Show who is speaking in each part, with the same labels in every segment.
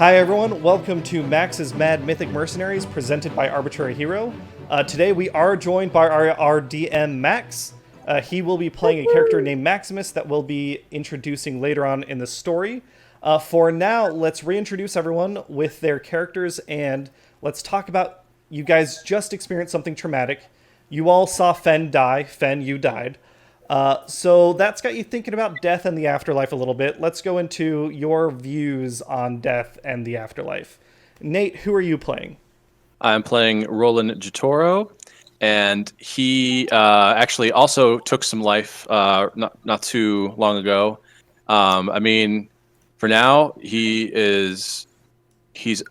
Speaker 1: Hi everyone, welcome to Max's Mad Mythic Mercenaries presented by Arbitrary Hero. Today we are joined by our DM Max. He will be playing a character named Maximus that we'll be introducing later on in the story. For now, let's reintroduce everyone with their characters and let's talk about, you guys just experienced something traumatic. You all saw Fen die. Fen, you died. So that's got you thinking about death and the afterlife a little bit. Let's go into your views on death and the afterlife. Nate, who are you playing?
Speaker 2: I'm playing Rolan Jatoro, and he actually also took some life not too long ago. For now, he's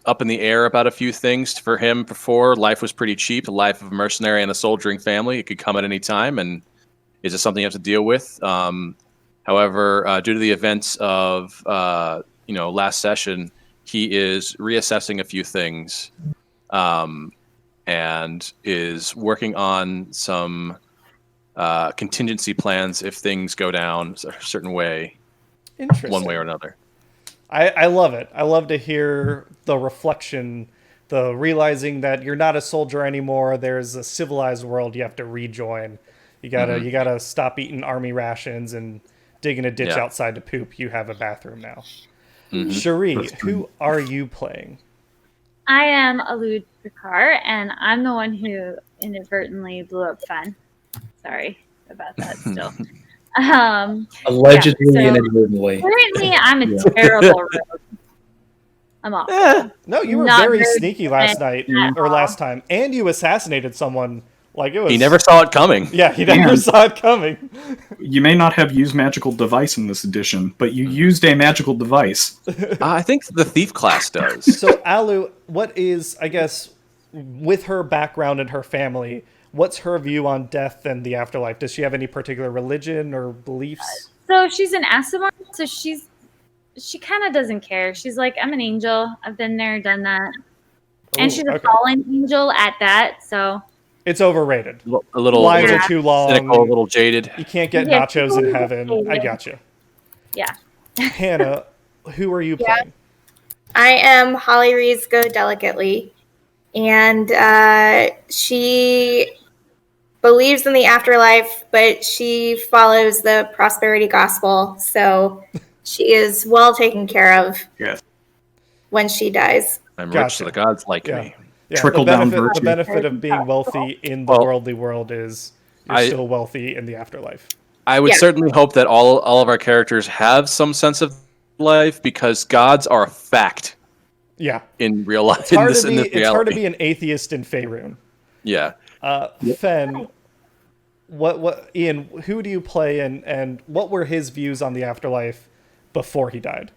Speaker 2: up in the air about a few things. For him, before, life was pretty cheap. The life of a mercenary and a soldiering family. It could come at any time, and is just something you have to deal with. However, due to the events of last session, he is reassessing a few things, and is working on some contingency plans if things go down a certain way, one way or another.
Speaker 1: I love it. I love to hear the reflection, the realizing that you're not a soldier anymore. There's a civilized world you have to rejoin. You gotta stop eating army rations and digging a ditch outside to poop. You have a bathroom now. Mm-hmm. Cherie, who are you playing?
Speaker 3: I am Alud Picard, and I'm the one who inadvertently blew up Fen. Sorry about that still.
Speaker 4: Allegedly and inadvertently.
Speaker 3: Apparently, I'm a terrible rogue. I'm awful.
Speaker 1: No, you were very sneaky last night, or last time, and you assassinated someone. Like it was.
Speaker 2: He never saw it coming.
Speaker 1: Yeah, he never saw it coming.
Speaker 5: You may not have used magical device in this edition, but you used a magical device.
Speaker 2: I think the thief class does.
Speaker 1: So, Alu, what is, I guess, with her background and her family, what's her view on death and the afterlife? Does she have any particular religion or beliefs?
Speaker 3: So she's an Asimar, so she kind of doesn't care. She's like, I'm an angel. I've been there, done that. And she's a fallen angel at that, so...
Speaker 1: It's overrated.
Speaker 2: A little
Speaker 1: lines are too long.
Speaker 2: Cynical, a little jaded.
Speaker 1: You can't get nachos in heaven. I got you.
Speaker 3: Yeah.
Speaker 1: Hannah, who are you playing?
Speaker 6: I am Hollyriese Go Delicately, and she believes in the afterlife, but she follows the prosperity gospel, so she is well taken care of.
Speaker 5: Yes.
Speaker 6: When she dies.
Speaker 2: I'm rich, so the gods like me.
Speaker 1: Yeah,
Speaker 5: Trickle down virtue.
Speaker 1: The benefit of being wealthy in the worldly world is you're still wealthy in the afterlife.
Speaker 2: I would certainly hope that all of our characters have some sense of life, because gods are a fact.
Speaker 1: Yeah.
Speaker 2: In real life.
Speaker 1: It's hard to be an atheist in Faerun.
Speaker 2: Yeah.
Speaker 1: Fen, Ian, who do you play and what were his views on the afterlife before he died?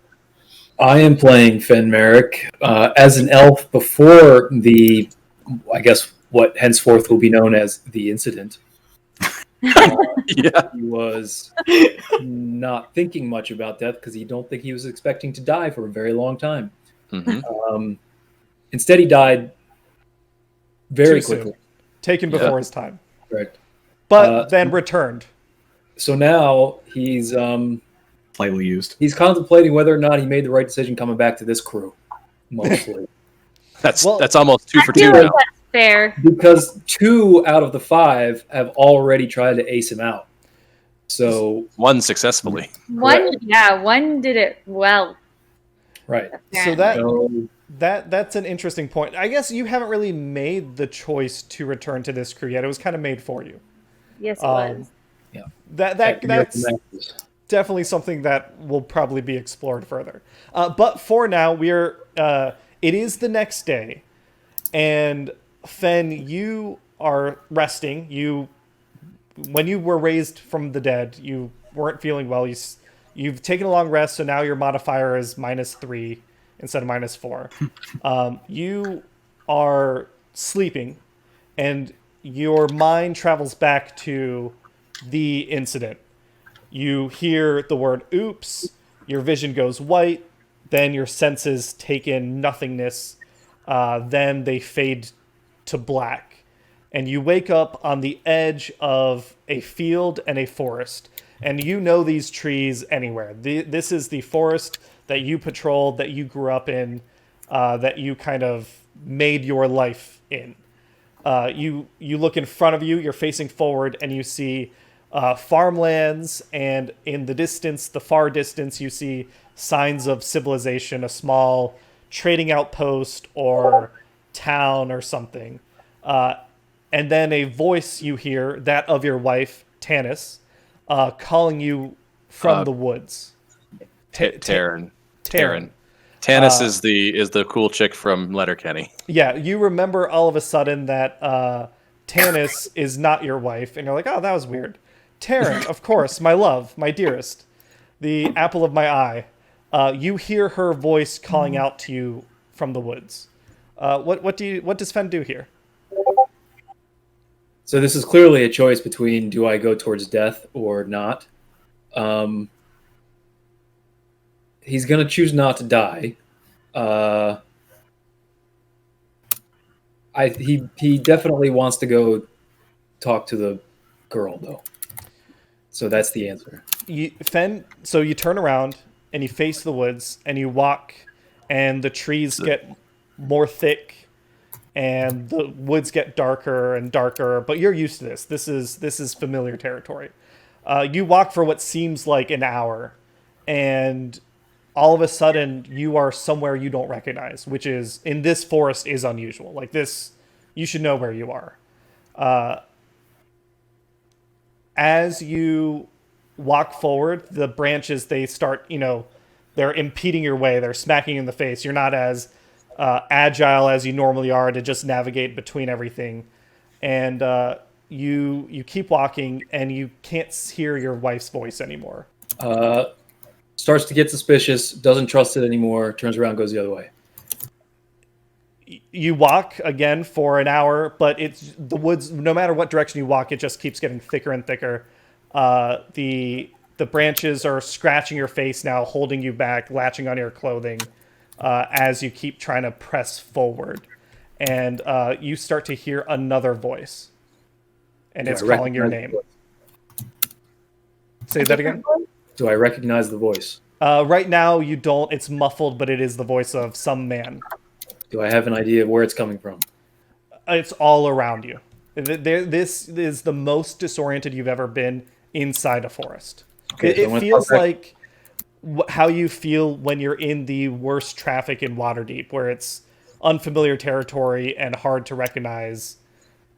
Speaker 4: I am playing Fen Merrick as an elf before I guess what henceforth will be known as the incident. He was not thinking much about death because he don't think he was expecting to die for a very long time. Mm-hmm. Instead, he died very quickly.
Speaker 1: Taken before his time.
Speaker 4: Correct.
Speaker 1: But then returned.
Speaker 4: So now he's...
Speaker 5: slightly used.
Speaker 4: He's contemplating whether or not he made the right decision coming back to this crew. Mostly.
Speaker 2: That's almost 2 for 2 now.
Speaker 3: That's fair.
Speaker 4: Because 2 out of the 5 have already tried to ace him out. So
Speaker 2: 1 successfully.
Speaker 3: One did it well.
Speaker 4: Right.
Speaker 1: So that's an interesting point. I guess you haven't really made the choice to return to this crew yet. It was kind of made for you.
Speaker 3: Yes, it was.
Speaker 4: Yeah.
Speaker 1: That's definitely something that will probably be explored further. But for now, it is the next day, and Fen, you are resting. When you were raised from the dead, you weren't feeling well. You've taken a long rest, so now your modifier is -3 instead of -4. You are sleeping, and your mind travels back to the incident. You hear the word oops, your vision goes white, then your senses take in nothingness, then they fade to black. And you wake up on the edge of a field and a forest. And you know these trees anywhere. This is the forest that you patrolled, that you grew up in. that you kind of made your life in. You look in front of you, you're facing forward, and you see farmlands, and in the distance, the far distance, you see signs of civilization, a small trading outpost or town or something. And then a voice you hear, that of your wife, Tanis, calling you from the woods.
Speaker 2: Taryn. Tanis is the cool chick from Letterkenny.
Speaker 1: Yeah, you remember all of a sudden that Tanis is not your wife, and you're like, oh, that was weird. Taryn, of course, my love, my dearest, the apple of my eye. You hear her voice calling out to you from the woods. What does Fen do here?
Speaker 4: So this is clearly a choice between do I go towards death or not. He's going to choose not to die. He definitely wants to go talk to the girl, though. So that's the answer.
Speaker 1: So you turn around and you face the woods and you walk, and the trees get more thick and the woods get darker and darker. But you're used to this. This is familiar territory. You walk for what seems like an hour, and all of a sudden you are somewhere you don't recognize, which is in this forest is unusual. Like this, you should know where you are. As you walk forward, the branches, they start, they're impeding your way. They're smacking you in the face. You're not as agile as you normally are to just navigate between everything. And you keep walking, and you can't hear your wife's voice anymore.
Speaker 4: Starts to get suspicious, doesn't trust it anymore, turns around, goes the other way.
Speaker 1: You walk again for an hour, but it's the woods. No matter what direction you walk, it just keeps getting thicker and thicker. The branches are scratching your face now, holding you back, latching on your clothing as you keep trying to press forward. And you start to hear another voice, and it's calling your name. Say that again.
Speaker 4: Do I recognize the voice?
Speaker 1: Right now, you don't. It's muffled, but it is the voice of some man.
Speaker 4: Do I have an idea of where it's coming from?
Speaker 1: It's all around you. This is the most disoriented you've ever been inside a forest. Okay, it feels like how you feel when you're in the worst traffic in Waterdeep, where it's unfamiliar territory and hard to recognize,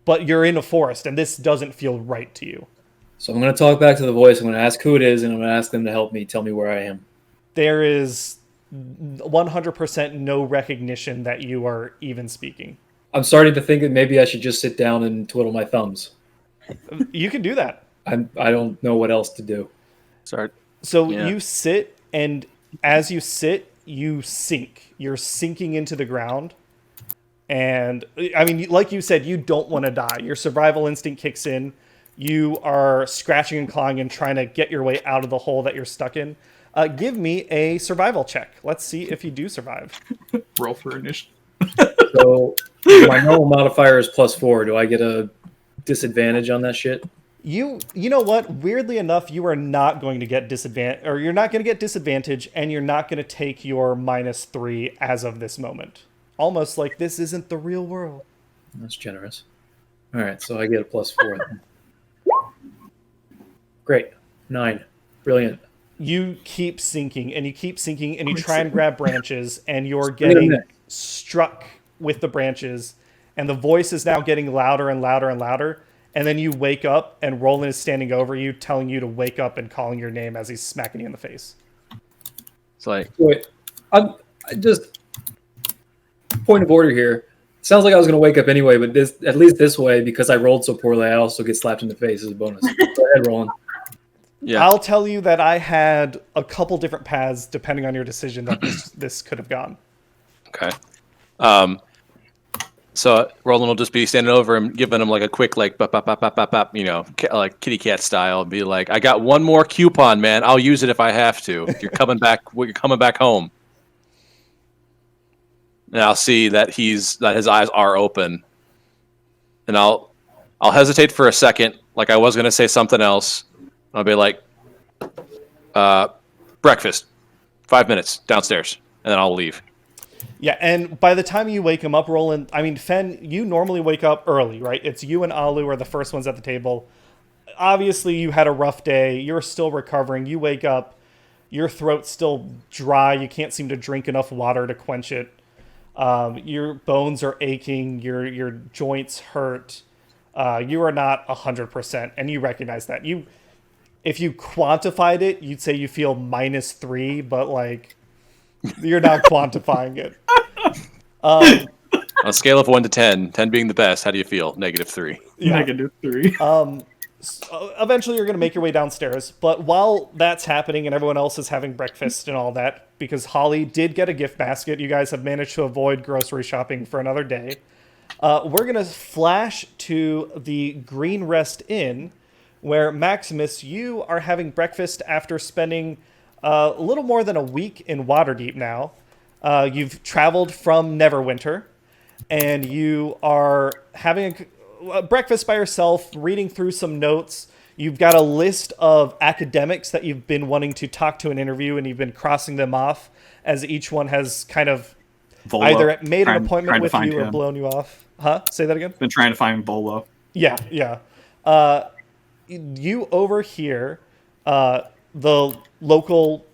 Speaker 1: but you're in a forest, and this doesn't feel right to you.
Speaker 4: So I'm going to talk back to the voice. I'm going to ask who it is, and I'm going to ask them to help me tell me where I am.
Speaker 1: There is 100% no recognition that you are even speaking.
Speaker 4: I'm starting to think that maybe I should just sit down and twiddle my thumbs.
Speaker 1: You can do that.
Speaker 4: I don't know what else to do.
Speaker 2: Sorry.
Speaker 1: So you sit, and as you sit, you sink. You're sinking into the ground. And, I mean, like you said, you don't want to die. Your survival instinct kicks in. You are scratching and clawing and trying to get your way out of the hole that you're stuck in. Give me a survival check. Let's see if you do survive.
Speaker 5: Roll for initiative.
Speaker 4: So my normal modifier is +4. Do I get a disadvantage on that shit?
Speaker 1: You know what? Weirdly enough, you are not going to get disadvantage, or you're not going to get disadvantage, and you're not going to take your -3 as of this moment. Almost like this isn't the real world.
Speaker 4: That's generous. All right, so I get a +4 then. Great. 9. Brilliant.
Speaker 1: You keep sinking, and you keep sinking, and you try and grab branches, and you're getting struck with the branches, and the voice is now getting louder and louder and louder, and then you wake up, and Rolan is standing over you, telling you to wake up and calling your name as he's smacking you in the face.
Speaker 2: It's like...
Speaker 4: Wait, I just... Point of order here. Sounds like I was going to wake up anyway, but at least this way, because I rolled so poorly, I also get slapped in the face as a bonus. Go ahead, Roland.
Speaker 1: Yeah. I'll tell you that I had a couple different paths, depending on your decision, that this could have gone.
Speaker 2: Okay. So Roland will just be standing over him, giving him like a quick, like, bop, bop, bop, bop, bop, bop, like kitty cat style. Be like, I got one more coupon, man. I'll use it if I have to. You're coming back. You're coming back home. And I'll see that his eyes are open, and I'll hesitate for a second, like I was going to say something else. I'll be like, breakfast, 5 minutes downstairs, and then I'll leave.
Speaker 1: Yeah, and by the time you wake him up, Roland, I mean, Fen, you normally wake up early, right? It's you and Alu are the first ones at the table. Obviously, you had a rough day. You're still recovering. You wake up. Your throat's still dry. You can't seem to drink enough water to quench it. Your bones are aching. Your joints hurt. You are not 100%, and you recognize that. If you quantified it, you'd say you feel -3, but like you're not quantifying it.
Speaker 2: On a scale of 1 to 10, 10 being the best, how do you feel? -3.
Speaker 1: Yeah.
Speaker 5: -3.
Speaker 1: Eventually, you're going to make your way downstairs. But while that's happening and everyone else is having breakfast and all that, because Holly did get a gift basket, you guys have managed to avoid grocery shopping for another day. We're going to flash to the Green Rest Inn, where Maximus, you are having breakfast after spending a little more than a week in Waterdeep now. You've traveled from Neverwinter, and you are having a breakfast by yourself, reading through some notes. You've got a list of academics that you've been wanting to talk to and interview, and you've been crossing them off as each one has kind of either made an appointment with you or blown you off. Huh? Say that again?
Speaker 5: Been trying to find Volo.
Speaker 1: Yeah. You overhear the local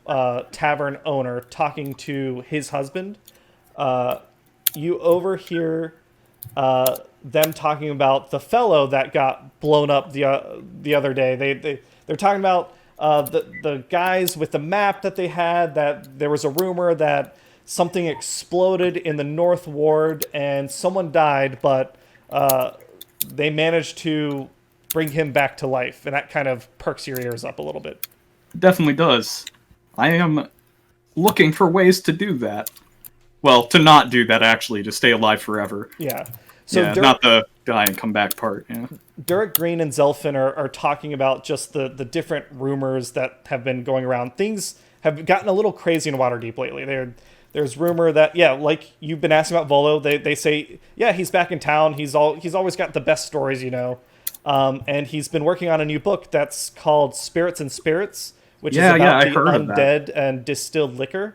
Speaker 1: tavern owner talking to his husband. You overhear them talking about the fellow that got blown up the other day. They're talking about the guys with the map that they had, that there was a rumor that something exploded in the North Ward and someone died, but they managed to bring him back to life, and that kind of perks your ears up a little bit.
Speaker 5: Definitely does. I am looking for ways to do that. Well, to not do that, actually, to stay alive forever.
Speaker 1: Yeah. So
Speaker 5: not the die and come back part. Yeah.
Speaker 1: Derek Green and Zelfin are talking about just the different rumors that have been going around. Things have gotten a little crazy in Waterdeep lately. There's rumor that, like you've been asking about Volo, they say, he's back in town. He's always got the best stories, and he's been working on a new book that's called Spirits and Spirits, which is about the undead and distilled liquor.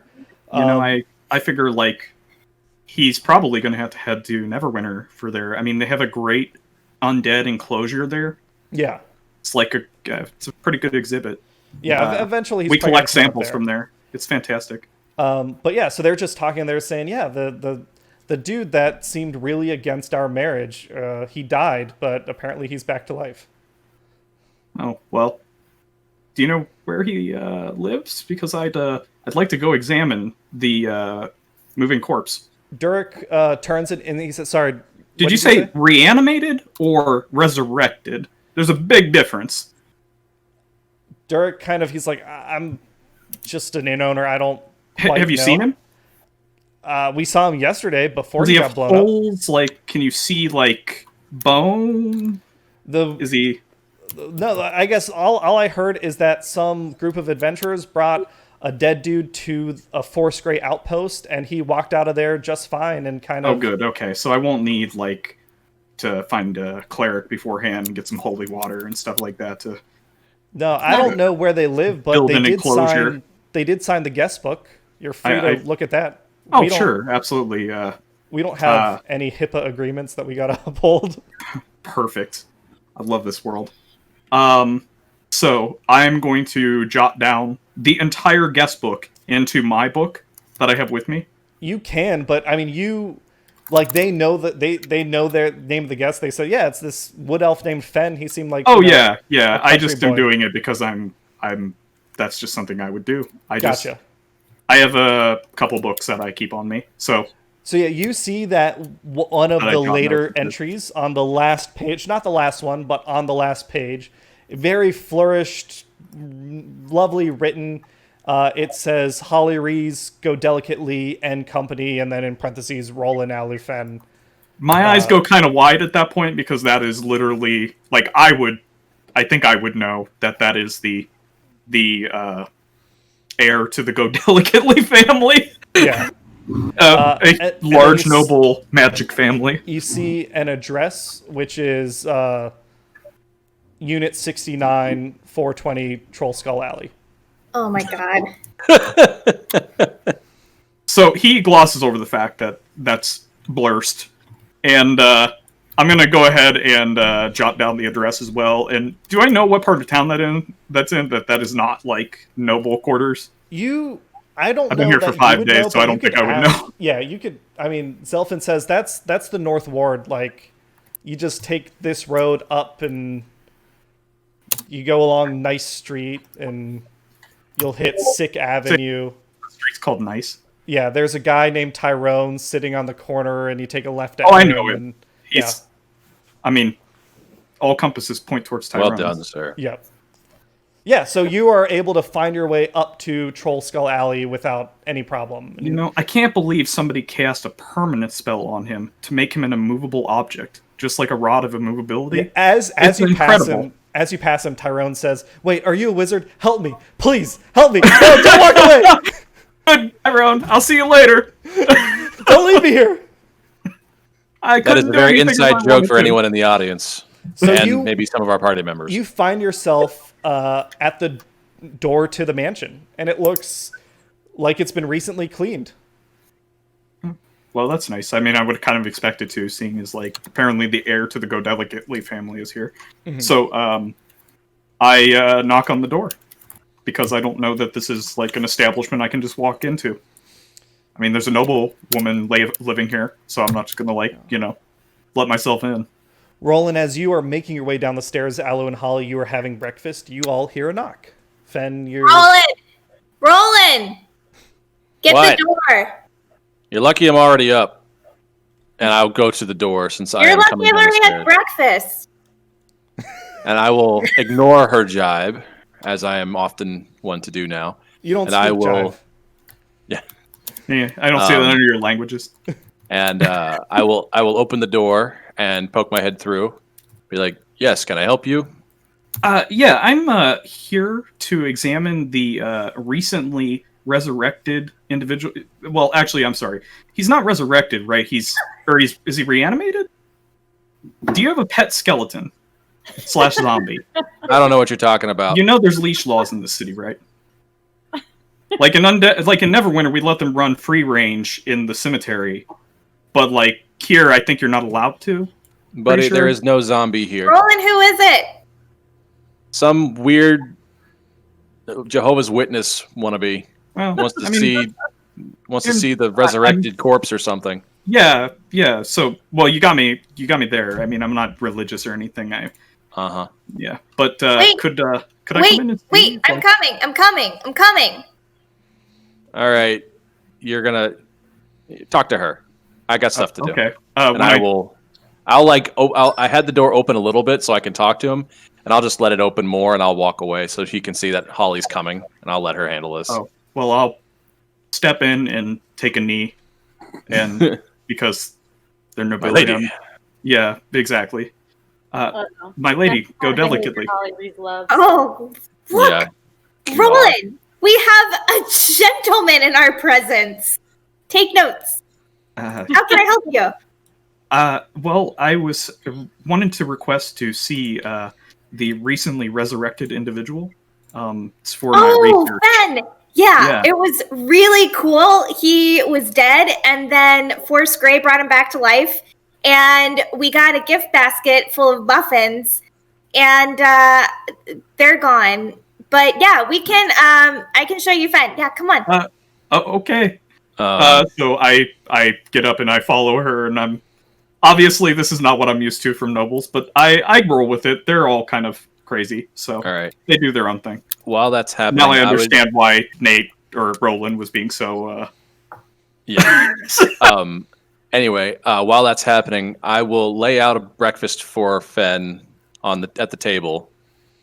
Speaker 5: I figure like he's probably going to have to head to Neverwinter for their. I mean, they have a great undead enclosure there.
Speaker 1: Yeah,
Speaker 5: it's like it's a pretty good exhibit.
Speaker 1: Yeah, eventually
Speaker 5: we collect samples from there. It's fantastic.
Speaker 1: But yeah, so they're just talking. They're saying, the dude that seemed really against our marriage, he died, but apparently he's back to life.
Speaker 5: Oh well. Do you know where he lives? Because I'd like to go examine the moving corpse.
Speaker 1: Durek turns it and he says, "Sorry,
Speaker 5: did you say reanimated or resurrected? There's a big difference."
Speaker 1: Durek he's like, "I'm just an inn owner. I don't."
Speaker 5: Have you seen him?
Speaker 1: We saw him yesterday before he got blown
Speaker 5: holes? Like, can you see like bone? Is he?
Speaker 1: No, I guess all I heard is that some group of adventurers brought a dead dude to a Force Grey outpost, and he walked out of there just fine and kind of...
Speaker 5: Oh, good. Okay, so I won't need, like, to find a cleric beforehand and get some holy water and stuff like that to...
Speaker 1: No, I don't know where they live, but they did sign the guest book. You're free to look at that.
Speaker 5: Oh, sure. Absolutely.
Speaker 1: We don't have any HIPAA agreements that we got to uphold.
Speaker 5: Perfect. I love this world. So I'm going to jot down the entire guest book into my book that I have with me.
Speaker 1: You can, but I mean, they know that they know their name of the guest. They say, it's this wood elf named Fen. He seemed like
Speaker 5: yeah. I just am doing it because I'm. That's just something I would do.
Speaker 1: Gotcha.
Speaker 5: I have a couple books that I keep on me. So
Speaker 1: you see that one of the later entries on the last page, not the last one, but on the last page, very flourished, lovely written. It says Hollyriese, go delicately, and company, and then in parentheses, Rolan Alufen.
Speaker 5: My eyes go kind of wide at that point because that is literally like I think I would know that is the heir to the Go Delicately family.
Speaker 1: Yeah.
Speaker 5: A large, noble magic family.
Speaker 1: You see an address, which is Unit 69, 420 Troll Skull Alley.
Speaker 6: Oh my god.
Speaker 5: So he glosses over the fact that that's blurst, and I'm gonna go ahead and jot down the address as well. And do I know what part of town that's in? That is not like noble quarters.
Speaker 1: I don't know.
Speaker 5: I've been here for 5 days, so I don't think I would know.
Speaker 1: Yeah, you could. I mean, Zelfin says that's the North Ward. Like, you just take this road up and you go along Nice Street and you'll hit Sick Avenue.
Speaker 5: The street's called Nice.
Speaker 1: Yeah, there's a guy named Tyrone sitting on the corner, and you take a left.
Speaker 5: Oh, I know him. I mean, all compasses point towards Tyrone.
Speaker 2: Well done, sir.
Speaker 1: Yep. Yeah, so you are able to find your way up to Troll Skull Alley without any problem.
Speaker 5: You know, I can't believe somebody cast a permanent spell on him to make him an immovable object, just like a rod of immovability.
Speaker 1: Yeah, as you pass him, Tyrone says, "Wait, are you a wizard? Help me, please, help me! No, don't walk away!
Speaker 5: Good, Tyrone. I'll see you later.
Speaker 1: Don't leave me here."
Speaker 2: That is a very inside joke for anyone in the audience, and maybe some of our party members.
Speaker 1: You find yourself at the door to the mansion, and it looks like it's been recently cleaned.
Speaker 5: Well, that's nice. I mean, I would kind of expect it to, seeing as, like, apparently the heir to the Go Delicately family is here. Mm-hmm. So, I knock on the door, because I don't know that this is, like, an establishment I can just walk into. I mean, there's a noble woman living here, so I'm not just going to, like, let myself in.
Speaker 1: Roland, as you are making your way down the stairs, Aloe and Holly, you are having breakfast. You all hear a knock. Fen, you're...
Speaker 6: Roland! Get the door!
Speaker 2: You're lucky I'm already up. And I'll go to the door since I am coming down the stairs.
Speaker 6: You're lucky I'm already at breakfast.
Speaker 2: And I will ignore her jibe, as I am often one to do now.
Speaker 1: You don't speak jive.
Speaker 2: Yeah.
Speaker 5: Yeah, I don't see that under your languages.
Speaker 2: And I will open the door and poke my head through. Be like, yes, can I help you?
Speaker 5: Yeah, I'm here to examine the recently resurrected individual. Well, actually, I'm sorry. He's not resurrected, right? Is he reanimated? Do you have a pet skeleton / zombie?
Speaker 2: I don't know what you're talking about.
Speaker 5: You know there's leash laws in the city, right? Like in Neverwinter, we let them run free range in the cemetery. But like here, I think you're not allowed to.
Speaker 2: Buddy, there is no zombie here.
Speaker 6: Roland, who is it?
Speaker 2: Some weird Jehovah's Witness wannabe.
Speaker 5: Well,
Speaker 2: wants to see the resurrected corpse or something.
Speaker 5: Yeah. So, well, you got me there. I mean, I'm not religious or anything. Yeah, but could I come in?
Speaker 6: Wait, I'm coming.
Speaker 2: All right, you're gonna talk to her. I got stuff to do.
Speaker 5: Okay.
Speaker 2: And I had the door open a little bit so I can talk to him, and I'll just let it open more, and I'll walk away so he can see that Holly's coming, and I'll let her handle this.
Speaker 5: Oh, well, I'll step in and take a knee, and because they're nobility. Yeah, exactly. My lady, go delicately.
Speaker 6: Oh, look, yeah, Roland, we have a gentleman in our presence. Take notes. How can I help you?
Speaker 5: Well, I was wanting to request to see the recently resurrected individual. It's for my research.
Speaker 6: Ben! Yeah, it was really cool. He was dead, and then Forrest Gray brought him back to life, and we got a gift basket full of muffins, and they're gone. But yeah, we can. I can show you, Fen. Yeah, come on.
Speaker 5: Okay. So I get up and I follow her, and I'm obviously this is not what I'm used to from nobles, but I roll with it. They're all kind of crazy, so
Speaker 2: all right.
Speaker 5: They do their own thing.
Speaker 2: While that's happening,
Speaker 5: now I understand why Nate or Roland was being so.
Speaker 2: Yeah. Anyway, while that's happening, I will lay out a breakfast for Fen at the table.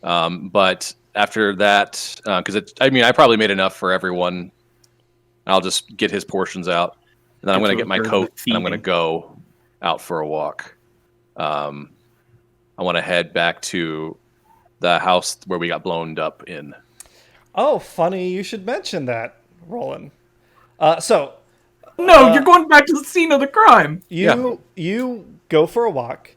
Speaker 2: But after that, because I probably made enough for everyone. I'll just get his portions out, and then I'm going to get my coat, and I'm going to go out for a walk. I want to head back to the house where we got blown up in.
Speaker 1: Oh, funny you should mention that, Roland.
Speaker 5: No, you're going back to the scene of the crime.
Speaker 1: You go for a walk,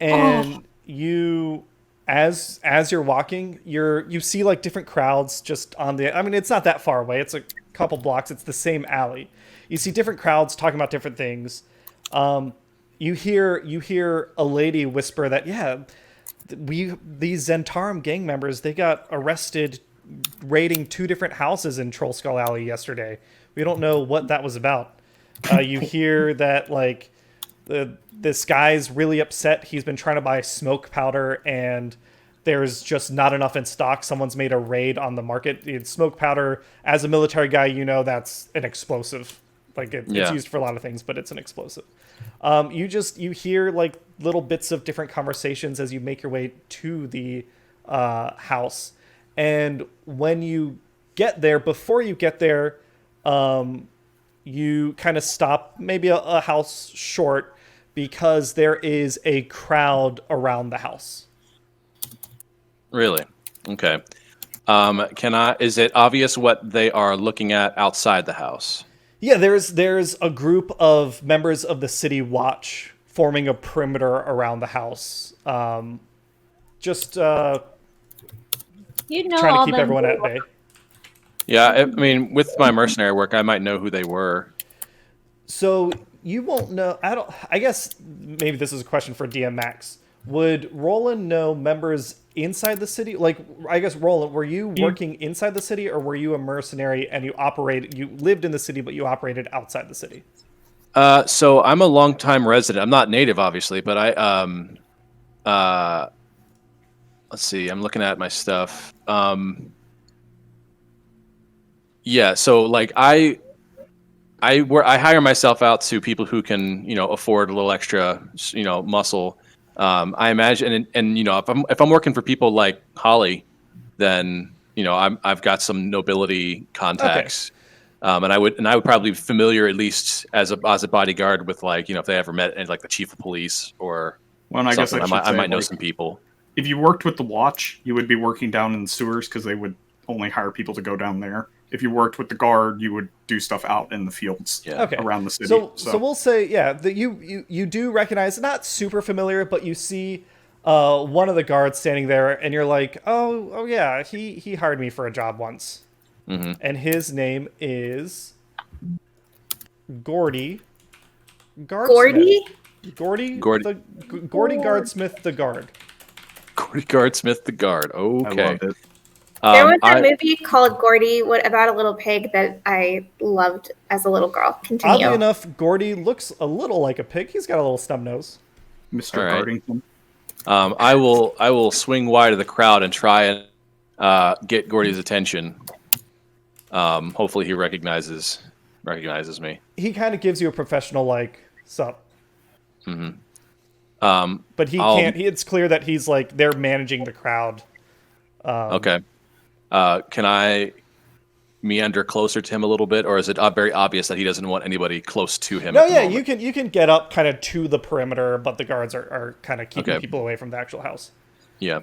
Speaker 1: and you, as you're walking, you see like different crowds just on the. I mean, it's not that far away. It's a couple blocks. It's the same alley. You see different crowds talking about different things. You hear a lady whisper that, yeah, these Zentarum gang members, they got arrested raiding 2 different houses in Troll Skull Alley yesterday. We don't know what that was about. You hear that, like, this guy's really upset. He's been trying to buy smoke powder, and there's just not enough in stock. Someone's made a raid on the market. It's smoke powder, as a military guy, you know that's an explosive. Like, it's used for a lot of things, but it's an explosive. You hear, like, little bits of different conversations as you make your way to the house. And when you get there, before you get there, you kind of stop maybe a house short because there is a crowd around the house.
Speaker 2: Really? Okay. Is it obvious what they are looking at outside the house?
Speaker 1: Yeah, there's a group of members of the City Watch forming a perimeter around the house. Just trying to keep everyone at bay.
Speaker 2: Yeah, I mean, with my mercenary work, I might know who they were.
Speaker 1: So you won't know. I guess maybe this is a question for DM Max. Would Rolan know members inside the city? Like, I guess, Rolan, were you working inside the city, or were you a mercenary and you lived in the city, but you operated outside the city?
Speaker 2: So I'm a longtime resident. I'm not native, obviously, but let's see. I'm looking at my stuff. Yeah. So, like, I hire myself out to people who can, afford a little extra, muscle. I imagine, and if I'm working for people like Holly, then I've got some nobility contacts, and I would probably be familiar, at least as a bodyguard, with, like, if they ever met like the chief of police or something. I might know some people.
Speaker 5: If you worked with the Watch, you would be working down in the sewers because they would only hire people to go down there. If you worked with the guard, you would do stuff out in the fields around the city.
Speaker 1: So we'll say, that you do recognize, not super familiar, but you see one of the guards standing there, and you're like, oh yeah, he hired me for a job once.
Speaker 2: Mm-hmm.
Speaker 1: And his name is Gordy.
Speaker 6: Gordy?
Speaker 1: Gordy Guardsmith the Guard.
Speaker 2: Gordy Guardsmith the Guard. Okay.
Speaker 5: I love it.
Speaker 6: There was a movie called Gordy about a little pig that I loved as a little girl. Continue.
Speaker 1: Oddly enough, Gordy looks a little like a pig. He's got a little snub nose.
Speaker 5: Mr.
Speaker 2: Right.
Speaker 5: Gardington.
Speaker 2: I will swing wide of the crowd and try and get Gordy's attention. Hopefully he recognizes me.
Speaker 1: He kind of gives you a professional, like, sup.
Speaker 2: Mm-hmm.
Speaker 1: But he can't. It's clear that he's, like, they're managing the crowd.
Speaker 2: Okay. Can I meander closer to him a little bit, or is it very obvious that he doesn't want anybody close to him?
Speaker 1: No, yeah, you can get up kind of to the perimeter, but the guards are kind of keeping people away from the actual house.
Speaker 2: Yeah.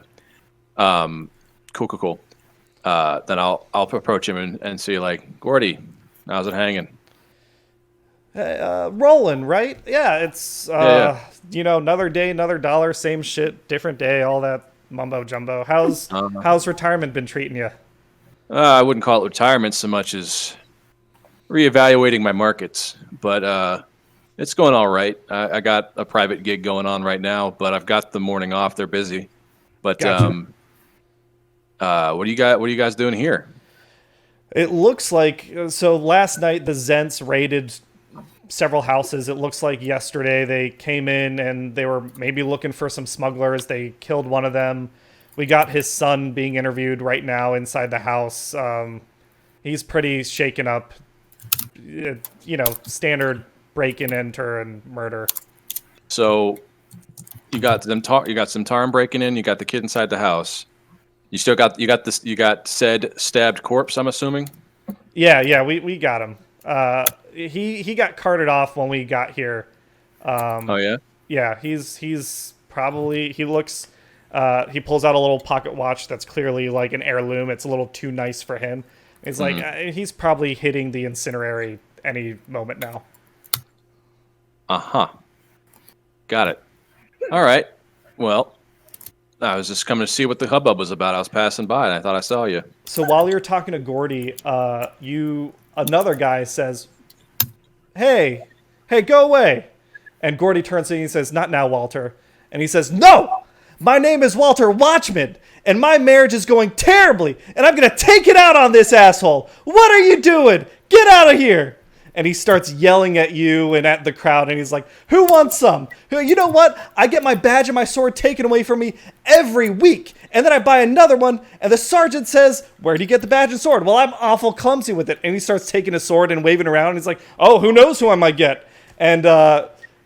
Speaker 2: Cool. Then I'll approach him and see, like, Gordy, how's it hanging?
Speaker 1: Rolan, right? Yeah, it's another day, another dollar, same shit, different day, all that mumbo jumbo. How's retirement been treating you?
Speaker 2: I wouldn't call it retirement so much as reevaluating my markets, but it's going all right. I got a private gig going on right now, but I've got the morning off. They're busy. But
Speaker 1: gotcha.
Speaker 2: What do you guys doing here?
Speaker 1: It looks like, so last night the Zents raided several houses. It looks like yesterday they came in and they were maybe looking for some smugglers. They killed one of them. We got his son being interviewed right now inside the house. He's pretty shaken up. Standard break and enter and murder.
Speaker 2: So you got Zentarum breaking in. You got the kid inside the house. You got said stabbed corpse, I'm assuming.
Speaker 1: Yeah, we got him. He got carted off when we got here.
Speaker 2: Oh yeah.
Speaker 1: Yeah, he's probably, he looks. He pulls out a little pocket watch that's clearly like an heirloom. It's a little too nice for him. It's like he's probably hitting the incinerary any moment now.
Speaker 2: Got it. All right. Well, I was just coming to see what the hubbub was about. I was passing by and I thought I saw you.
Speaker 1: So while you're talking to Gordy, you another guy says, hey, go away. And Gordy turns to him and he says, not now, Walter. And he says, no, my name is Walter Watchman, and my marriage is going terribly, and I'm going to take it out on this asshole. What are you doing? Get out of here. And he starts yelling at you and at the crowd, and he's like, who wants some? You know what? I get my badge and my sword taken away from me every week, and then I buy another one, and the sergeant says, where'd you get the badge and sword? Well, I'm awful clumsy with it. And he starts taking his sword and waving around, and he's like, oh, who knows who I might get? And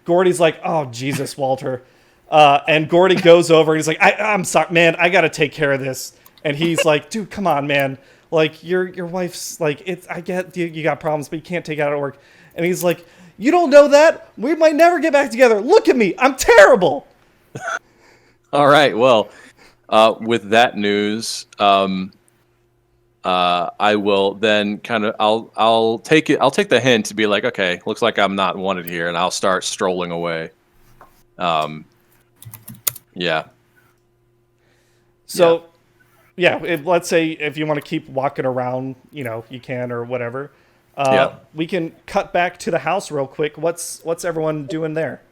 Speaker 1: Gordy's like, oh, Jesus, Walter. And Gordy goes over, and he's like, I'm sorry, man, I got to take care of this. And he's like, dude, come on, man. Like, your wife's, like, I get you got problems, but you can't take it out at work. And he's like, you don't know that? We might never get back together. Look at me. I'm terrible.
Speaker 2: All right. Well, with that news, I will then kind of, I'll take the hint to be like, okay, looks like I'm not wanted here, and I'll start strolling away. Yeah.
Speaker 1: So... Yeah, let's say if you want to keep walking around, you can or whatever. We can cut back to the house real quick. What's everyone doing there?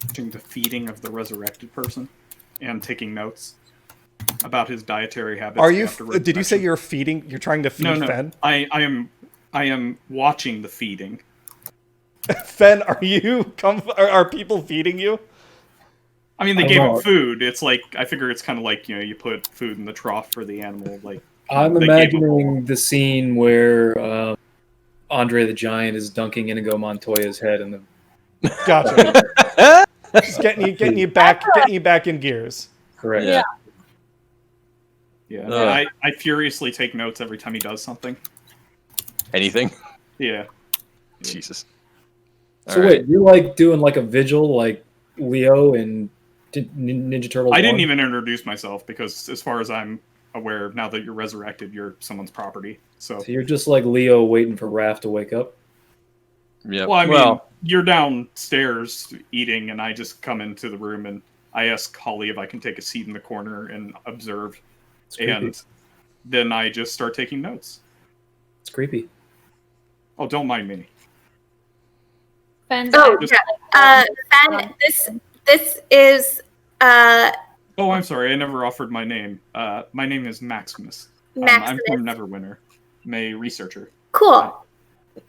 Speaker 5: Watching the feeding of the resurrected person and taking notes about his dietary habits.
Speaker 1: Are you? Did you say you're feeding? You're trying to feed Fen?
Speaker 5: I am watching the feeding.
Speaker 1: Fen, are you? Are people feeding you?
Speaker 5: I mean, they gave him food. It's like, I figure it's kind of like, you put food in the trough for the animal. Like,
Speaker 4: I'm imagining the scene where Andre the Giant is dunking Inigo Montoya's head in the.
Speaker 1: Gotcha. Just getting you back in gears.
Speaker 4: Correct.
Speaker 5: Yeah. I furiously take notes every time he does something.
Speaker 2: Anything?
Speaker 5: Yeah.
Speaker 2: Jesus.
Speaker 4: So wait, you're like doing like a vigil, like Leo and Ninja Turtles.
Speaker 5: I didn't even introduce myself because, as far as I'm aware, now that you're resurrected, you're someone's property. So
Speaker 4: you're just like Leo waiting for Raph to wake up.
Speaker 2: Yeah.
Speaker 5: Well, I mean, you're downstairs eating, and I just come into the room and I ask Holly if I can take a seat in the corner and observe, and then I just start taking notes.
Speaker 4: It's creepy.
Speaker 5: Oh, don't mind me.
Speaker 3: Fen's
Speaker 6: Fen, this is.
Speaker 5: Oh, I'm sorry. I never offered my name. My name is Maximus.
Speaker 6: Maximus.
Speaker 5: I'm from Neverwinter. I'm a researcher.
Speaker 6: Cool.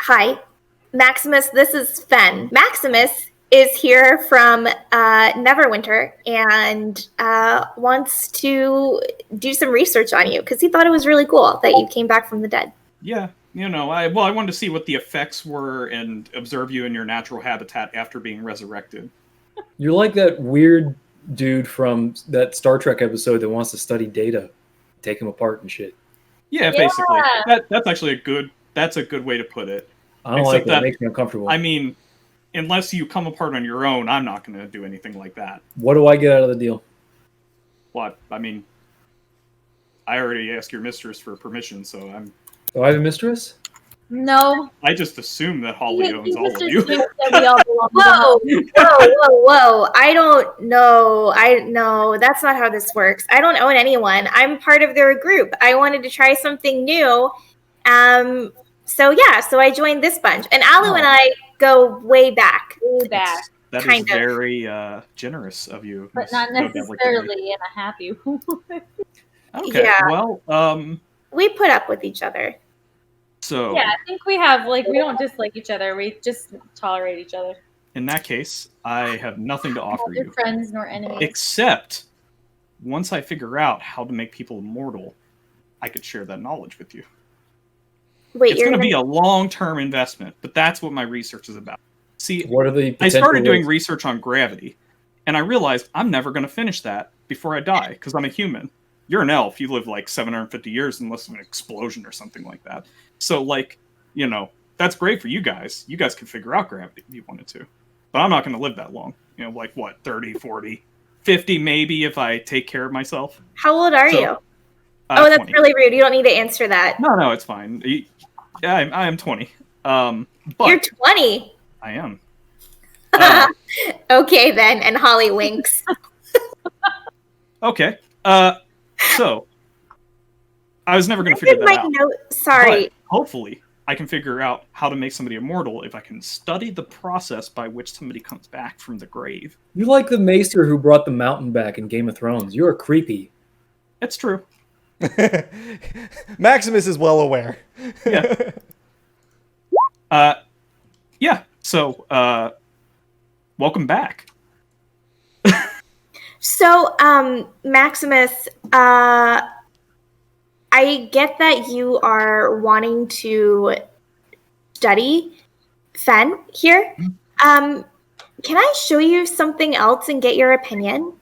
Speaker 6: Hi, Maximus. This is Fen. Maximus is here from Neverwinter and wants to do some research on you because he thought it was really cool that you came back from the dead.
Speaker 5: Yeah, I wanted to see what the effects were and observe you in your natural habitat after being resurrected.
Speaker 4: You're like that weird dude from that Star Trek episode that wants to study data, take them apart and shit.
Speaker 5: Yeah, basically. That's actually a good way to put it.
Speaker 4: I don't like that. It makes me uncomfortable.
Speaker 5: I mean, unless you come apart on your own, I'm not going to do anything like that.
Speaker 4: What do I get out of the deal?
Speaker 5: What? I mean, I already asked your mistress for permission, so I'm...
Speaker 4: Do I have a mistress?
Speaker 3: No.
Speaker 5: I just assume that Holly owns all of you.
Speaker 6: Whoa! I don't know. No, that's not how this works. I don't own anyone. I'm part of their group. I wanted to try something new. So I joined this bunch. And Alu and I go way back.
Speaker 5: That is very generous of you.
Speaker 3: But not necessarily in a happy way.
Speaker 5: Okay,
Speaker 6: yeah.
Speaker 5: Well,
Speaker 6: we put up with each other.
Speaker 5: So
Speaker 3: yeah, I think we have, we don't dislike each other. We just tolerate each other.
Speaker 5: In that case, I have nothing to offer you.
Speaker 3: Neither friends nor enemies.
Speaker 5: Except, once I figure out how to make people immortal, I could share that knowledge with you.
Speaker 6: Wait,
Speaker 5: it's going to be a long-term investment, but that's what my research is about. See,
Speaker 4: what are the
Speaker 5: I started doing research on gravity, and I realized I'm never going to finish that before I die, because I'm a human. You're an elf. You live like 750 years unless of an explosion or something like that. So, that's great for you guys. You guys can figure out gravity if you wanted to. But I'm not going to live that long. 30, 40, 50 maybe if I take care of myself.
Speaker 6: How old are you? Oh, that's
Speaker 5: 20.
Speaker 6: really rude. You don't need to answer that.
Speaker 5: No, it's fine. Yeah, I am 20. But
Speaker 6: you're 20?
Speaker 5: I am.
Speaker 6: Okay, then. And Holly winks.
Speaker 5: Okay. So, I was never going to figure that out.
Speaker 6: Sorry.
Speaker 5: But hopefully, I can figure out how to make somebody immortal if I can study the process by which somebody comes back from the grave.
Speaker 4: You're like the maester who brought the mountain back in Game of Thrones. You're creepy.
Speaker 5: It's true.
Speaker 1: Maximus is well aware.
Speaker 5: Yeah. Yeah. So, welcome back.
Speaker 6: So, Maximus, I get that you are wanting to study Fen here. Can I show you something else and get your opinion?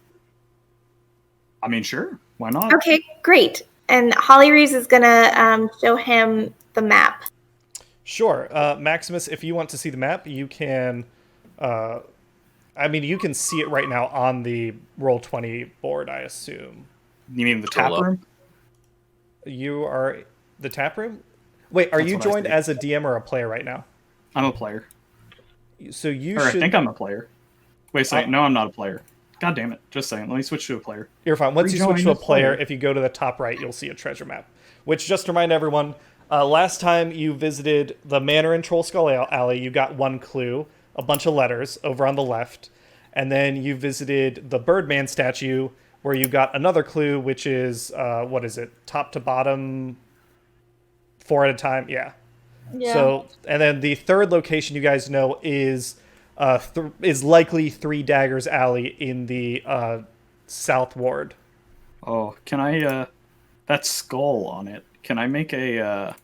Speaker 5: I mean, sure. Why not?
Speaker 6: Okay, great. And Hollyriese is going to show him the map.
Speaker 1: Sure. Maximus, if you want to see the map, you can... you can see it right now on the Roll20 board, I assume.
Speaker 5: You mean the tap room?
Speaker 1: You are the tap room? Wait, are you joined as a DM or a player right now?
Speaker 5: I'm a player.
Speaker 1: So you
Speaker 5: or
Speaker 1: should...
Speaker 5: I think I'm a player. Wait a second. No, I'm not a player. God damn it. Just saying. Let me switch to a player.
Speaker 1: You're fine. Once you switch to a player, if you go to the top right, you'll see a treasure map. Which, just to remind everyone, last time you visited the manor in Troll Skull Alley, you got one clue, a bunch of letters over on the left. And then you visited the Birdman statue, where you got another clue, which is, what is it? Top to bottom, 4 at a time? Yeah. So, and then the third location you guys know is likely Three Daggers Alley in the South Ward.
Speaker 5: Oh, can I, that skull on it, can I make a,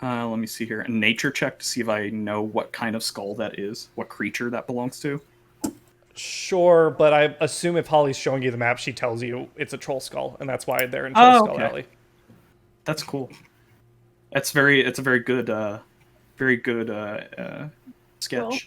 Speaker 5: let me see here, a nature check to see if I know what kind of skull that is, what creature that belongs to?
Speaker 1: Sure, but I assume if Holly's showing you the map, she tells you it's a troll skull, and that's why they're in Troll Skull Alley.
Speaker 5: That's cool. It's a very good, sketch.
Speaker 3: Cool.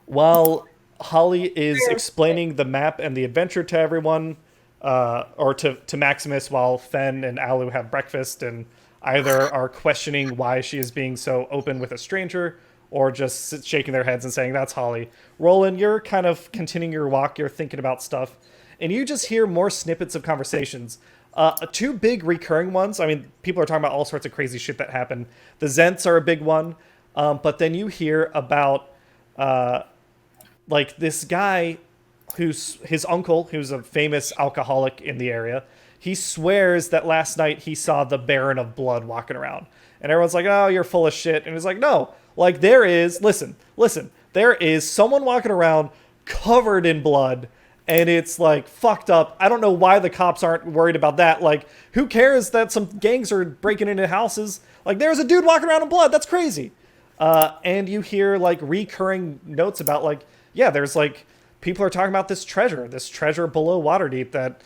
Speaker 1: While Holly is explaining the map and the adventure to everyone, or to Maximus, while Fen and Alu have breakfast and either are questioning why she is being so open with a stranger, or just shaking their heads and saying, that's Holly. Rolan, you're kind of continuing your walk, you're thinking about stuff, and you just hear more snippets of conversations. Two big recurring ones. I mean, people are talking about all sorts of crazy shit that happened. The Zents are a big one, but then you hear about this guy who's his uncle, who's a famous alcoholic in the area. He swears that last night he saw the Baron of Blood walking around. And everyone's like, oh, you're full of shit. And he's like, no, there is, listen, there is someone walking around covered in blood, and it's fucked up. I don't know why the cops aren't worried about that. Who cares that some gangs are breaking into houses? There's a dude walking around in blood. That's crazy. And you hear recurring notes about there's people are talking about this treasure below Waterdeep that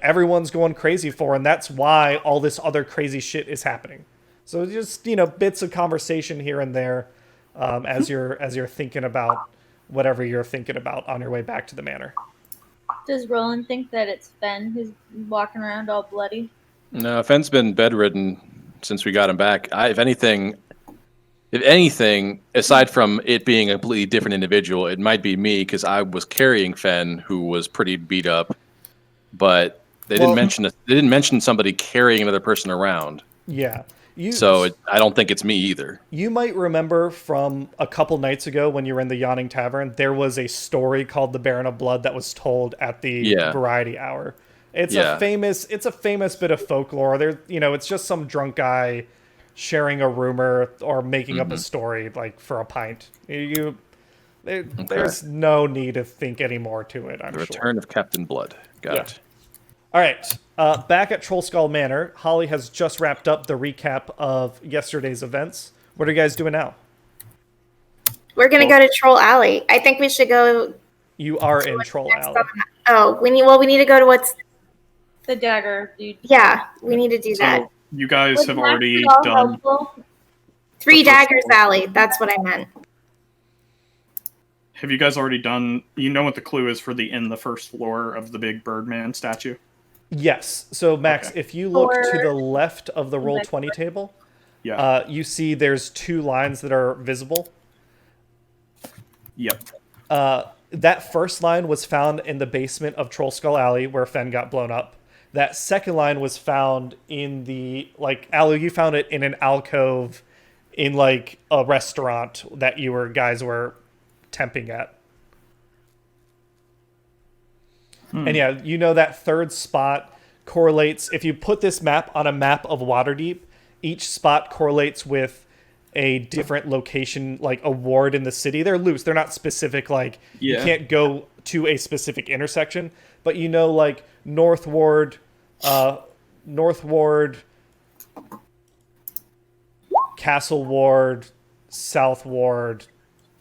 Speaker 1: everyone's going crazy for, and that's why all this other crazy shit is happening. So just bits of conversation here and there, as you're thinking about whatever you're thinking about on your way back to the manor.
Speaker 3: Does Roland think that it's Fen who's walking around all bloody?
Speaker 2: No, Fen's been bedridden since we got him back. If anything, aside from it being a completely different individual, it might be me, because I was carrying Fen, who was pretty beat up. But they didn't mention somebody carrying another person around.
Speaker 1: Yeah.
Speaker 2: I don't think it's me either.
Speaker 1: You might remember from a couple nights ago when you were in the Yawning Tavern, there was a story called The Baron of Blood that was told at the Variety Hour. It's a famous bit of folklore. It's just some drunk guy sharing a rumor or making up a story for a pint. There's no need to think any more to it, I'm sure.
Speaker 2: The Return of Captain Blood. Got it.
Speaker 1: All right. Back at Troll Skull Manor, Holly has just wrapped up the recap of yesterday's events. What are you guys doing now?
Speaker 6: We're going to go to Troll Alley. I think we should go...
Speaker 1: You are in Troll Alley.
Speaker 6: We need to go to what's...
Speaker 3: The dagger, dude.
Speaker 6: Yeah, we need to do that.
Speaker 5: You guys have already done...
Speaker 6: Three Daggers Alley, that's what I meant.
Speaker 5: Have you guys already done... You know what the clue is for the first floor of the big Birdman statue?
Speaker 1: Yes. So, Max, if you look to the left of the Roll20 table, you see there's 2 lines that are visible.
Speaker 5: Yep.
Speaker 1: That first line was found in the basement of Troll Skull Alley, where Fen got blown up. That second line was found in the... Alu, you found it in an alcove in like a restaurant that you guys were temping at. And yeah, that third spot correlates. If you put this map on a map of Waterdeep, each spot correlates with a different location, like a ward in the city. They're loose. They're not specific. Like you can't go to a specific intersection, but like North Ward, Castle Ward, South Ward.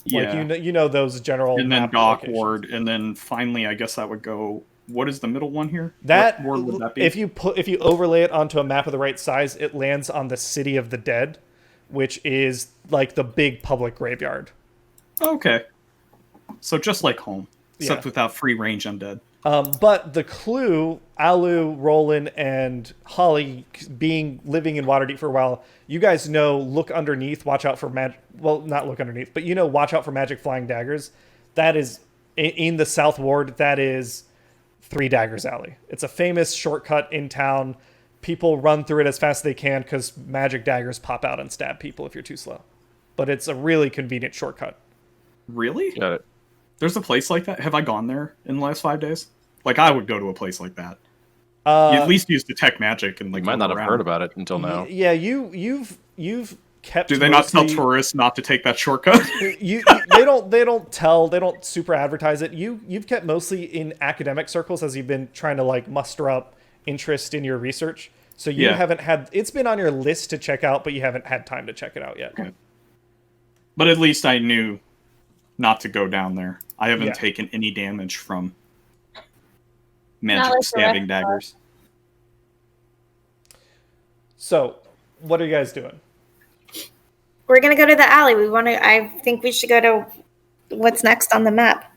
Speaker 5: Yeah.
Speaker 1: Like those general.
Speaker 5: And then
Speaker 1: map
Speaker 5: Dock
Speaker 1: locations.
Speaker 5: Ward, and then finally, I guess that would go. What is the middle one here?
Speaker 1: That
Speaker 5: what ward would that be?
Speaker 1: if you overlay it onto a map of the right size, it lands on the City of the Dead, which is like the big public graveyard.
Speaker 5: Okay, so just like home, except without free range undead.
Speaker 1: But the clue, Alu, Rolan, and Holly living in Waterdeep for a while, you guys know, look underneath, watch out for magic. Well, not look underneath, but watch out for magic flying daggers. That is in the South Ward. That is Three Daggers Alley. It's a famous shortcut in town. People run through it as fast as they can because magic daggers pop out and stab people if you're too slow. But it's a really convenient shortcut.
Speaker 5: Really?
Speaker 2: Got it.
Speaker 5: There's a place like that? Have I gone there in the last 5 days? Like, I would go to a place like that. You at least use detect magic and like.
Speaker 2: You might not have heard about it until now.
Speaker 1: Yeah, you've kept.
Speaker 5: Do they not tell tourists not to take that shortcut?
Speaker 1: They don't super advertise it. You've kept mostly in academic circles as you've been trying to like muster up interest in your research. So you haven't had. It's been on your list to check out, but you haven't had time to check it out yet.
Speaker 5: Okay. But at least I knew not to go down there. I haven't taken any damage from magic stabbing daggers.
Speaker 1: So, what are you guys doing?
Speaker 6: We're gonna go to the alley. I think we should go to what's next on the map.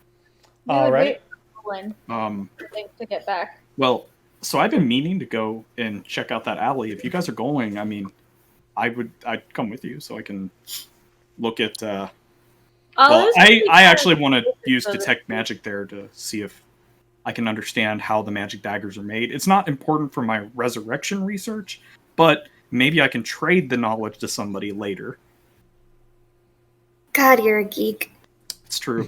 Speaker 1: All right.
Speaker 3: To get back.
Speaker 5: Well, so I've been meaning to go and check out that alley. If you guys are going, I mean, I'd come with you so I can look at. I actually want to use detect magic there to see if I can understand how the magic daggers are made. It's not important for my resurrection research, but maybe I can trade the knowledge to somebody later.
Speaker 6: God, you're a geek.
Speaker 5: It's true.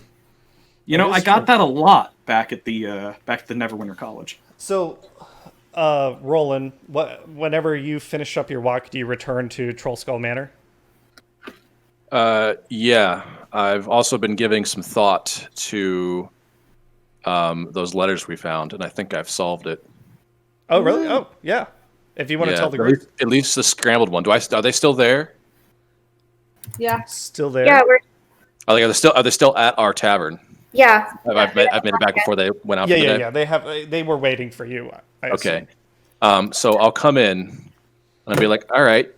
Speaker 5: I got that a lot back at the Neverwinter College.
Speaker 1: So, Rolan, whenever you finish up your walk, do you return to Trollskull Manor?
Speaker 2: Yeah. I've also been giving some thought to those letters we found, and I think I've solved it.
Speaker 1: Oh, really? Oh, yeah. If you want to tell the group.
Speaker 2: At least the scrambled one. Are they still there?
Speaker 3: Yeah.
Speaker 1: Still there?
Speaker 6: Yeah,
Speaker 2: Are they still at our tavern?
Speaker 6: Yeah.
Speaker 2: I've made it back before they went out.
Speaker 1: Yeah. They were waiting for you.
Speaker 2: Okay. So I'll come in and I'll be like, all right.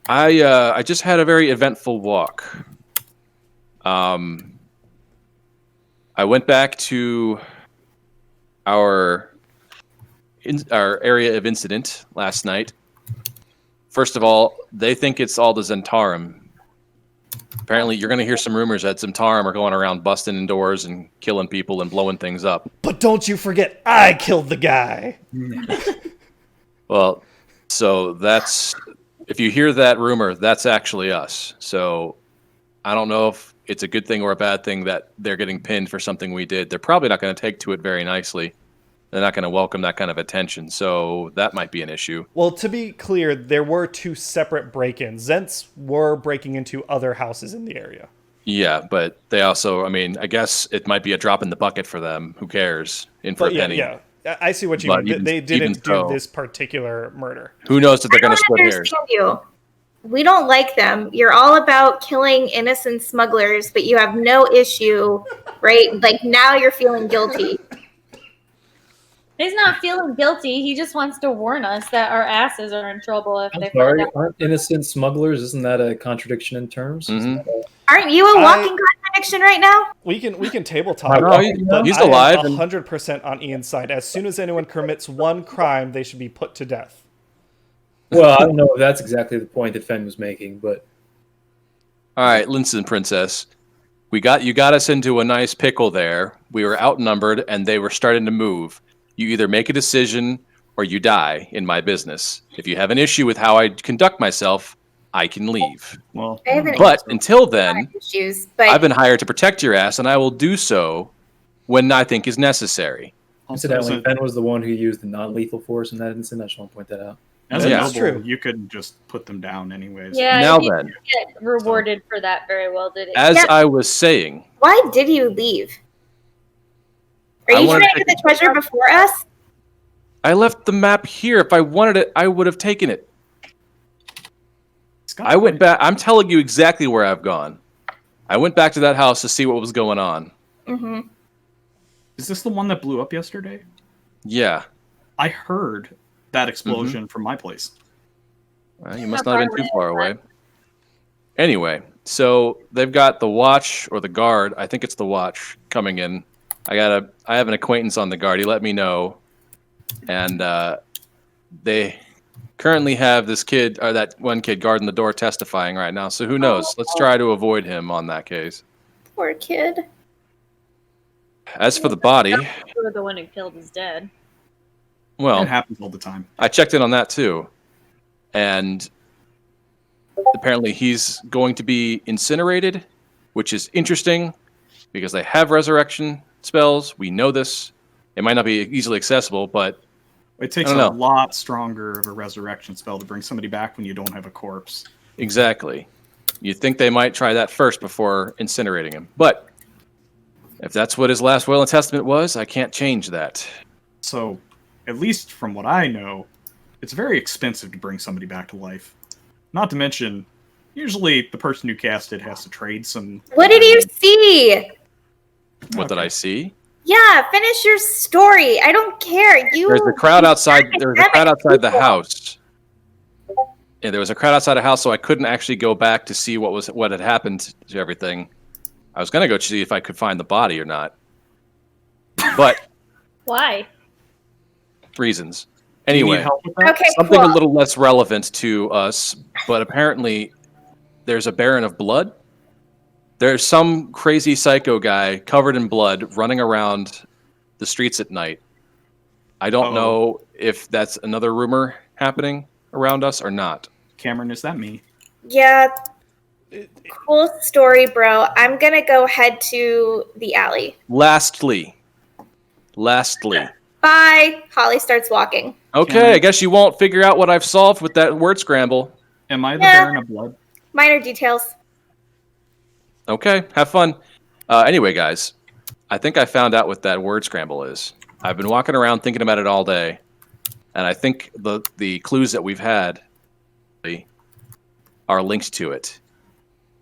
Speaker 2: I just had a very eventful walk. I went back to our area of incident last night. First of all, they think it's all the Zentarum. Apparently, you're going to hear some rumors that Zentarum are going around busting in doors and killing people and blowing things up.
Speaker 1: But don't you forget, I killed the guy.
Speaker 2: Well, so if you hear that rumor, that's actually us. So I don't know if it's a good thing or a bad thing that they're getting pinned for something we did. They're probably not going to take to it very nicely. They're not going to welcome that kind of attention, so that might be an issue.
Speaker 1: Well, to be clear, there were two separate break-ins. Zents were breaking into other houses in the area.
Speaker 2: Yeah, but they also, I guess it might be a drop in the bucket for them. Who cares? In for a penny.
Speaker 1: Yeah, I see what you mean. They didn't do this particular murder.
Speaker 2: Who knows that they're going to split hairs?
Speaker 6: You. We don't like them. You're all about killing innocent smugglers, but you have no issue, right? Like, now you're feeling guilty.
Speaker 3: He's not feeling guilty. He just wants to warn us that our asses are in trouble if they
Speaker 4: Sorry,
Speaker 3: find out.
Speaker 4: aren't innocent smugglers? Isn't that a contradiction in terms?
Speaker 2: Mm-hmm.
Speaker 6: Aren't you a walking contradiction right now?
Speaker 1: We can table talk.
Speaker 2: No, he's alive.
Speaker 1: 100% on Ian's side. As soon as anyone commits one crime, they should be put to death.
Speaker 4: Well, I don't know if that's exactly the point that Fen was making, but
Speaker 2: All right, listen, Princess. You got us into a nice pickle there. We were outnumbered, and they were starting to move. You either make a decision or you die in my business. If you have an issue with how I conduct myself, I can leave.
Speaker 5: Well,
Speaker 2: but until then,
Speaker 6: but
Speaker 2: I've been hired to protect your ass, and I will do so when I think is necessary.
Speaker 4: Incidentally, Ben was the one who used the non-lethal force in that incident. I just want to point that out.
Speaker 5: As a
Speaker 2: That's
Speaker 5: noble, you could just put them down anyways.
Speaker 3: Yeah,
Speaker 2: now
Speaker 3: you
Speaker 2: then,
Speaker 3: get rewarded for that very well, did it?
Speaker 2: as I was saying,
Speaker 6: why did you leave? Are you trying to get the treasure before us?
Speaker 2: I left the map here. If I wanted it, I would have taken it. I went back. I'm telling you exactly where I've gone. I went back to that house to see what was going on.
Speaker 6: Mm-hmm.
Speaker 5: Is this the one that blew up yesterday?
Speaker 2: Yeah.
Speaker 5: I heard that explosion from my place.
Speaker 2: Well, you must not have been too far away. Anyway, so they've got the watch or the guard. I think it's the watch coming in. I have an acquaintance on the guard. He let me know, and they currently have this kid or that one kid guarding the door testifying right now. So who knows? Let's try to avoid him on that case.
Speaker 6: Poor kid.
Speaker 2: As for the body,
Speaker 3: The one who killed is dead.
Speaker 2: well,
Speaker 5: It happens all the time.
Speaker 2: I checked in on that too, and apparently he's going to be incinerated, which is interesting because they have resurrection spells. We know this. It might not be easily accessible, but
Speaker 5: It takes a lot stronger of a resurrection spell to bring somebody back when you don't have a corpse.
Speaker 2: exactly. You'd think they might try that first before incinerating him. But if that's what his last will and testament was, I can't change that.
Speaker 5: So, at least from what I know, it's very expensive to bring somebody back to life. Not to mention, usually the person who cast it has to trade some...
Speaker 6: What did you see?
Speaker 2: What did I see?
Speaker 6: Yeah, finish your story. I don't care.
Speaker 2: There's a crowd outside. There was a crowd outside the house. Yeah, there was a crowd outside the house, so I couldn't actually go back to see what had happened to everything. I was gonna go see if I could find the body or not, but
Speaker 3: Why?
Speaker 2: reasons.
Speaker 5: Do you need
Speaker 2: Anyway,
Speaker 5: help with that?
Speaker 6: Okay,
Speaker 2: something
Speaker 6: cool.
Speaker 2: a little less relevant to us, but apparently there's a Baron of Blood. There's some crazy psycho guy covered in blood running around the streets at night. I don't know if that's another rumor happening around us or not.
Speaker 5: Cameron, is that me?
Speaker 6: Yeah. Cool story, bro. I'm gonna go head to the alley.
Speaker 2: Lastly.
Speaker 6: Bye. Holly starts walking.
Speaker 2: Okay, I guess you won't figure out what I've solved with that word scramble.
Speaker 5: Am I the Baron of Blood?
Speaker 6: Minor details.
Speaker 2: Okay, have fun. Anyway, guys, I think I found out what that word scramble is. I've been walking around thinking about it all day, and I think the clues that we've had are linked to it.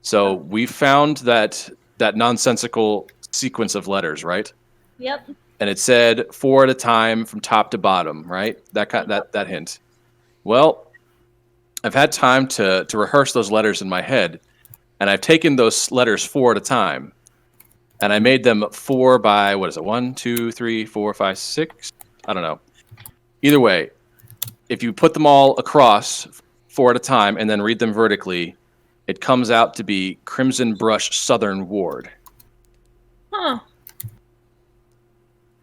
Speaker 2: So we found that nonsensical sequence of letters, right?
Speaker 3: Yep.
Speaker 2: And it said 4 at a time from top to bottom, right? That hint. Well, I've had time to rehearse those letters in my head, and I've taken those letters 4 at a time, and I made them 4 by, what is it, 1, 2, 3, 4, 5, 6? I don't know. Either way, if you put them all across 4 at a time and then read them vertically, it comes out to be Crimson Brush Southern Ward.
Speaker 3: Huh.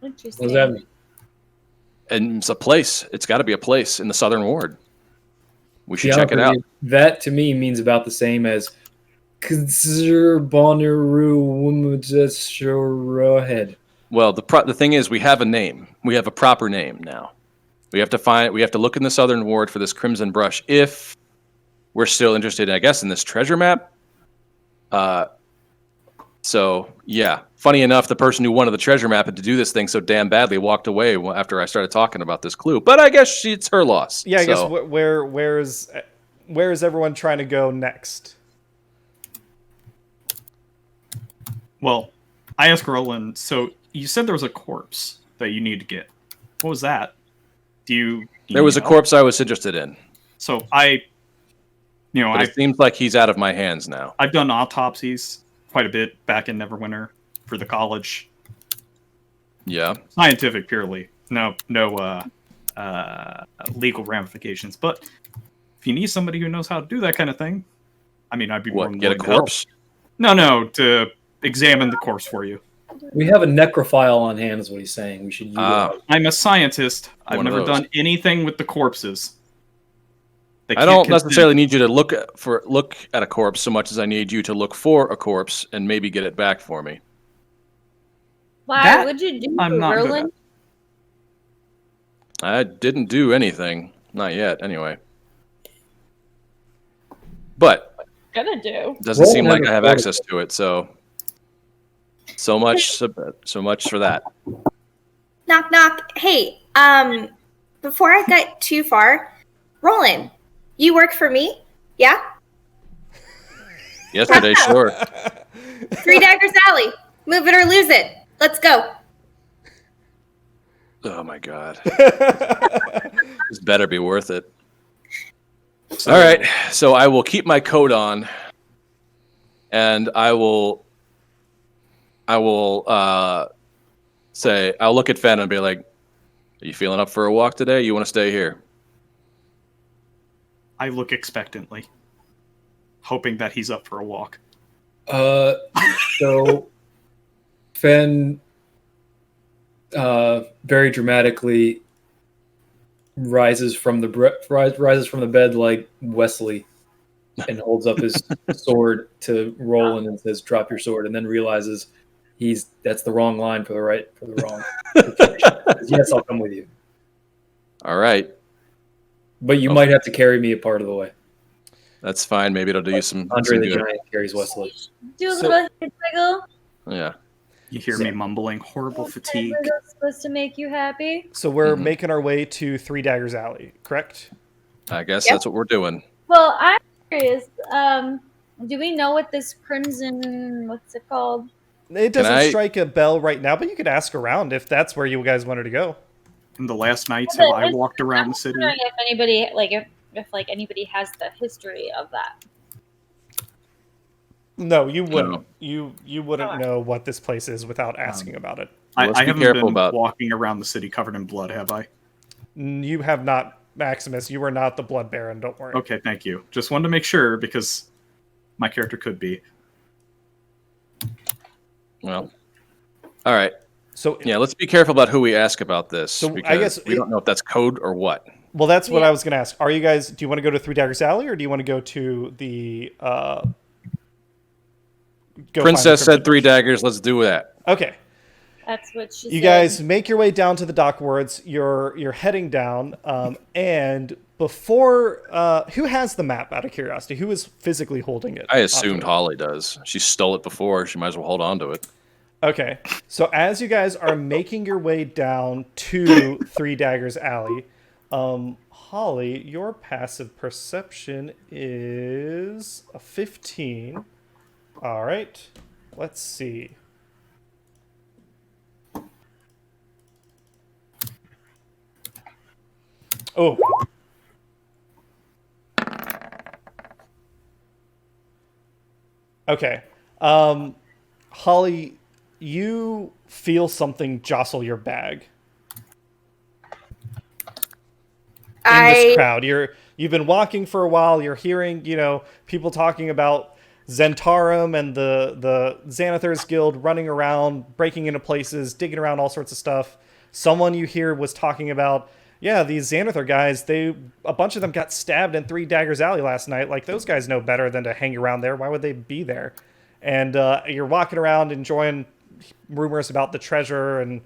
Speaker 4: What does that mean?
Speaker 2: And it's a place. It's got to be a place in the Southern Ward. We should check it out.
Speaker 4: That to me means about the same as consider Bonnaroo head.
Speaker 2: Well, the thing is, we have a name. We have a proper name now. We have to look in the Southern Ward for this Crimson Brush if we're still interested, I guess, in this treasure map. So, yeah. Funny enough, the person who wanted the treasure map and to do this thing so damn badly walked away after I started talking about this clue. But I guess it's her loss.
Speaker 1: Yeah, I guess where is everyone trying to go next?
Speaker 5: Well, I asked Rolan, so you said there was a corpse that you need to get. What was that?
Speaker 2: There was a corpse I was interested in.
Speaker 5: So
Speaker 2: it seems like he's out of my hands now.
Speaker 5: I've done autopsies quite a bit back in Neverwinter for the college.
Speaker 2: Yeah.
Speaker 5: Scientific purely. No legal ramifications. But if you need somebody who knows how to do that kind of thing, I mean, I'd be more than
Speaker 2: get a
Speaker 5: willing to help.
Speaker 2: corpse?
Speaker 5: No, to examine the corpse for you.
Speaker 4: We have a necrophile on hand, is what he's saying. We should use
Speaker 5: I'm a scientist. I've
Speaker 2: One of
Speaker 5: never
Speaker 2: those.
Speaker 5: done anything with the corpses.
Speaker 2: I don't necessarily need you to look at a corpse so much as I need you to look for a corpse and maybe get it back for me.
Speaker 3: Why would you do
Speaker 5: I'm not good
Speaker 3: Rolan?
Speaker 2: I didn't do anything. Not yet, anyway. But
Speaker 3: Gonna do.
Speaker 2: doesn't seem like I have access to it, so much for that.
Speaker 6: Knock knock. Hey, before I get too far, Rolan, you work for me? Yeah?
Speaker 2: Yesterday, sure.
Speaker 6: Three Daggers Alley. Move it or lose it. Let's go.
Speaker 2: Oh my god. This better be worth it. All right, so I will keep my coat on, and I will say, I'll look at Fen and be like, "Are you feeling up for a walk today? You want to stay here?"
Speaker 5: I look expectantly, hoping that he's up for a walk.
Speaker 4: So Fen very dramatically rises from the bed like Wesley and holds up his sword to Rolan and says, "Drop your sword," and then realizes that's the wrong line for the wrong situation. Yes, I'll come with you.
Speaker 2: All right.
Speaker 4: But you might have to carry me a part of the way.
Speaker 2: That's fine. Maybe it'll do you some
Speaker 4: Andre the
Speaker 2: good.
Speaker 4: Giant carries Wesley.
Speaker 3: Do a little head wiggle.
Speaker 2: Yeah.
Speaker 5: You hear me mumbling, horrible fatigue.
Speaker 3: Is that supposed to make you happy?
Speaker 1: So we're making our way to Three Daggers Alley, correct?
Speaker 2: I guess that's what we're doing.
Speaker 3: Well, I'm curious. Do we know what this crimson? What's it called?
Speaker 1: It doesn't strike a bell right now, but you could ask around if that's where you guys wanted to go.
Speaker 5: In the last nights, have I walked around the city?
Speaker 3: I'm wondering if anybody, if anybody has the history of that.
Speaker 1: No, you wouldn't. No. You wouldn't know what this place is without asking about it.
Speaker 5: I haven't been walking around the city covered in blood, have I?
Speaker 1: You have not, Maximus. You are not the Blood Baron. Don't worry.
Speaker 5: Okay, thank you. Just wanted to make sure because my character could be.
Speaker 2: Well, all right.
Speaker 1: So
Speaker 2: yeah, let's be careful about who we ask about this.
Speaker 1: So
Speaker 2: because
Speaker 1: I guess
Speaker 2: we don't know if that's code or what.
Speaker 1: Well, that's what I was going to ask. Are you guys? Do you want to go to Three Daggers Alley or do you want to go to the?
Speaker 2: Princess said Three Daggers. Let's do that.
Speaker 1: Okay.
Speaker 3: That's what she said.
Speaker 1: You guys make your way down to the dock wards. You're heading down, and before who has the map? Out of curiosity, who is physically holding it?
Speaker 2: I assumed Holly does. She stole it before. She might as well hold on to it.
Speaker 1: Okay. So as you guys are making your way down to Three Daggers Alley, Holly, your passive perception is a 15. All right. Let's see. Oh. Okay. Holly, you feel something jostle your bag. In this crowd. You've been walking for a while, you're hearing, people talking about Zentarum and the Xanathars Guild running around, breaking into places, digging around all sorts of stuff. Someone you hear was talking about, yeah, these Xanathar guys, a bunch of them got stabbed in Three Daggers Alley last night. Like, those guys know better than to hang around there. Why would they be there? And you're walking around enjoying rumors about the treasure, and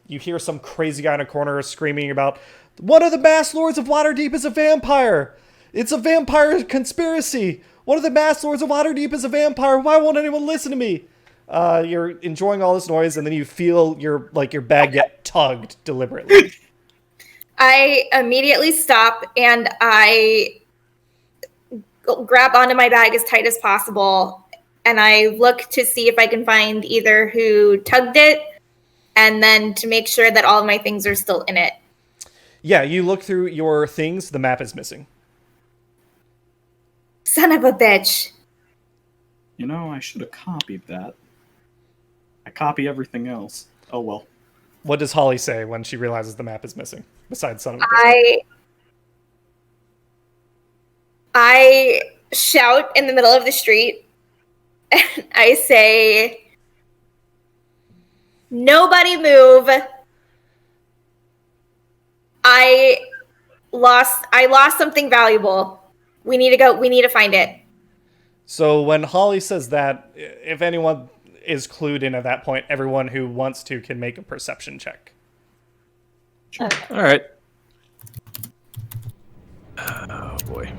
Speaker 1: you hear some crazy guy in a corner screaming about, one of the Mass Lords of Waterdeep is a vampire! It's a vampire conspiracy! One of the Mass Lords of Waterdeep is a vampire! Why won't anyone listen to me? You're enjoying all this noise, and then you feel your bag get tugged deliberately.
Speaker 6: I immediately stop, and I grab onto my bag as tight as possible, and I look to see if I can find either who tugged it, and then to make sure that all of my things are still in it.
Speaker 1: Yeah, you look through your things, the map is missing.
Speaker 6: Son of a bitch.
Speaker 5: I should have copied that. I copy everything else. Oh, well.
Speaker 1: What does Holly say when she realizes the map is missing, besides son of a bitch?
Speaker 6: I shout in the middle of the street, and I say, nobody move. I lost something valuable. We need to go. We need to find it.
Speaker 1: So when Holly says that, if anyone is clued in at that point, everyone who wants to can make a perception check.
Speaker 2: Sure. All right. Oh boy.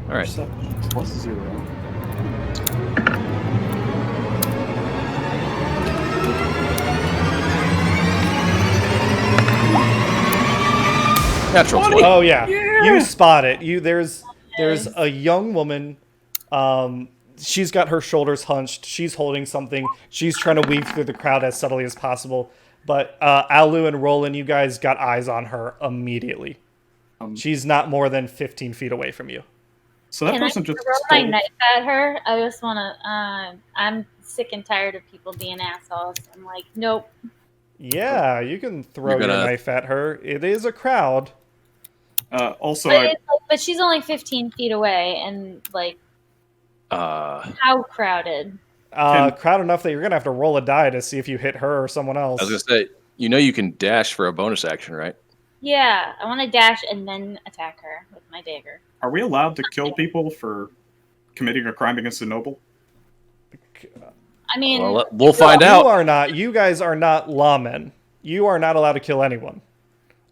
Speaker 2: All right.
Speaker 5: +0.
Speaker 2: Natural 20.
Speaker 1: Oh yeah. You spot it. There's a young woman. She's got her shoulders hunched. She's holding something. She's trying to weave through the crowd as subtly as possible. But Alu and Rolan, you guys got eyes on her immediately. She's not more than 15 feet away from you.
Speaker 5: So that
Speaker 3: Can
Speaker 5: person
Speaker 3: I
Speaker 5: just
Speaker 3: throw
Speaker 5: stole.
Speaker 3: my knife at her? I just want to. I'm sick and tired of people being assholes. I'm like, nope.
Speaker 1: Yeah, you can throw your knife at her. It is a crowd.
Speaker 5: Also,
Speaker 3: but she's only 15 feet away, and like, how crowded?
Speaker 1: Crowd enough that you're gonna have to roll a die to see if you hit her or someone else.
Speaker 2: I was gonna say, you can dash for a bonus action, right?
Speaker 3: Yeah, I want to dash and then attack her with my dagger.
Speaker 5: are we allowed to kill people for committing a crime against a noble?
Speaker 3: I mean,
Speaker 2: Well, we'll find out.
Speaker 1: You are not. You guys are not lawmen. You are not allowed to kill anyone,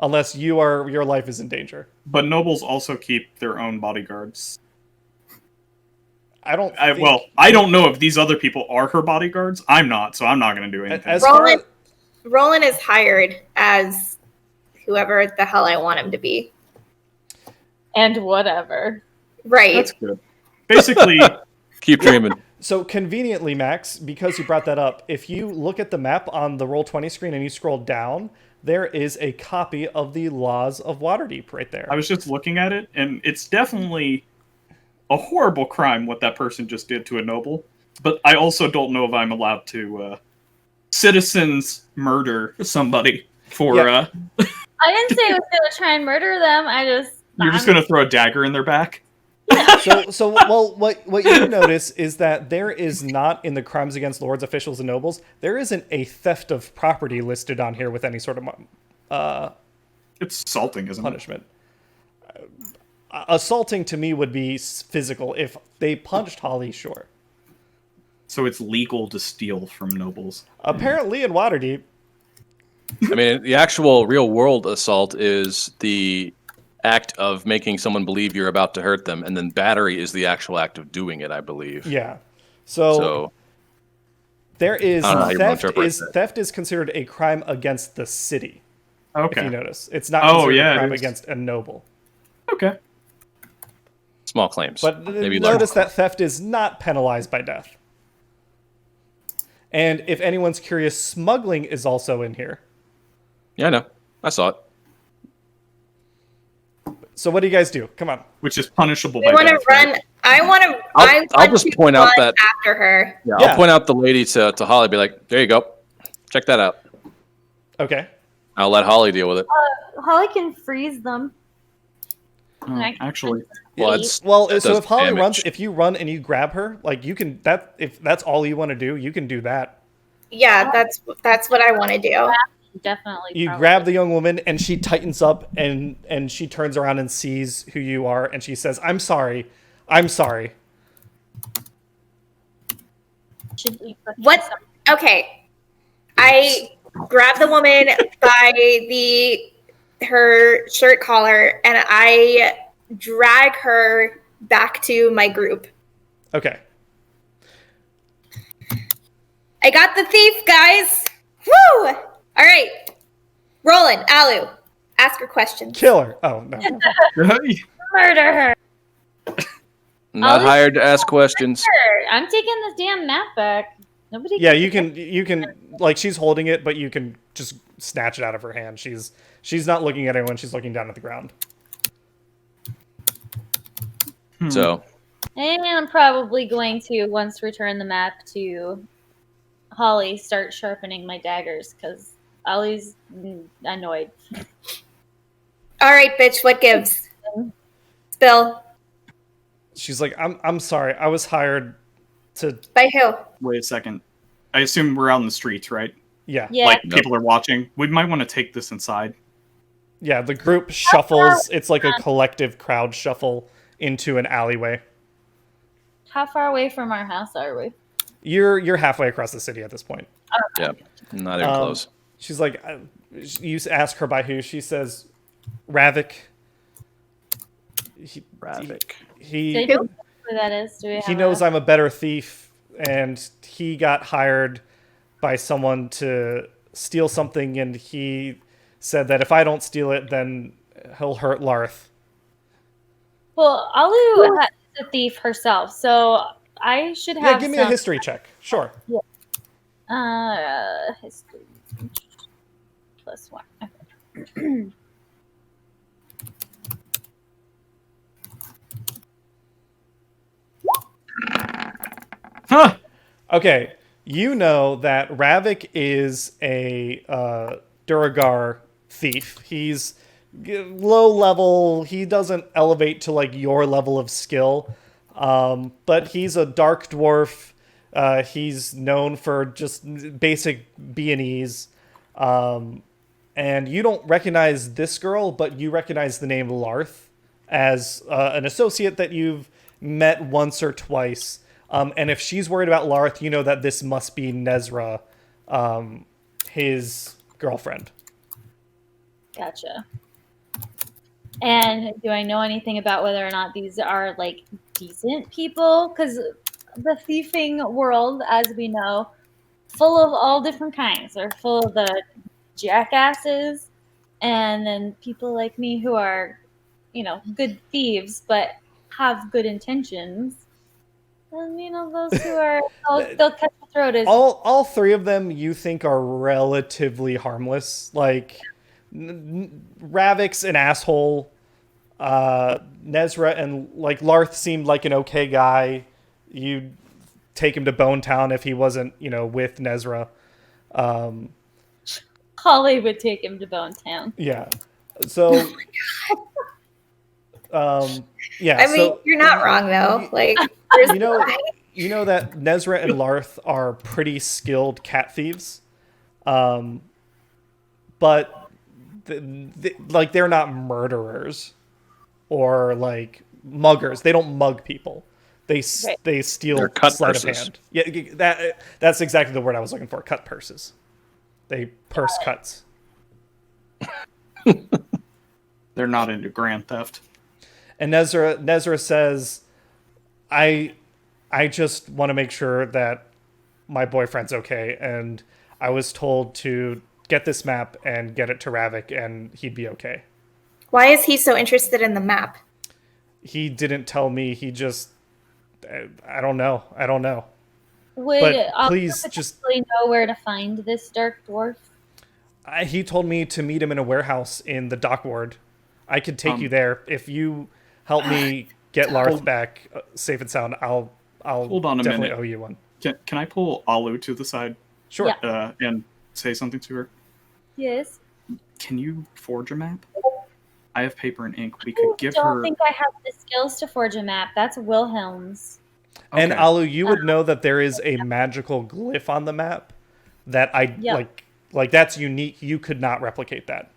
Speaker 1: unless your life is in danger.
Speaker 5: But nobles also keep their own bodyguards.
Speaker 1: I don't
Speaker 5: know if these other people are her bodyguards. I'm not, so I'm not going to do anything.
Speaker 6: Rolan is hired as whoever the hell I want him to be.
Speaker 3: And whatever.
Speaker 6: Right.
Speaker 5: That's good. Basically,
Speaker 2: keep dreaming.
Speaker 1: So conveniently, Max, because you brought that up, if you look at the map on the Roll20 screen and you scroll down, there is a copy of the Laws of Waterdeep right there.
Speaker 5: I was just looking at it, and it's definitely a horrible crime what that person just did to a noble. But I also don't know if I'm allowed to citizens murder somebody for...
Speaker 3: I didn't say I was going to try and murder them.
Speaker 5: You're just going to throw a dagger in their back?
Speaker 1: What you notice is that there is not in the crimes against lords, officials, and nobles, there isn't a theft of property listed on here with any sort of
Speaker 5: it's assaulting, isn't
Speaker 1: punishment. Assaulting to me would be physical. If they punched Holly, sure.
Speaker 5: So it's legal to steal from nobles.
Speaker 1: Apparently in Waterdeep.
Speaker 2: I mean, the actual real world assault is the act of making someone believe you're about to hurt them, and then battery is the actual act of doing it, I believe.
Speaker 1: Yeah. So there is theft is considered a crime against the city.
Speaker 5: Okay.
Speaker 1: If you notice, it's not considered a crime against a noble.
Speaker 5: Okay.
Speaker 2: Small claims.
Speaker 1: But notice that theft is not penalized by death. And if anyone's curious, smuggling is also in here.
Speaker 2: Yeah, I know. I saw it.
Speaker 1: So what do you guys do? Come on.
Speaker 5: Which is punishable by
Speaker 6: death.
Speaker 5: Right?
Speaker 2: I'll just point out that
Speaker 6: after her.
Speaker 2: Yeah, I'll point out the lady to Holly. Be like, there you go. Check that out.
Speaker 1: Okay.
Speaker 2: I'll let Holly deal with it.
Speaker 3: Holly can freeze them.
Speaker 5: Actually,
Speaker 1: so if Holly runs, if you run and you grab her, like you can if that's all you want to do, you can do that.
Speaker 6: Yeah, that's what I want to do.
Speaker 3: Definitely.
Speaker 1: You grab the young woman and she tightens up and she turns around and sees who you are and she says, "I'm sorry. I'm sorry."
Speaker 6: What? Okay. I grab the woman by her shirt collar and I drag her back to my group.
Speaker 1: Okay.
Speaker 6: I got the thief, guys. Woo! All right. Rolan, Alu, ask her questions.
Speaker 1: Kill her. Oh, no.
Speaker 3: Murder her.
Speaker 2: Not hired to ask questions.
Speaker 3: I'm taking this damn map back. Nobody.
Speaker 1: Yeah, you can like she's holding it, but you can just snatch it out of her hand. She's not looking at anyone. She's looking down at the ground.
Speaker 2: So.
Speaker 3: And I'm probably going to, once return the map to Holly, start sharpening my daggers because Ollie's annoyed.
Speaker 6: All right, bitch. What gives? Spill.
Speaker 1: She's like, I'm sorry. I was hired to.
Speaker 6: By who?
Speaker 5: Wait a second. I assume we're out in the streets, right?
Speaker 1: Yeah.
Speaker 5: Like people are watching. We might want to take this inside.
Speaker 1: Yeah, the group shuffles. It's like a collective crowd shuffle into an alleyway.
Speaker 3: How far away from our house are we?
Speaker 1: You're halfway across the city at this point.
Speaker 2: Yeah, not even close.
Speaker 1: She's like, you ask her by who. She says, Ravik.
Speaker 2: Ravik.
Speaker 1: He
Speaker 3: who that is?
Speaker 1: He knows I'm a better thief, and he got hired by someone to steal something, and he said that if I don't steal it, then he'll hurt Larth.
Speaker 3: Well, Alu is a thief herself, so I should have.
Speaker 1: Yeah, give me a history check. Sure.
Speaker 3: Yeah. History +1. Okay.
Speaker 5: Huh.
Speaker 1: Okay, you know that Ravik is a Duragar thief. He's low level. He doesn't elevate to like your level of skill, but he's a dark dwarf. He's known for just basic B&Es. And you don't recognize this girl, but you recognize the name Larth as an associate that you've met once or twice. And if she's worried about Larth, you know that this must be Nezra, his girlfriend.
Speaker 3: Gotcha. And do I know anything about whether or not these are like decent people? Because the thieving world, as we know, full of all different kinds. They're full of the jackasses, and then people like me who are, good thieves but have good intentions. And those who are they'll cut the throat.
Speaker 1: All three of them you think are relatively harmless. Like Ravik's an asshole. Nezra and like Larth seemed like an okay guy. You'd take him to Bone Town if he wasn't, with Nezra.
Speaker 3: Holly would take him to Bone Town.
Speaker 1: Yeah. So. Yeah.
Speaker 6: I mean, you're not wrong though. Like,
Speaker 1: you know that Nezra and Larth are pretty skilled cat thieves, but they're not murderers or like muggers. They don't mug people. They steal sleight of hand. Yeah, that's exactly the word I was looking for. Cut purses. They purse cuts.
Speaker 5: They're not into grand theft.
Speaker 1: And Nezra says, I just want to make sure that my boyfriend's okay, and I was told to get this map and get it to Ravik, and he'd be okay.
Speaker 6: Why is he so interested in the map?
Speaker 1: He didn't tell me. He just, I don't know.
Speaker 3: Would
Speaker 1: please just
Speaker 3: know where to find this dark dwarf?
Speaker 1: He told me to meet him in a warehouse in the dock ward. I could take you there if you help me get Larth back safe and sound. I'll
Speaker 5: hold on a
Speaker 1: definitely
Speaker 5: minute.
Speaker 1: owe you one.
Speaker 5: Can I pull Alu to the side?
Speaker 1: Sure.
Speaker 3: Yeah.
Speaker 5: And say something to her?
Speaker 3: Yes.
Speaker 5: Can you forge a map? I have paper and ink. We could give her.
Speaker 3: I don't think I have the skills to forge a map. That's Wilhelm's.
Speaker 1: Okay. And Alu, you would know that there is a magical glyph on the map that like that's unique. You could not replicate that.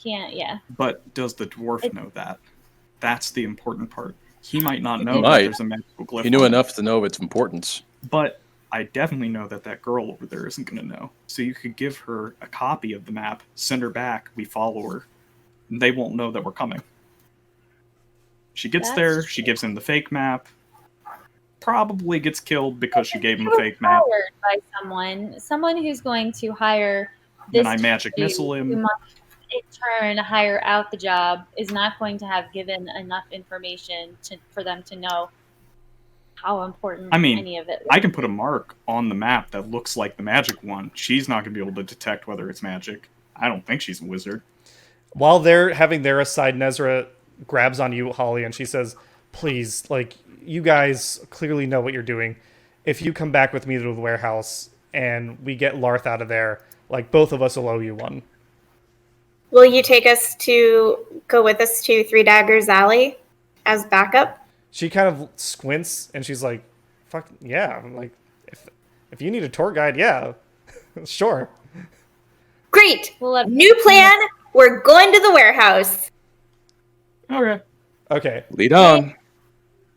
Speaker 3: Can't, yeah.
Speaker 5: But does the dwarf know that? That's the important part. He might not know that there's a magical glyph.
Speaker 2: He knew enough to know of its importance.
Speaker 5: But I definitely know that girl over there isn't going to know. So you could give her a copy of the map, send her back, we follow her, and they won't know that we're coming. She gets there, she gives him the fake map, probably gets killed because she gave him a fake map.
Speaker 3: By someone who's going to hire this.
Speaker 5: Then I magic missile him.
Speaker 3: In turn, hire out the job is not going to have given enough information for them to know how important any of it is.
Speaker 5: I can put a mark on the map that looks like the magic one. She's not going to be able to detect whether it's magic. I don't think she's a wizard.
Speaker 1: While they're having their aside, Nezra grabs on you, Holly, and she says, please, like, you guys clearly know what you're doing. If you come back with me to the warehouse and we get Larth out of there, like, both of us will owe you one.
Speaker 6: Will you take us go with us to Three Daggers Alley as backup?
Speaker 1: She kind of squints and she's like, fuck, yeah. Like, if you need a tour guide, yeah, sure.
Speaker 6: Great. New plan. We're going to the warehouse.
Speaker 5: Okay.
Speaker 2: Lead on.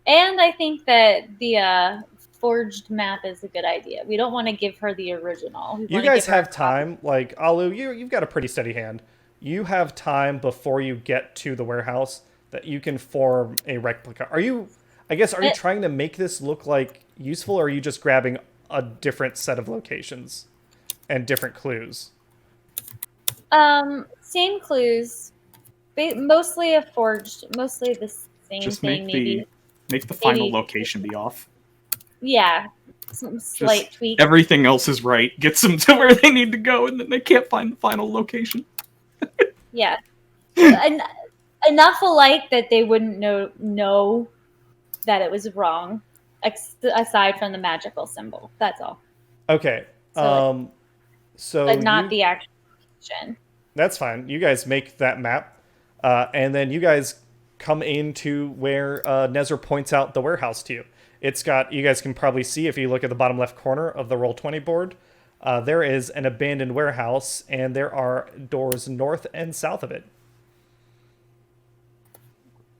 Speaker 3: And I think that the forged map is a good idea. We don't want to give her the original.
Speaker 1: You guys have time. Like, Alu, you've got a pretty steady hand. You have time before you get to the warehouse that you can form a replica. Are you trying to make this look like useful, or are you just grabbing a different set of locations and different clues?
Speaker 3: Same clues. Mostly mostly the same
Speaker 5: Just
Speaker 3: thing, maybe.
Speaker 5: Make the final location be off.
Speaker 3: Yeah. Some slight tweaks.
Speaker 5: Everything else is right. Gets them to where they need to go, and then they can't find the final location.
Speaker 3: Yeah. Enough alike that they wouldn't know that it was wrong, aside from the magical symbol. That's all.
Speaker 1: Okay.
Speaker 3: So, but not the actual location.
Speaker 1: That's fine. You guys make that map, and then you guys come into where Nezra points out the warehouse to you. It's got, you guys can probably see if you look at the bottom left corner of the Roll20 board, there is an abandoned warehouse, and there are doors north and south of it.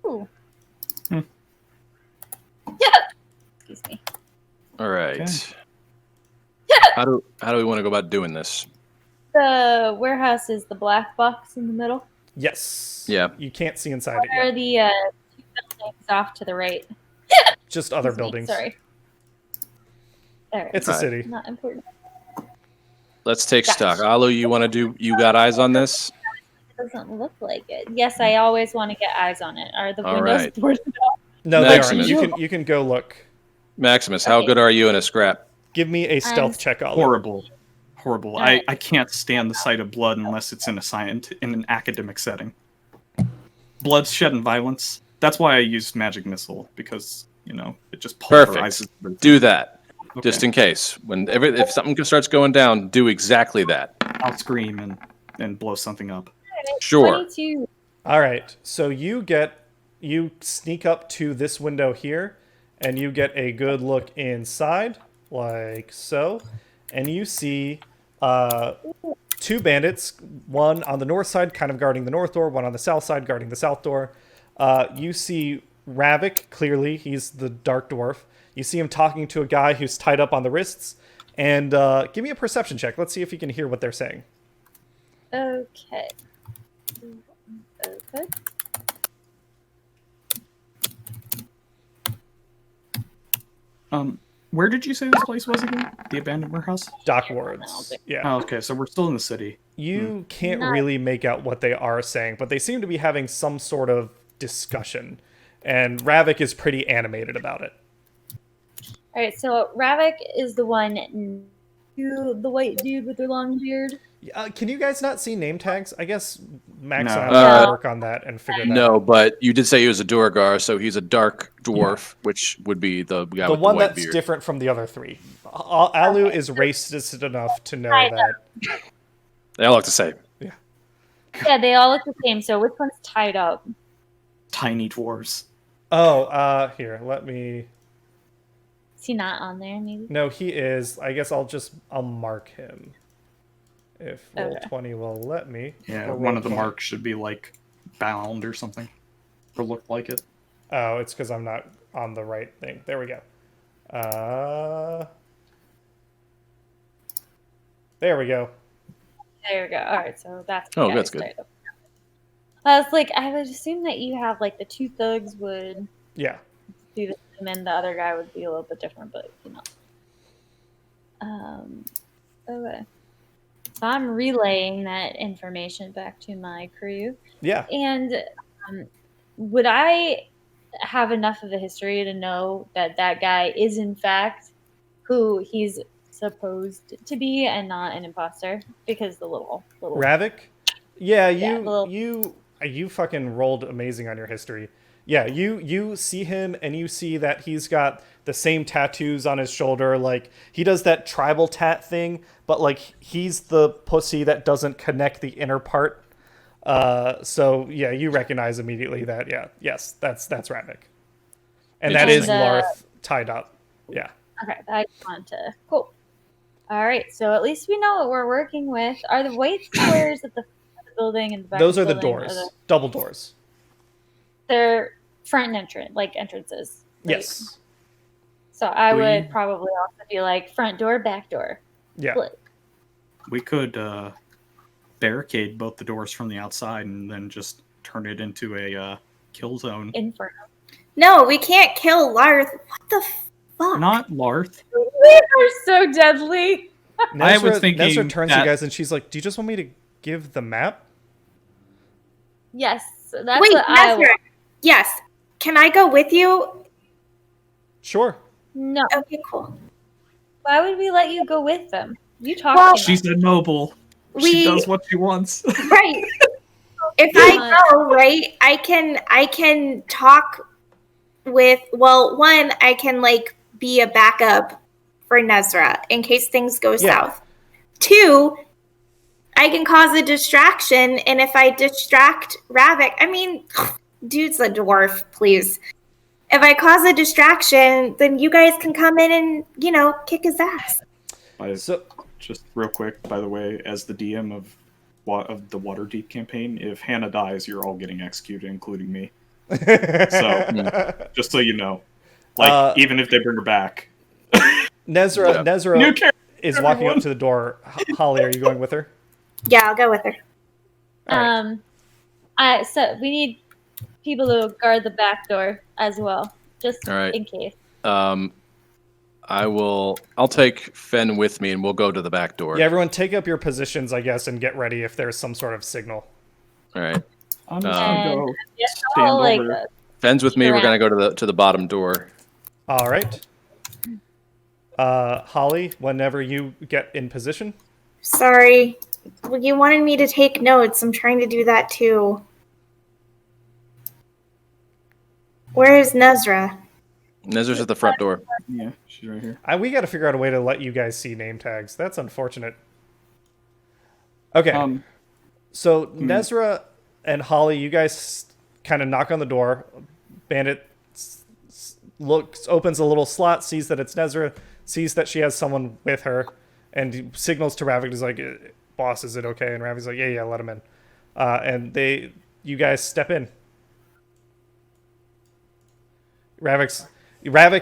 Speaker 3: Ooh. Excuse me.
Speaker 2: All right.
Speaker 3: Okay.
Speaker 2: How do we want to go about doing this?
Speaker 3: The warehouse is the black box in the middle.
Speaker 1: Yes.
Speaker 2: Yeah.
Speaker 1: You can't see inside
Speaker 3: What
Speaker 1: it
Speaker 3: are
Speaker 1: yet.
Speaker 3: the two buildings off to the right?
Speaker 1: Just other
Speaker 3: Excuse me,
Speaker 1: buildings.
Speaker 3: Sorry. There.
Speaker 1: It's a
Speaker 2: Right.
Speaker 1: city.
Speaker 3: Not important.
Speaker 2: Let's take
Speaker 3: Gotcha.
Speaker 2: stock. Alu, you got eyes on this?
Speaker 3: It doesn't look like it. Yes, I always want to get eyes on it. Are the
Speaker 2: All
Speaker 3: windows
Speaker 2: right.
Speaker 3: boarded up?
Speaker 1: No,
Speaker 2: Maximus.
Speaker 1: they aren't. You can go look.
Speaker 2: Maximus, how
Speaker 3: Okay.
Speaker 2: good are you in a scrap?
Speaker 1: Give me a stealth check, Oliver.
Speaker 5: Horrible.
Speaker 3: Alright.
Speaker 5: I can't stand the sight of blood unless it's in in an academic setting. Bloodshed and violence. That's why I used magic missile, because it just pulverizes.
Speaker 2: Perfect. Do that.
Speaker 5: Okay.
Speaker 2: Just in case. If something starts going down, do exactly that.
Speaker 5: I'll scream and blow something up.
Speaker 2: Sure.
Speaker 3: 22.
Speaker 1: All right. So you sneak up to this window here, and you get a good look inside, like so, and you see two bandits, one on the north side kind of guarding the north door, one on the south side guarding the south door. You see Ravik, clearly, he's the dark dwarf. You see him talking to a guy who's tied up on the wrists, and give me a perception check. Let's see if you can hear what they're saying.
Speaker 3: Okay.
Speaker 5: Where did you say this place was again? The abandoned warehouse?
Speaker 1: Dock wards. Yeah.
Speaker 5: Oh, okay, so we're still in the city.
Speaker 1: You can't really make out what they are saying, but they seem to be having some sort of discussion. And Ravik is pretty animated about it.
Speaker 3: All right, so Ravik is the one, the white dude with the long beard.
Speaker 1: Can you guys not see name tags? I guess Max
Speaker 5: No.
Speaker 1: and I will work on that and figure that out.
Speaker 2: No, but you did say he was a Duergar, so he's a dark dwarf, which would be the guy
Speaker 1: The
Speaker 2: with
Speaker 1: one
Speaker 2: the white
Speaker 1: that's
Speaker 2: beard.
Speaker 1: different from the other three. Alu is racist enough to know that.
Speaker 2: They all look the same.
Speaker 3: Yeah, they all look the same. So which one's tied up?
Speaker 5: Tiny dwarves.
Speaker 1: Oh, here, let me...
Speaker 3: Is he not on there, maybe?
Speaker 1: No, he is. I guess I'll mark him. If Roll20 will let me.
Speaker 5: Yeah,
Speaker 1: Or
Speaker 5: one of the
Speaker 1: Roll20.
Speaker 5: marks should be like bound or something. Or look like it.
Speaker 1: Oh, it's because I'm not on the right thing. There we go. There we go.
Speaker 3: There we go. All right, so that's the
Speaker 2: Oh,
Speaker 3: guy
Speaker 2: that's
Speaker 3: who's
Speaker 2: good.
Speaker 3: tied up. I was like, I would assume that you have like the two thugs would
Speaker 1: Yeah.
Speaker 3: do this, and then the other guy would be a little bit different, but okay. So I'm relaying that information back to my crew.
Speaker 1: Yeah.
Speaker 3: And would I have enough of a history to know that that guy is in fact who he's supposed to be and not an imposter? Because the little
Speaker 1: Ravik? Yeah,
Speaker 3: Yeah,
Speaker 1: you fucking rolled amazing on your history. Yeah, you see him and you see that he's got the same tattoos on his shoulder. Like, he does that tribal tat thing, but like he's the pussy that doesn't connect the inner part. So yeah, you recognize immediately that yes, that's Ravik. And that is Larth tied up. Yeah.
Speaker 3: Okay, I just want to. Cool. All right, so at least we know what we're working with. Are the white squares at the building and the back
Speaker 1: Those
Speaker 3: of
Speaker 1: are
Speaker 3: the
Speaker 1: the
Speaker 3: building
Speaker 1: doors. Double doors.
Speaker 3: They're front and entrance, like entrances. Like,
Speaker 1: Yes.
Speaker 3: So I would probably also be like front door, back door.
Speaker 1: Yeah.
Speaker 3: Split.
Speaker 5: We could barricade both the doors from the outside and then just turn it into a kill zone.
Speaker 3: Inferno.
Speaker 6: No, we can't kill Larth. What the fuck?
Speaker 5: Not Larth.
Speaker 3: We are so deadly.
Speaker 5: I was thinking
Speaker 1: Nezra turns to
Speaker 5: that-
Speaker 1: you guys and she's like, "Do you just want me to give the map?"
Speaker 3: Yes, that's
Speaker 6: Wait,
Speaker 3: what I want.
Speaker 6: Nezra. Yes. Can I go with you?
Speaker 1: Sure.
Speaker 3: No.
Speaker 6: Okay, cool.
Speaker 3: Why would we let you go with them? You talk
Speaker 6: Well,
Speaker 3: to
Speaker 5: She's
Speaker 3: them.
Speaker 5: a noble. She does what she wants.
Speaker 6: Right. If I go, right, I can talk with, well, one, I can like be a backup for Nezra in case things go south. Two, I can cause a distraction, and if I distract Ravik, I mean, dude's a dwarf, please. If I cause a distraction, then you guys can come in and, kick his ass.
Speaker 1: So
Speaker 5: Just real quick, by the way, as the DM of the Waterdeep campaign, if Hannah dies, you're all getting executed, including me. So, just so you know. Even if they bring her back.
Speaker 1: Nezra is walking up to the door. Holly, are you going with her?
Speaker 6: Yeah, I'll go with her.
Speaker 3: So we need people to guard the back door as well, just in case.
Speaker 2: I'll take Fen with me and we'll go to the back door.
Speaker 1: Yeah, everyone take up your positions, I guess, and get ready if there's some sort of signal.
Speaker 2: All right.
Speaker 5: I'm just gonna go
Speaker 3: stand over.
Speaker 2: Fen's with me. We're gonna go to the bottom door.
Speaker 1: All right. Holly, whenever you get in position.
Speaker 6: Sorry. You wanted me to take notes. I'm trying to do that too. Where is Nezra?
Speaker 2: Nezra's at the front door.
Speaker 5: Yeah, she's right here.
Speaker 1: We got to figure out a way to let you guys see name tags. That's unfortunate. Okay. So Nezra and Holly, you guys kind of knock on the door. Bandit opens a little slot, sees that it's Nezra, sees that she has someone with her, and signals to Ravik. He's like, "Boss, is it okay?" And Ravik's like, "Yeah, let him in." And you guys step in. Ravik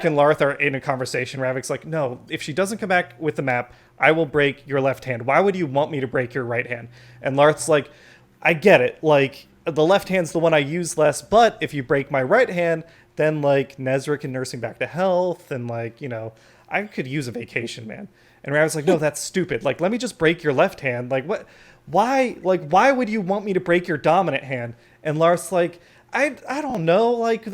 Speaker 1: and Larth are in a conversation. Ravik's like, "No, if she doesn't come back with the map, I will break your left hand. Why would you want me to break your right hand?" And Larth's like, "I get it. Like, the left hand's the one I use less, but if you break my right hand, then, like, Nezra can nurse him back to health, and, like, I could use a vacation, man." And Ravik's like, "No, that's stupid. Like, let me just break your left hand. Like, what? Why would you want me to break your dominant hand?" And Larth's like, I don't know. Like,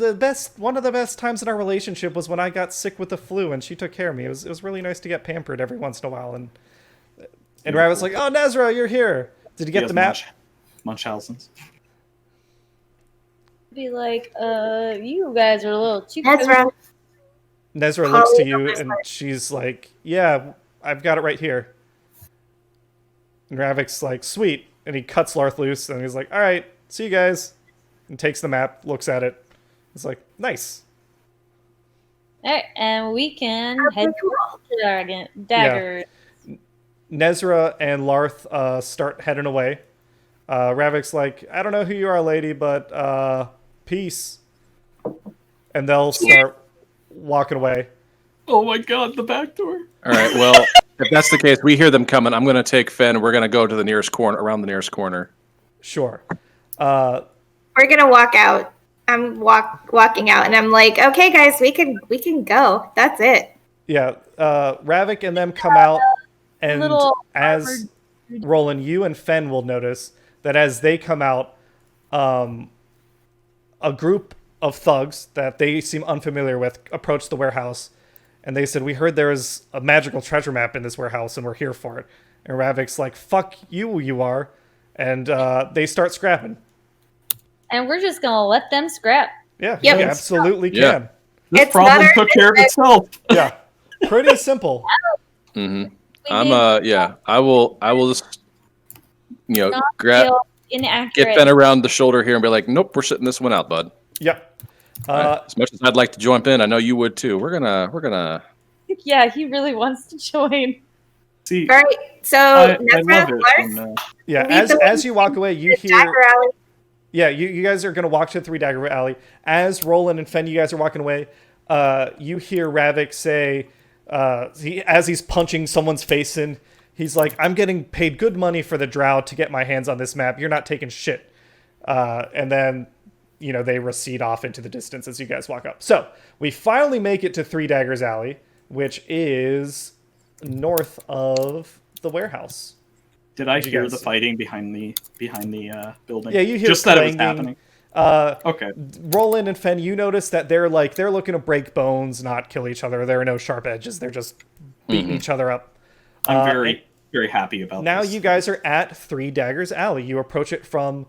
Speaker 1: one of the best times in our relationship was when I got sick with the flu and she took care of me. It was really nice to get pampered every once in a while. And Ravik's like, "Oh, Nezra, you're here. Did you get the map?"
Speaker 5: Munchausen's.
Speaker 3: Be like, you guys are a little too.
Speaker 1: Nezra looks to you and she's like, "Yeah, I've got it right here." And Ravik's like, "Sweet." And he cuts Larth loose and he's like, "All right, see you guys." And takes the map, looks at it. It's like, "Nice."
Speaker 3: All right, and we can head to the dagger.
Speaker 1: Yeah. Nezra and Larth start heading away. Ravik's like, "I don't know who you are, lady, but peace." And they'll start walking away.
Speaker 5: Oh my god, the back door.
Speaker 2: All right, well, if that's the case, we hear them coming. I'm going to take Fen. We're going to go to the nearest corner, around the nearest corner.
Speaker 1: Sure.
Speaker 6: We're gonna walk out. I'm walking out, and I'm like, "Okay, guys, we can go. That's it."
Speaker 1: Yeah. Ravik and them come out, and as Rolan, you and Fen will notice that as they come out, a group of thugs that they seem unfamiliar with approach the warehouse, and they said, "We heard there is a magical treasure map in this warehouse, and we're here for it." And Ravik's like, "Fuck you, you are," and they start scrapping.
Speaker 3: And we're just gonna let them scrap.
Speaker 1: Yeah, you absolutely can.
Speaker 5: This problem took care of itself.
Speaker 1: Yeah, pretty simple.
Speaker 2: Mm-hmm. I will just, grab, get Fen around the shoulder here and be like, "Nope, we're sitting this one out, bud."
Speaker 1: Yep.
Speaker 2: As much as I'd like to jump in, I know you would too. We're gonna.
Speaker 3: Yeah, he really wants to join.
Speaker 5: See,
Speaker 6: All right, so
Speaker 5: I
Speaker 6: Nezra,
Speaker 5: love it.
Speaker 6: Lars,
Speaker 5: When,
Speaker 1: Yeah,
Speaker 6: lead the way
Speaker 1: as you walk away, you
Speaker 6: to
Speaker 1: hear.
Speaker 6: Dagger Alley.
Speaker 1: Yeah, you guys are going to walk to the Three Dagger Alley. As Roland and Fen, you guys are walking away, you hear Ravik say, as he's punching someone's face in, he's like, I'm getting paid good money for the drow to get my hands on this map. You're not taking shit. And then, they recede off into the distance as you guys walk up. So, we finally make it to Three Daggers Alley, which is north of the warehouse.
Speaker 5: did I
Speaker 1: you
Speaker 5: hear
Speaker 1: guys
Speaker 5: the
Speaker 1: see?
Speaker 5: fighting behind the building?
Speaker 1: Yeah, you hear
Speaker 5: just that it was
Speaker 1: clanging.
Speaker 5: happening. Okay.
Speaker 1: Roland and Fen, you notice that they're looking to break bones, not kill each other. There are no sharp edges. They're just beating each other up.
Speaker 5: I'm very, very happy about
Speaker 1: Now
Speaker 5: this.
Speaker 1: you guys are at Three Daggers Alley. You approach it from,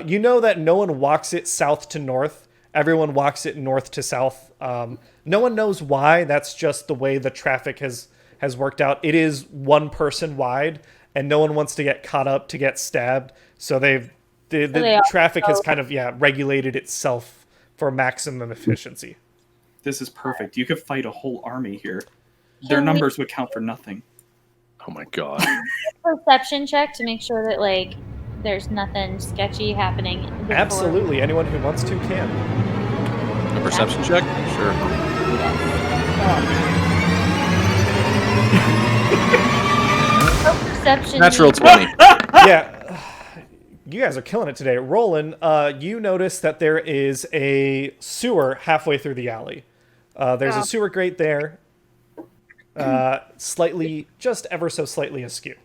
Speaker 1: you know that no one walks it south to north. Everyone walks it north to south. No one knows why. That's just the way the traffic has worked out. It is one person wide, and no one wants to get caught up to get stabbed. So the traffic has kind of regulated itself for maximum efficiency.
Speaker 5: This is perfect. You could fight a whole army here. Their numbers would count for nothing.
Speaker 2: Oh my god.
Speaker 3: Perception check to make sure that there's nothing sketchy happening. Before.
Speaker 1: Absolutely. Anyone who wants to can.
Speaker 2: A perception check? Sure.
Speaker 3: Perception.
Speaker 2: Natural 20.
Speaker 1: Yeah. You guys are killing it today. Roland, you notice that there is a sewer halfway through the alley. There's a sewer grate there. Slightly, just ever so slightly askew.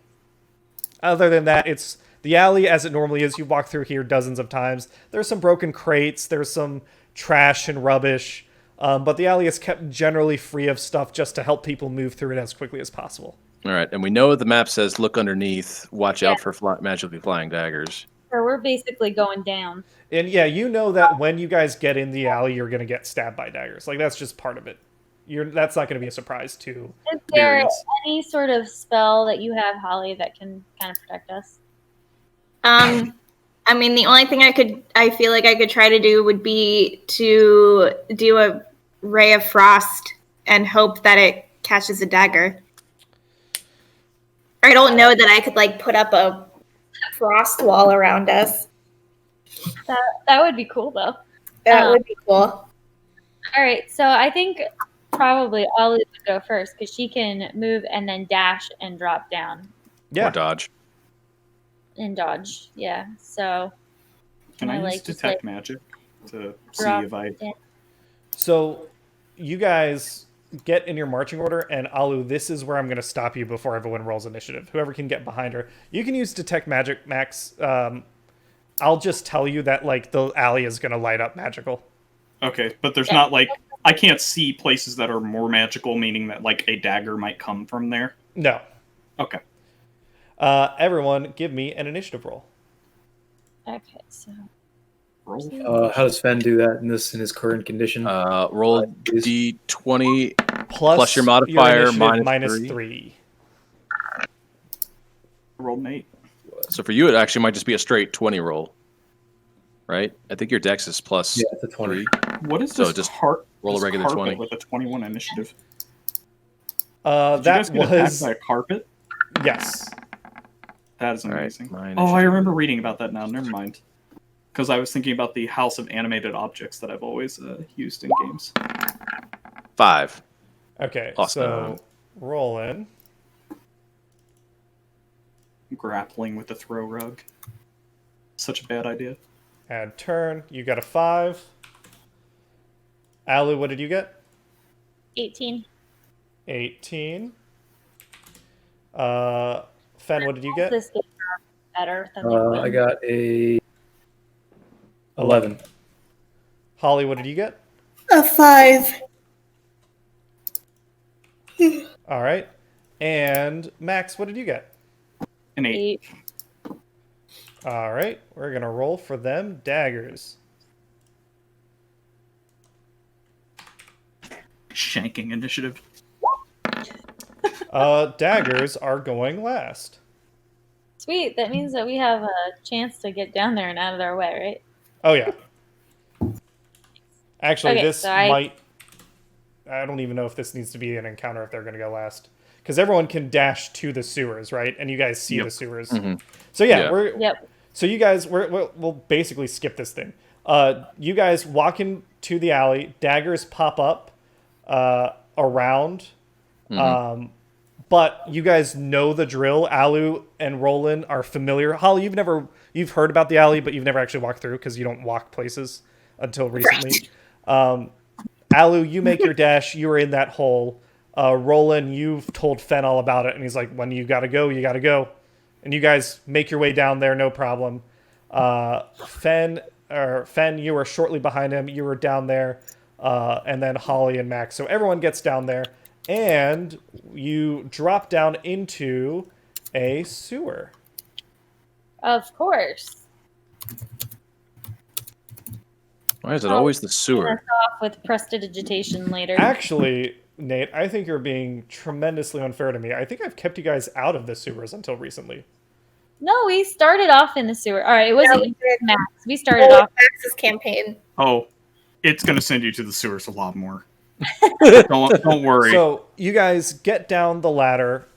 Speaker 1: Other than that, it's the alley as it normally is. You've walked through here dozens of times. There's some broken crates. There's some trash and rubbish. But the alley is kept generally free of stuff just to help people move through it as quickly as possible.
Speaker 2: All right, and we know the map says look underneath, watch out for magically flying daggers.
Speaker 3: So we're basically going down.
Speaker 1: And yeah, you know that when you guys get in the alley, you're going to get stabbed by daggers. That's just part of it. That's not going to be a surprise to
Speaker 3: Is there
Speaker 1: variants.
Speaker 3: any sort of spell that you have, Holly, that can kind of protect us?
Speaker 6: I mean, the only thing I feel like I could try to do would be to do a ray of frost and hope that it catches a dagger. I don't know that I could put up a frost wall around us.
Speaker 3: That would be cool, though.
Speaker 6: That would be cool.
Speaker 3: All right, so I think probably Ollie would go first because she can move and then dash and drop down.
Speaker 1: Yeah.
Speaker 2: Or dodge.
Speaker 3: And dodge, yeah. So
Speaker 5: Can I use detect magic to see if I...
Speaker 1: So you guys get in your marching order, and Alu, this is where I'm going to stop you before everyone rolls initiative. Whoever can get behind her. You can use detect magic, Max. I'll just tell you that the alley is going to light up magical.
Speaker 5: Okay, but there's not I can't see places that are more magical, meaning that a dagger might come from there.
Speaker 1: No.
Speaker 5: Okay.
Speaker 1: Everyone, give me an initiative roll.
Speaker 3: Okay, so
Speaker 5: Roll.
Speaker 4: How does Fen do that in his current condition?
Speaker 2: Roll D20 plus your modifier
Speaker 1: initiative
Speaker 2: minus
Speaker 1: 3.
Speaker 5: Roll an 8.
Speaker 2: So for you, it actually might just be a straight 20 roll, right? I think your dex is plus
Speaker 4: Yeah, it's a 20.
Speaker 2: 3.
Speaker 5: What is
Speaker 2: So
Speaker 5: this
Speaker 2: just
Speaker 5: roll
Speaker 2: roll a regular 20.
Speaker 5: with a 21 initiative?
Speaker 1: That
Speaker 5: Did you guys get
Speaker 1: was...
Speaker 5: attacked by a carpet?
Speaker 1: Yes.
Speaker 5: That is
Speaker 2: All right,
Speaker 5: amazing.
Speaker 2: my
Speaker 5: Oh, I
Speaker 2: initiative.
Speaker 5: remember reading about that now. Never mind. Because I was thinking about the house of animated objects that I've always used in games.
Speaker 2: 5.
Speaker 1: Okay,
Speaker 2: Awesome.
Speaker 1: so roll in.
Speaker 5: Grappling with the throw rug. Such a bad idea.
Speaker 1: Add turn. You got a 5. Alu, what did you get?
Speaker 3: 18.
Speaker 1: 18. Fen, what did you get?
Speaker 3: This game are better than the
Speaker 4: I got a 11.
Speaker 1: Holly, what did you get?
Speaker 6: A 5.
Speaker 1: All right. And Max, what did you get?
Speaker 5: An 8.
Speaker 3: 8.
Speaker 1: All right. We're going to roll for them daggers.
Speaker 5: Shanking initiative.
Speaker 1: Daggers are going last.
Speaker 3: Sweet. That means that we have a chance to get down there and out of their way, right?
Speaker 1: Oh, yeah. Actually,
Speaker 3: Okay,
Speaker 1: this
Speaker 3: so
Speaker 1: might... I don't even know if this needs to be an encounter if they're going to go last. because everyone can dash to the sewers, right? And you guys see the sewers.
Speaker 2: Mm-hmm.
Speaker 1: So yeah,
Speaker 2: Yeah.
Speaker 1: So you guys, we'll basically skip this thing. You guys walk into the alley. Daggers pop up around. But you guys know the drill. Alu and Rolan are familiar. Holly, you've heard about the alley, but you've never actually walked through because you don't walk places until recently. Alu, you make your dash. You are in that hole. Rolan, you've told Fen all about it, and he's like, when you gotta go, you gotta go. And you guys make your way down there, no problem. Fen, you were shortly behind him. You were down there, and then Holly and Max. So everyone gets down there. And you drop down into a sewer.
Speaker 3: Of course.
Speaker 2: Why is it always the sewer?
Speaker 3: Off with prestidigitation later.
Speaker 1: Actually, Nate, I think you're being tremendously unfair to me. I think I've kept you guys out of the sewers until recently.
Speaker 3: No, we started off in the sewer. All right, it wasn't Max. We started off
Speaker 6: Max's campaign.
Speaker 5: Oh, it's going to send you to the sewers a lot more. Don't worry.
Speaker 1: So you guys get down the ladder.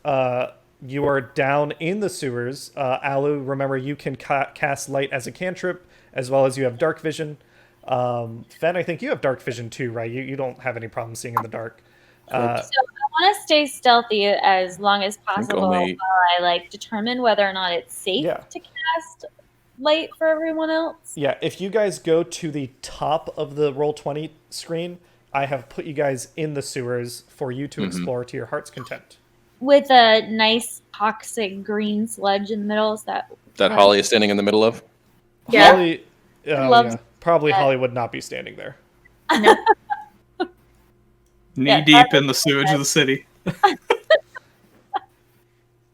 Speaker 1: You are down in the sewers. Alu, remember you can cast light as a cantrip, as well as you have dark vision. Fen, I think you have dark vision too, right? You don't have any problem seeing in the dark.
Speaker 3: So I want to stay stealthy as long as possible while I determine whether or not it's safe to cast light for everyone else.
Speaker 1: Yeah, if you guys go to the top of the Roll20 screen, I have put you guys in the sewers for you to explore to your heart's content.
Speaker 3: With a nice toxic green sludge in the middle. Is that
Speaker 2: Holly is standing in the middle of?
Speaker 6: Yeah.
Speaker 1: Holly, probably Holly would not be standing there.
Speaker 6: No.
Speaker 5: Knee deep in the sewage of the city.
Speaker 2: In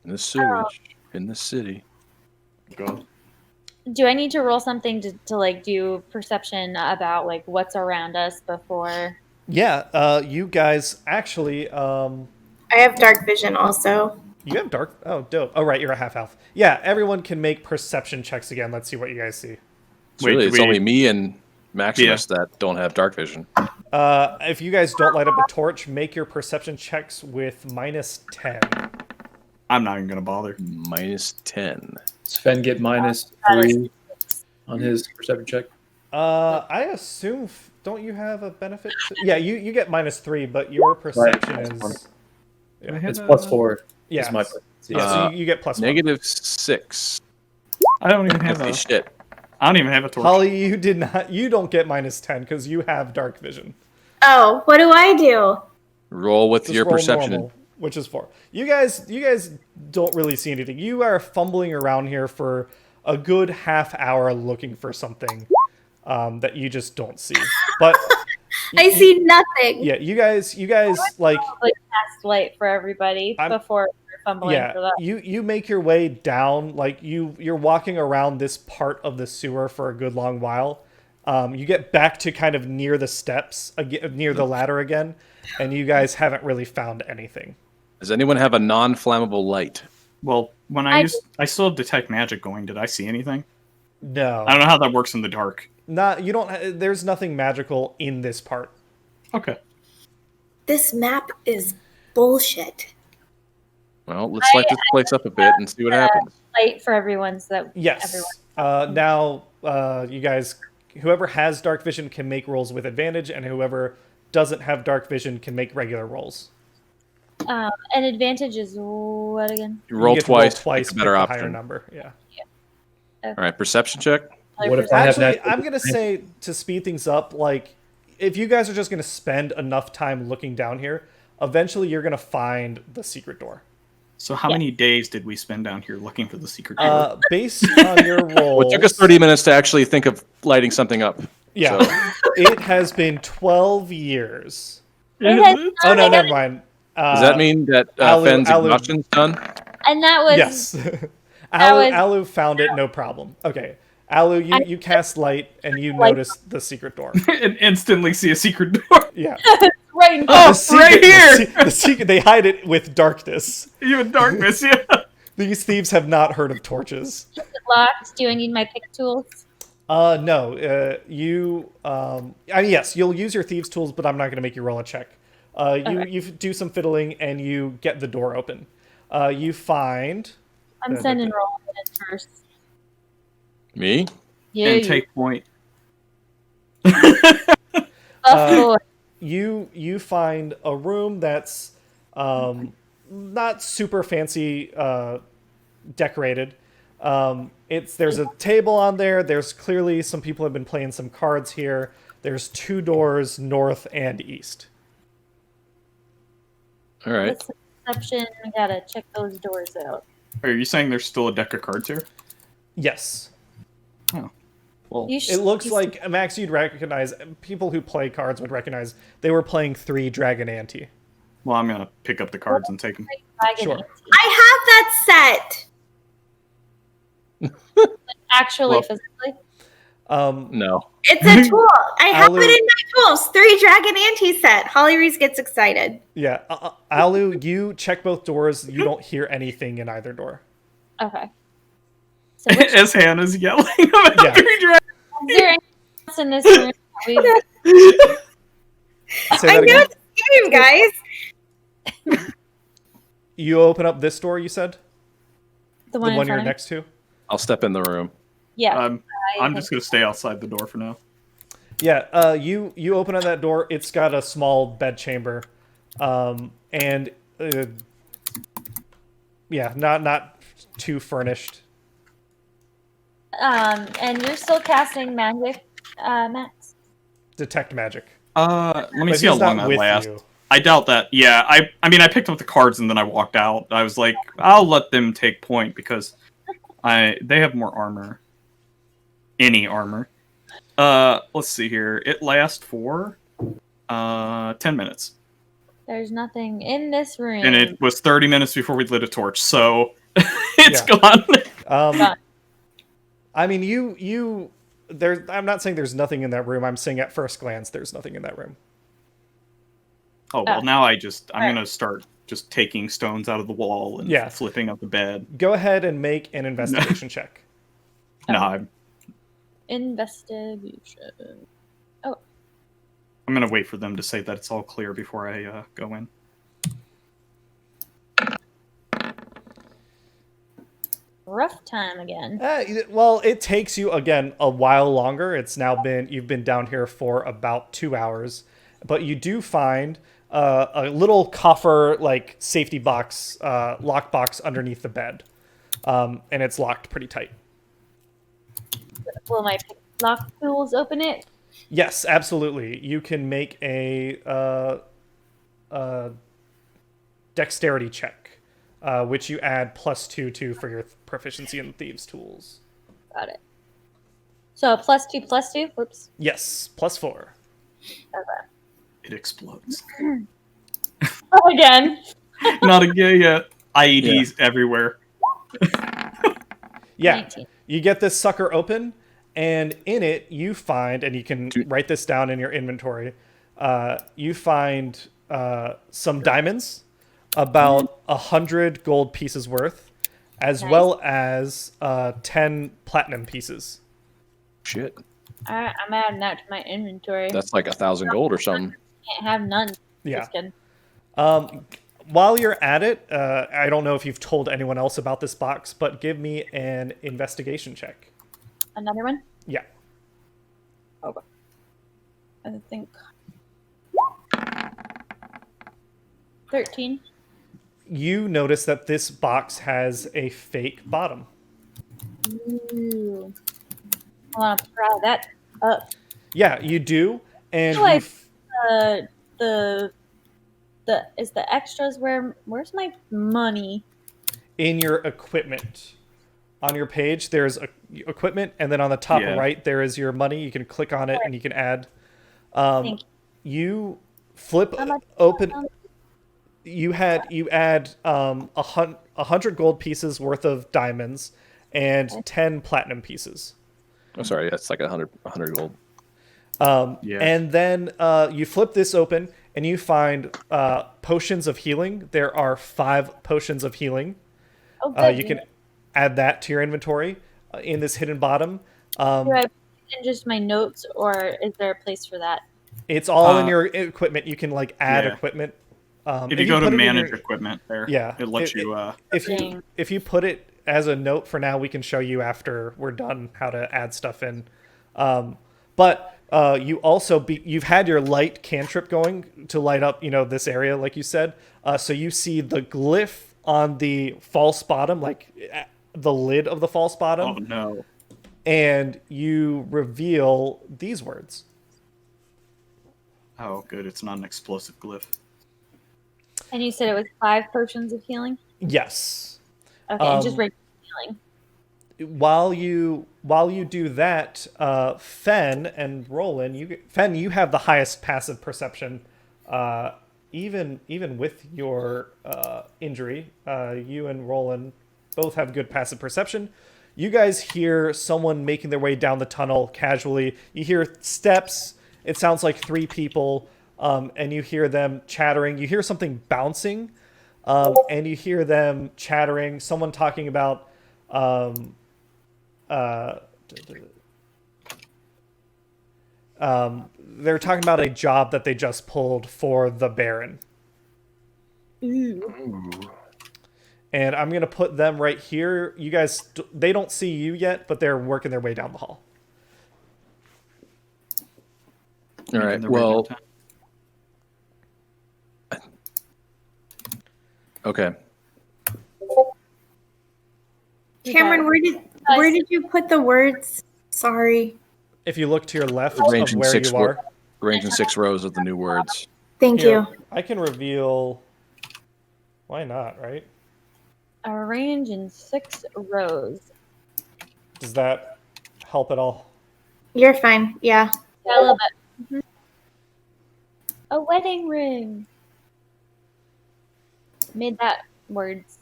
Speaker 2: the sewage, in the city.
Speaker 5: Go.
Speaker 3: Do I need to roll something to do perception about what's around us before?
Speaker 1: Yeah, you guys actually.
Speaker 6: I have dark vision also.
Speaker 1: You have dark. Oh, dope. Oh, right, you're a half elf. Yeah, everyone can make perception checks again. Let's see what you guys see.
Speaker 2: It's only me and Maximus that don't have dark vision.
Speaker 1: If you guys don't light up a torch, make your perception checks with -10.
Speaker 5: I'm not even gonna bother.
Speaker 2: -10.
Speaker 4: Sven get -3 on his perception check.
Speaker 1: I assume. Don't you have a benefit? Yeah, you get -3, but your perception is.
Speaker 4: Yeah, it's +4.
Speaker 1: Yeah,
Speaker 4: is my
Speaker 1: so you get +1.
Speaker 2: -6.
Speaker 5: I don't even have
Speaker 2: shit.
Speaker 5: I don't even have a torch.
Speaker 1: Holly, you did not. You don't get -10 because you have dark vision.
Speaker 6: Oh, what do I do?
Speaker 2: Roll with your
Speaker 1: roll
Speaker 2: perception,
Speaker 1: normal, which is 4. You guys don't really see anything. You are fumbling around here for a good half hour looking for something that you just don't see. But
Speaker 6: I see nothing.
Speaker 1: Yeah, you guys
Speaker 3: cast light for everybody before we're fumbling for that.
Speaker 1: You make your way down, you're walking around this part of the sewer for a good long while. You get back to kind of near the steps, near the ladder again, and you guys haven't really found anything.
Speaker 2: Does anyone have a non-flammable light?
Speaker 5: Well, when I still have detect magic going. Did I see anything?
Speaker 1: No.
Speaker 5: I don't know how that works in the dark.
Speaker 1: You don't. There's nothing magical in this part.
Speaker 5: Okay.
Speaker 6: This map is bullshit.
Speaker 2: Well, let's light this place up a bit and see what happens.
Speaker 3: Light for everyone so that
Speaker 1: Yes. Now, you guys, whoever has dark vision can make rolls with advantage, and whoever doesn't have dark vision can make regular rolls.
Speaker 3: An advantage is what again?
Speaker 2: You roll twice,
Speaker 1: pick
Speaker 2: a better
Speaker 1: a
Speaker 2: option.
Speaker 1: higher number. Yeah.
Speaker 2: All right, perception check.
Speaker 4: What if I have
Speaker 1: Actually,
Speaker 4: natural
Speaker 1: I'm gonna say to speed things up, if you guys are just gonna spend enough time looking down here, eventually you're gonna find the secret door.
Speaker 5: So how many days did we spend down here looking for the secret door?
Speaker 1: Based on your rolls,
Speaker 2: Well, it took us 30 minutes to actually think of lighting something up.
Speaker 1: Yeah,
Speaker 2: So.
Speaker 1: It has been 12 years.
Speaker 3: It has
Speaker 1: Oh no, never mind.
Speaker 2: Does that mean that Fen's exhaustion's done?
Speaker 3: And that was
Speaker 1: Yes. Alu found it, no problem. Okay. Alu, you cast light and you notice the secret door.
Speaker 5: And instantly see a secret door.
Speaker 1: Yeah.
Speaker 3: right in
Speaker 5: Oh,
Speaker 1: secret,
Speaker 5: right here!
Speaker 1: The secret, they hide it with darkness.
Speaker 5: Even darkness, yeah.
Speaker 1: These thieves have not heard of torches.
Speaker 3: Is it locked? Do I need my pick tools?
Speaker 1: No. Yes, you'll use your thieves' tools, but I'm not going to make you roll a check. You do some fiddling and you get the door open. You find.
Speaker 3: I'm sending Rolan in first.
Speaker 2: Me?
Speaker 3: Yeah.
Speaker 5: And take point.
Speaker 1: You find a room that's not super fancy decorated. There's a table on there. There's clearly some people have been playing some cards here. There's 2 doors, north and east.
Speaker 2: All right.
Speaker 3: Perception. I gotta check those doors out.
Speaker 5: Are you saying there's still a deck of cards here?
Speaker 1: Yes.
Speaker 5: Oh. Well,
Speaker 1: It looks like, Max, you'd recognize, people who play cards would recognize they were playing 3 Dragon Ante.
Speaker 5: well, I'm gonna pick up the cards and take them.
Speaker 1: Sure.
Speaker 6: I have that set.
Speaker 3: Actually,
Speaker 5: Well-
Speaker 3: physically.
Speaker 2: No.
Speaker 6: It's a tool. I have
Speaker 1: Alu-
Speaker 6: it in my tools. 3 Dragon Ante set. Hollyriese gets excited.
Speaker 1: Yeah. Alu, you check both doors. You don't hear anything in either door.
Speaker 3: Okay. So which,
Speaker 5: As Hannah's yelling about
Speaker 1: Yeah.
Speaker 5: 3 dragons.
Speaker 3: is there anything else in this room?
Speaker 1: Say
Speaker 6: I
Speaker 1: that
Speaker 6: know
Speaker 1: again.
Speaker 6: it's game, guys.
Speaker 1: You open up this door, you said?
Speaker 3: The
Speaker 1: The
Speaker 3: one, in
Speaker 1: one
Speaker 3: front
Speaker 1: you're
Speaker 3: of me?
Speaker 1: next to?
Speaker 2: I'll step in the room.
Speaker 3: Yeah.
Speaker 5: I'm just gonna stay outside the door for now.
Speaker 1: Yeah, you open up that door. It's got a small bedchamber, and yeah, not too furnished.
Speaker 3: And you're still casting magic, Max?
Speaker 1: Detect magic.
Speaker 5: Let me
Speaker 1: But
Speaker 5: see how
Speaker 1: he's not
Speaker 5: long that
Speaker 1: with
Speaker 5: lasts.
Speaker 1: you.
Speaker 5: I doubt that. Yeah, I mean, I picked up the cards and then I walked out. I was like, I'll let them take point because they have more armor. Any armor. Let's see here. It lasts for 10 minutes.
Speaker 3: There's nothing in this room.
Speaker 5: And it was 30 minutes before we lit a torch, so it's gone.
Speaker 3: Done.
Speaker 1: I mean, I'm not saying there's nothing in that room. I'm saying at first glance, there's nothing in that room.
Speaker 5: Oh, well, now I'm
Speaker 3: Alright.
Speaker 5: gonna start just taking stones out of the wall and
Speaker 1: Yeah.
Speaker 5: flipping up the bed.
Speaker 1: Go ahead and make an investigation check.
Speaker 5: No, I'm
Speaker 3: Investigation.
Speaker 5: gonna wait for them to say that it's all clear before I go in.
Speaker 3: Rough time again.
Speaker 1: Well, it takes you again a while longer. You've been down here for about 2 hours, but you do find a little coffer, like safety box, lock box underneath the bed, and it's locked pretty tight.
Speaker 3: Will my lock tools open it?
Speaker 1: Yes, absolutely. You can make a dexterity check, which you add +2 to for your proficiency in thieves' tools.
Speaker 3: Got it. So +2. Whoops.
Speaker 1: Yes, +4.
Speaker 3: Okay.
Speaker 5: It explodes.
Speaker 3: Oh, again.
Speaker 5: Not again yet. IEDs everywhere.
Speaker 1: Yeah.
Speaker 3: 19.
Speaker 1: You get this sucker open, and in it you find, and you can write this down in your inventory, you find some diamonds, about 100 gold pieces worth, as
Speaker 3: Nice.
Speaker 1: well as 10 platinum pieces.
Speaker 2: Shit.
Speaker 3: Alright, I'm adding that to my inventory.
Speaker 2: That's like 1,000 gold or something.
Speaker 3: Can't have none.
Speaker 1: Yeah.
Speaker 3: Just kidding.
Speaker 1: While you're at it, I don't know if you've told anyone else about this box, but give me an investigation check.
Speaker 3: Another one?
Speaker 1: Yeah.
Speaker 3: Okay. I think 13.
Speaker 1: You notice that this box has a fake bottom.
Speaker 3: Ooh. I want to pry that up.
Speaker 1: Yeah, you do, and
Speaker 3: Like-
Speaker 1: you
Speaker 3: Is the extras where's my money?
Speaker 1: in your equipment. On your page, there's equipment, and then on the top
Speaker 5: Yeah.
Speaker 1: right, there is your money. You can click on it, and you can add.
Speaker 3: Thank
Speaker 1: You flip
Speaker 3: How much-
Speaker 1: open. You add 100 gold pieces worth of diamonds and 10 platinum pieces.
Speaker 2: I'm sorry, that's like 100 gold.
Speaker 5: Yeah.
Speaker 1: And then you flip this open, and you find potions of healing. There are 5 potions of healing.
Speaker 3: Oh, good.
Speaker 1: You can add that to your inventory in this hidden bottom.
Speaker 3: Do I put it in just my notes, or is there a place for that?
Speaker 1: It's all in your equipment. You can like add equipment.
Speaker 5: If you go to manage equipment there, it lets you.
Speaker 1: If you put it as a note for now, we can show you after we're done how to add stuff in. But you also you've had your light cantrip going to light up, this area, like you said. So you see the glyph on the false bottom, like the lid of the false bottom.
Speaker 5: Oh no!
Speaker 1: And you reveal these words.
Speaker 5: Oh, good. It's not an explosive glyph.
Speaker 3: And you said it was 5 potions of healing?
Speaker 1: Yes.
Speaker 3: Okay, just regular healing.
Speaker 1: While you do that, Fen and Rolan, Fen, you have the highest passive perception, even with your injury. You and Rolan both have good passive perception. You guys hear someone making their way down the tunnel casually. You hear steps. It sounds like 3 people, and you hear them chattering. You hear something bouncing, and you hear them chattering. Someone talking about. They're talking about a job that they just pulled for the Baron.
Speaker 3: Ooh.
Speaker 1: And I'm going to put them right here. You guys, they don't see you yet, but they're working their way down the hall.
Speaker 2: All right, well... Okay.
Speaker 6: Cameron, where did you put the words? Sorry.
Speaker 1: If you look to your left
Speaker 2: Arranged
Speaker 1: of where you are.
Speaker 2: Arranged in 6 rows of the new words.
Speaker 6: Thank you.
Speaker 1: I can reveal... Why not, right?
Speaker 3: Arrange in 6 rows.
Speaker 1: Does that help at all?
Speaker 6: You're fine. Yeah.
Speaker 3: Yeah, a little bit. Mm-hmm. A wedding ring. Made those words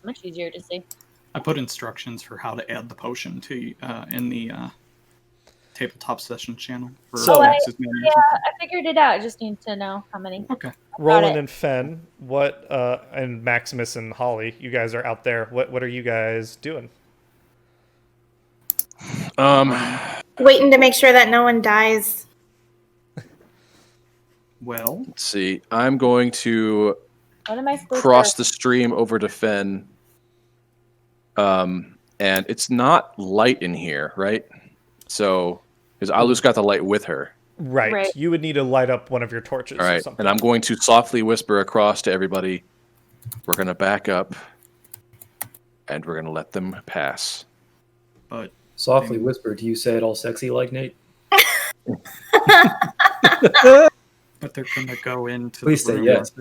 Speaker 3: much easier to see.
Speaker 5: I put instructions for how to add the potion to in the tabletop session channel. For
Speaker 3: I figured it out. I just need to know how many.
Speaker 5: Okay.
Speaker 1: Rolan and Fen, and Maximus and Holly, you guys are out there. What are you guys doing?
Speaker 6: Waiting to make sure that no one dies.
Speaker 5: Well,
Speaker 2: let's see. I'm going to
Speaker 3: what am I supposed
Speaker 2: cross the stream over to Fen. And it's not light in here, right? So, because Alu's got the light with her.
Speaker 1: Right. You would need to light up one of your torches
Speaker 2: or
Speaker 1: something.
Speaker 2: And I'm going to softly whisper across to everybody. We're going to back up. And we're going to let them pass.
Speaker 5: But
Speaker 4: softly whisper. Do you say it all sexy like Nate?
Speaker 5: But they're going to go into
Speaker 4: Please
Speaker 5: the
Speaker 4: say
Speaker 5: room,
Speaker 4: yes.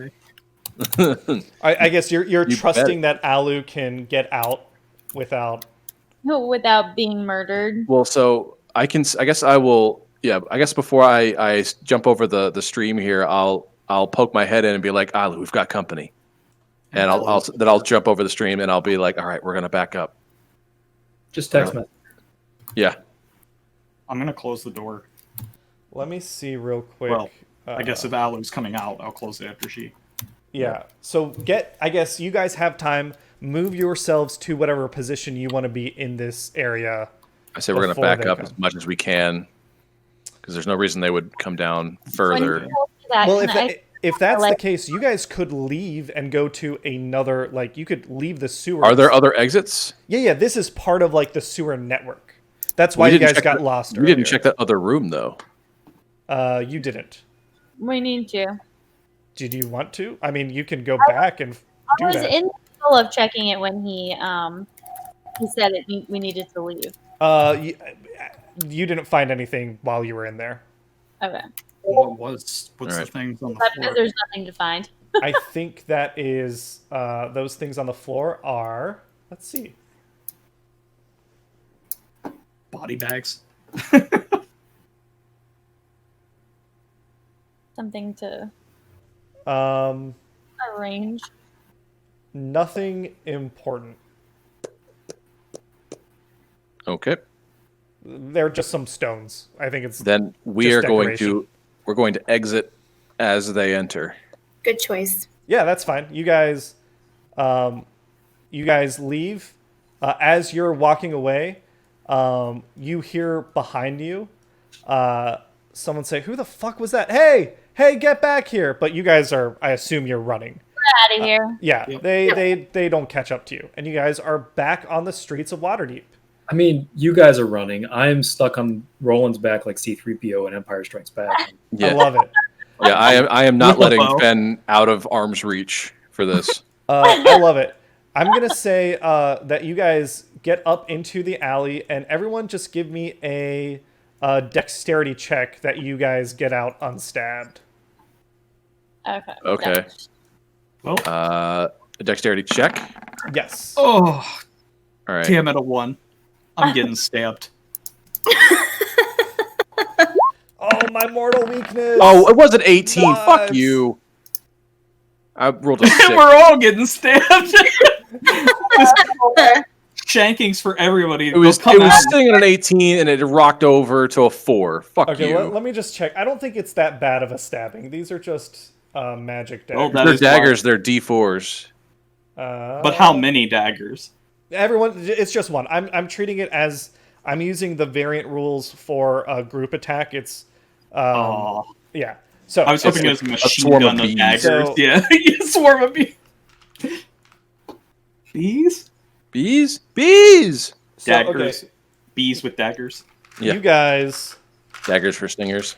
Speaker 1: I guess you're trusting that Alu can get out without
Speaker 3: being murdered.
Speaker 2: Well, so I guess I will. Yeah, I guess before I jump over the stream here, I'll poke my head in and be like, Alu, we've got company, and I'll jump over the stream and I'll be like, all right, we're gonna back up.
Speaker 4: Just text me.
Speaker 2: Yeah.
Speaker 5: I'm gonna close the door.
Speaker 1: Let me see real quick.
Speaker 5: Well, I guess if Alu's coming out, I'll close it after she.
Speaker 1: Yeah. So I guess you guys have time. Move yourselves to whatever position you want to be in this area.
Speaker 2: I say we're going to back up as much as we can because there's no reason they would come down further.
Speaker 1: Well, if that's the case, you guys could leave and go to another, you could leave the sewer.
Speaker 2: Are there other exits?
Speaker 1: Yeah. This is part of the sewer network. That's why you guys got lost earlier.
Speaker 2: We didn't check that other room though.
Speaker 1: You didn't.
Speaker 3: We need to.
Speaker 1: Did you want to? I mean, you can go back and do that.
Speaker 3: I was in the middle of checking it when he said we needed to leave.
Speaker 1: You didn't find anything while you were in there.
Speaker 3: Okay.
Speaker 5: What's the things on the floor?
Speaker 3: Because there's nothing to find.
Speaker 1: I think that is those things on the floor are. Let's see.
Speaker 5: Body bags.
Speaker 3: Something to arrange.
Speaker 1: Nothing important.
Speaker 2: Okay.
Speaker 1: They're just some stones. I think it's
Speaker 2: then we're going to exit as they enter.
Speaker 6: Good choice.
Speaker 1: Yeah, that's fine. You guys leave. As you're walking away, you hear behind you someone say, "Who the fuck was that? Hey, get back here!" But you guys are, I assume, you're running.
Speaker 3: We're out of here.
Speaker 1: Yeah, they don't catch up to you, and you guys are back on the streets of Waterdeep.
Speaker 4: I mean, you guys are running. I'm stuck on Roland's back like C-3PO in Empire Strikes Back.
Speaker 1: I love it.
Speaker 2: Yeah, I am not letting Fen out of arm's reach for this.
Speaker 1: I love it. I'm gonna say that you guys get up into the alley, and everyone just give me a dexterity check that you guys get out unstabbed.
Speaker 3: Okay.
Speaker 2: Okay.
Speaker 5: Well,
Speaker 2: A dexterity check.
Speaker 1: Yes.
Speaker 5: oh,
Speaker 2: All right.
Speaker 5: damn it, a 1. I'm getting stabbed.
Speaker 1: Oh, my mortal weakness.
Speaker 2: Oh, it wasn't 18.
Speaker 1: What?
Speaker 2: Fuck you. I rolled a 6.
Speaker 5: We're all getting stabbed. Shankings for everybody.
Speaker 2: It was sitting at an 18 and it rocked over to a 4. Fuck
Speaker 1: Okay,
Speaker 2: you.
Speaker 1: let me just check. I don't think it's that bad of a stabbing. These are just magic daggers.
Speaker 5: Oh, that
Speaker 2: They're
Speaker 5: is
Speaker 2: daggers, they're D4s.
Speaker 5: But how many daggers?
Speaker 1: Everyone, it's just one. I'm treating it as I'm using the variant rules for a group attack. It's yeah. So
Speaker 5: I was hoping it was a machine gun of
Speaker 2: bees.
Speaker 5: daggers.
Speaker 1: So-
Speaker 5: Yeah, swarm of bees. Bees?
Speaker 2: Bees? Bees!
Speaker 1: so,
Speaker 5: Daggers.
Speaker 1: okay,
Speaker 5: Bees with daggers.
Speaker 2: Yeah.
Speaker 1: you guys.
Speaker 2: Daggers for stingers.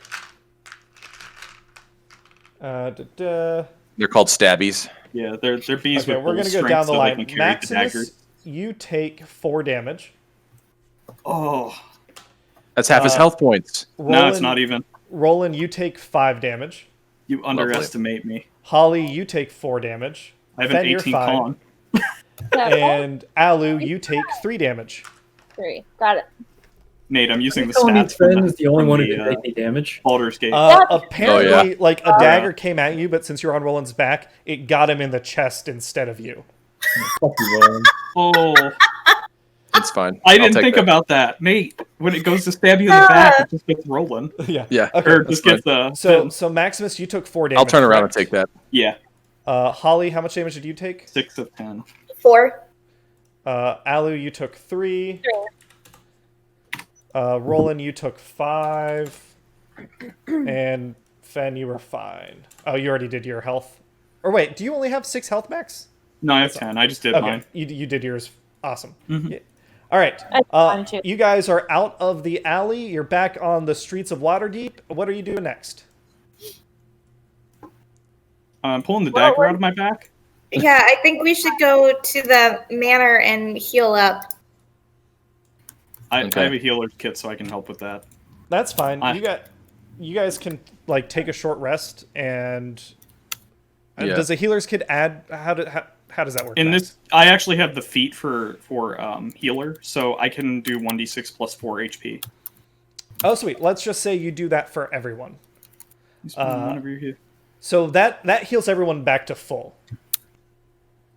Speaker 1: Da-da.
Speaker 2: They're called stabbies.
Speaker 5: Yeah, they're bees
Speaker 1: Okay,
Speaker 5: with
Speaker 1: we're
Speaker 5: bull
Speaker 1: gonna go
Speaker 5: strength
Speaker 1: down the
Speaker 5: so they
Speaker 1: line.
Speaker 5: can carry the daggers.
Speaker 1: Maximus, you take 4 damage.
Speaker 5: Oh,
Speaker 2: That's half his health points.
Speaker 5: no, it's not even.
Speaker 1: Roland, you take 5 damage.
Speaker 5: You underestimate me.
Speaker 1: Holly, you take 4 damage.
Speaker 5: I have an
Speaker 1: Fen, you're
Speaker 5: 18
Speaker 1: fine.
Speaker 5: con.
Speaker 1: And Alu, you take 3 damage.
Speaker 3: 3. Got it.
Speaker 5: Nate, I'm using the
Speaker 4: Only
Speaker 5: stats from
Speaker 4: Fen is the only one who
Speaker 5: the,
Speaker 4: can take any damage.
Speaker 5: Baldur's Gate.
Speaker 1: Apparently, like a
Speaker 5: Yeah.
Speaker 1: dagger came at you, but since you're on Roland's back, it got him in the chest instead of you.
Speaker 4: Fuck you, Roland.
Speaker 5: Oh,
Speaker 2: It's fine.
Speaker 5: I
Speaker 2: I'll
Speaker 5: didn't
Speaker 2: take
Speaker 5: think
Speaker 2: that.
Speaker 5: about that. Nate, when it goes to stab you in the back, it just gets rolling.
Speaker 1: Yeah.
Speaker 2: Yeah.
Speaker 1: Okay.
Speaker 5: Or just gets the...
Speaker 1: So Maximus, you took 4 damage.
Speaker 2: I'll turn around and
Speaker 1: correct?
Speaker 2: take that.
Speaker 5: Yeah,
Speaker 1: Holly, how much damage did you take?
Speaker 5: 6 of 10.
Speaker 6: 4.
Speaker 1: Alu, you took 3. Roland, you took 5. And Fen, you were fine. Oh, you already did your health. Or wait, do you only have 6 health, Max?
Speaker 5: No, I have 10. I just did
Speaker 1: Okay,
Speaker 5: mine.
Speaker 1: you did yours. Awesome.
Speaker 5: Mhm.
Speaker 1: Yeah. All right.
Speaker 3: Mine too.
Speaker 1: You guys are out of the alley. You're back on the streets of Waterdeep. What are you doing next?
Speaker 5: I'm pulling the dagger out of my back.
Speaker 6: Yeah, I think we should go to the manor and heal up.
Speaker 5: I
Speaker 2: Okay.
Speaker 5: have a healer's kit, so I can help with that.
Speaker 1: That's fine.
Speaker 5: I-
Speaker 1: You guys can like take a short rest and
Speaker 2: Yeah.
Speaker 1: does a healer's kit add how does that work?
Speaker 5: In
Speaker 1: Max?
Speaker 5: this, I actually have the feat for healer, so I can do 1d6 plus 4 HP.
Speaker 1: Oh sweet. Let's just say you do that for everyone.
Speaker 5: Just one of you here.
Speaker 1: So that heals everyone back to full.